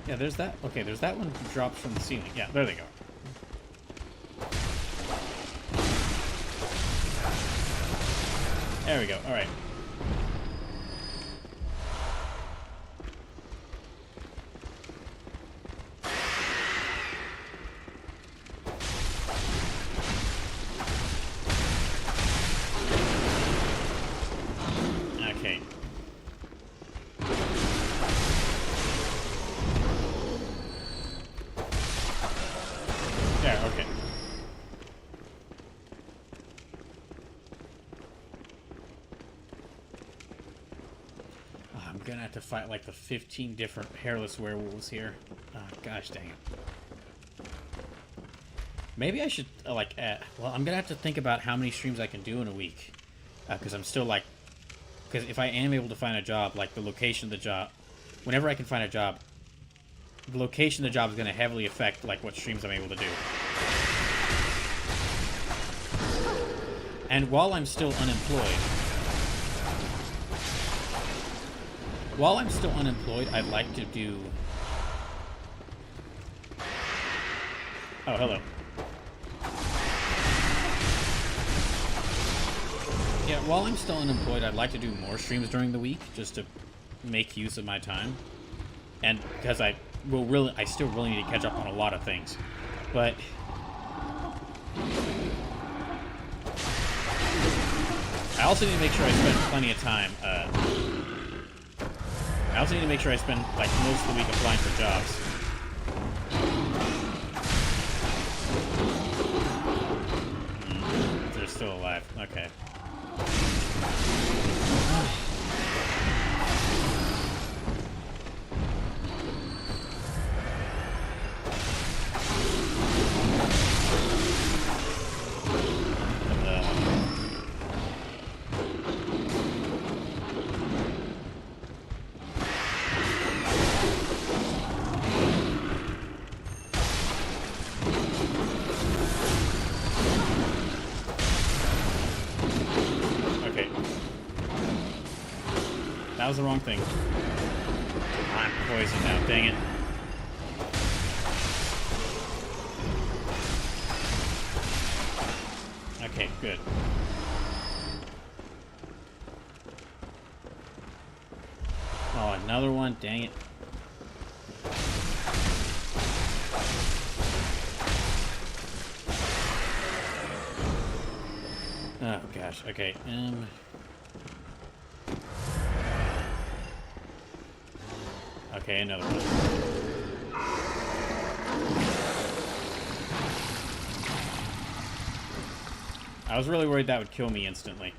Yeah, there's that. Okay, there's that one drops from the ceiling. Yeah, there they go. There we go. All right. Okay. There, okay. I'm gonna have to fight like the 15 different hairless werewolves here. Oh, gosh dang it. Maybe I should, well, I'm gonna have to think about how many streams I can do in a week. Because I'm still, like... Because if I am able to find a job, like, the location of the job... Whenever I can find a job, the location of the job is gonna heavily affect, like, what streams I'm able to do. And while I'm still unemployed... I'd like to do... Oh, hello. Yeah, while I'm still unemployed, I'd like to do more streams during the week, just to make use of my time. And because I still really need to catch up on a lot of things. But... I also need to make sure I spend plenty of time, I also need to make sure I spend, like, most of the week applying for jobs. They're still alive. Okay. That was the wrong thing. I'm poisoned now, dang it. Okay, good. Oh, another one, dang it. Oh gosh, okay. Okay, another one. I was really worried that would kill me instantly.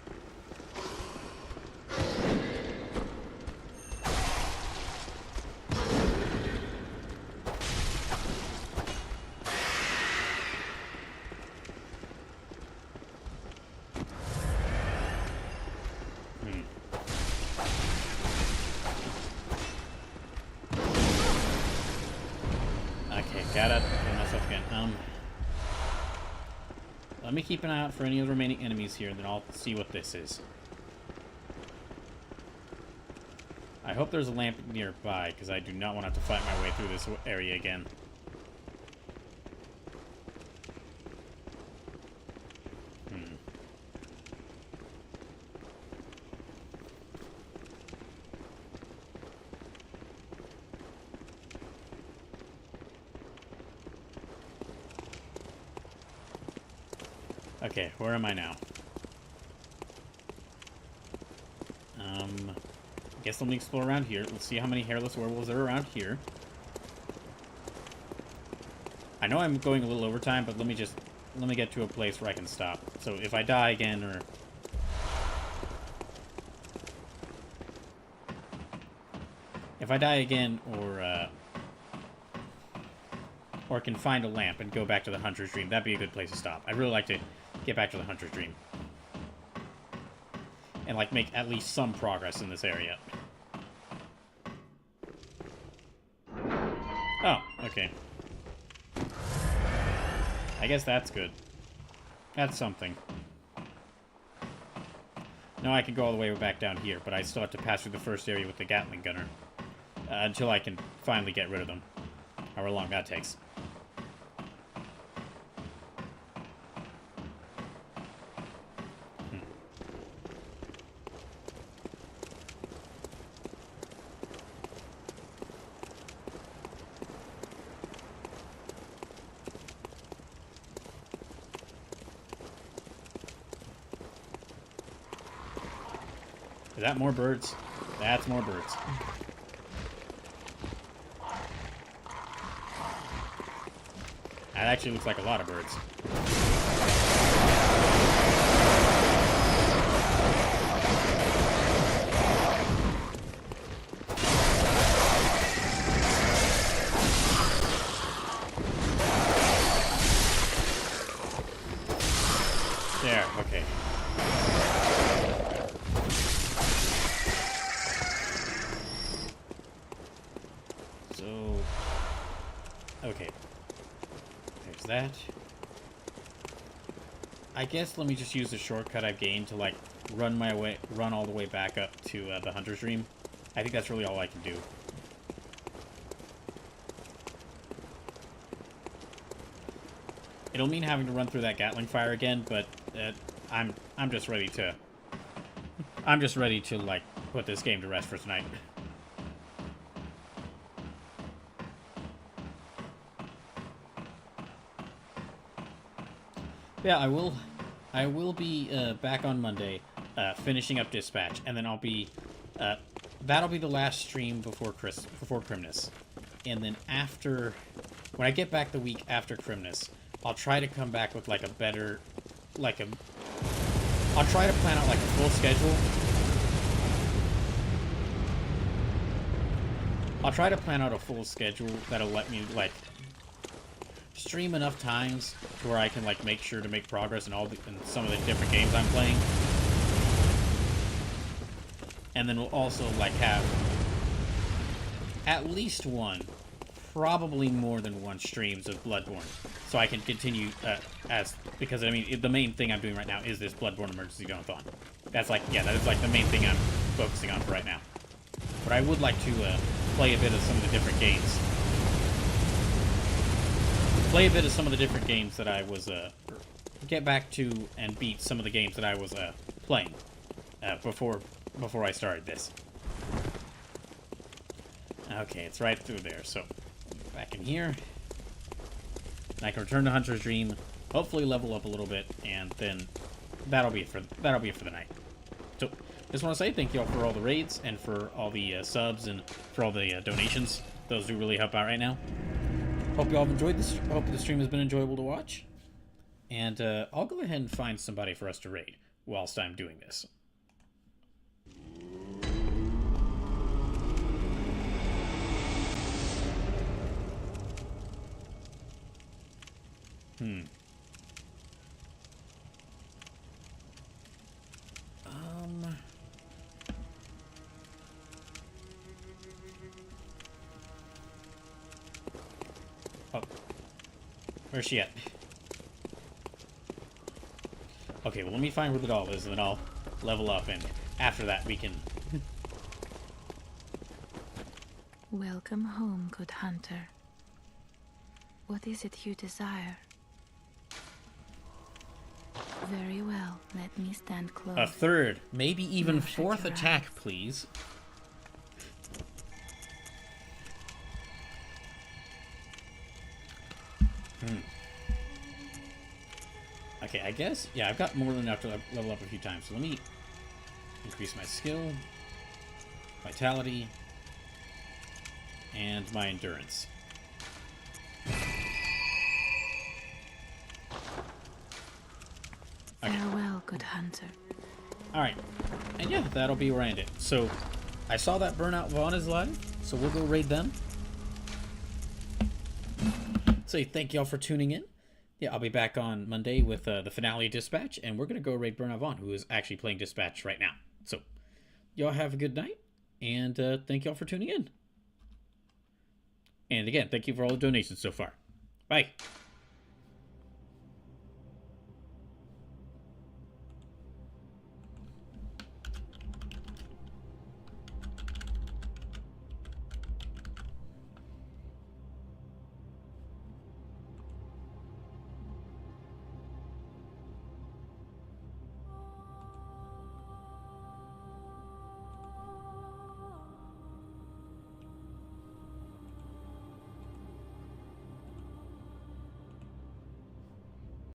Gotta put myself again. Let me keep an eye out for any of the remaining enemies here, and then I'll see what this is. I hope there's a lamp nearby, because I do not want to have to fight my way through this area again. Okay, where am I now? Guess let me explore around here. Let's see how many hairless werewolves are around here. I know I'm going a little over time, but let me get to a place where I can stop. So if I die again, or... If I die again, or can find a lamp and go back to the Hunter's Dream, that'd be a good place to stop. I'd really like to get back to the Hunter's Dream. And, like, make at least some progress in this area. Oh, okay. I guess that's good. That's something. No, I can go all the way back down here, but I still have to pass through the first area with the Gatling gunner. Until I can finally get rid of them. However long that takes. Is that more birds? That's more birds. That actually looks like a lot of birds. There, okay. So, okay. There's that. I guess let me just use the shortcut I've gained to, like, run all the way back up to the Hunter's Dream. I think that's really all I can do. It'll mean having to run through that Gatling fire again, but I'm just ready to like put this game to rest for tonight. Yeah, I will be back on Monday, finishing up Dispatch, and then I'll be that'll be the last stream before Crimnus, and then after, when I get back the week after Crimnus, I'll try to come back with like a better, I'll try to plan out like a full schedule. I'll try to plan out a full schedule that'll let me like stream enough times to where I can like make sure to make progress in some of the different games I'm playing. And then we'll also like have at least one, probably more than one streams of Bloodborne, so I can continue because I mean the main thing I'm doing right now is this Bloodborne Emergency Donathon. That's like, yeah, that is like the main thing I'm focusing on for right now. But I would like to play a bit of some of the different games. Play a bit of some of the different games that I was get back to and beat some of the games that I was playing before I started this. Okay, it's right through there. So back in here, I can return to Hunter's Dream, hopefully level up a little bit, and then that'll be it for the night. So just want to say thank you all for all the raids and for all the subs and for all the donations. Those do really help out right now. Hope you all have enjoyed this. Hope the stream has been enjoyable to watch. And I'll go ahead and find somebody for us to raid whilst I'm doing this. Oh. Where's she at? Okay, well let me find where the doll is and then I'll level up, and after that we can... Welcome home, good hunter. What is it you desire? Very well, let me stand close. A third, maybe even Now shut fourth your attack, eyes. please. Okay, I guess, yeah, I've got more than enough to level up a few times. So let me increase my skill, vitality, and my endurance. Okay. Farewell, good hunter. Alright, and yeah, that'll be where I end it. So, I saw that Burnout Vaughn is live, So we'll go raid them. So thank y'all for tuning in. Yeah, I'll be back on Monday with the finale Dispatch, and we're going to go raid Donothon, who is actually playing Dispatch right now. So y'all have a good night, and thank y'all for tuning in. And again, thank you for all the donations so far. Bye.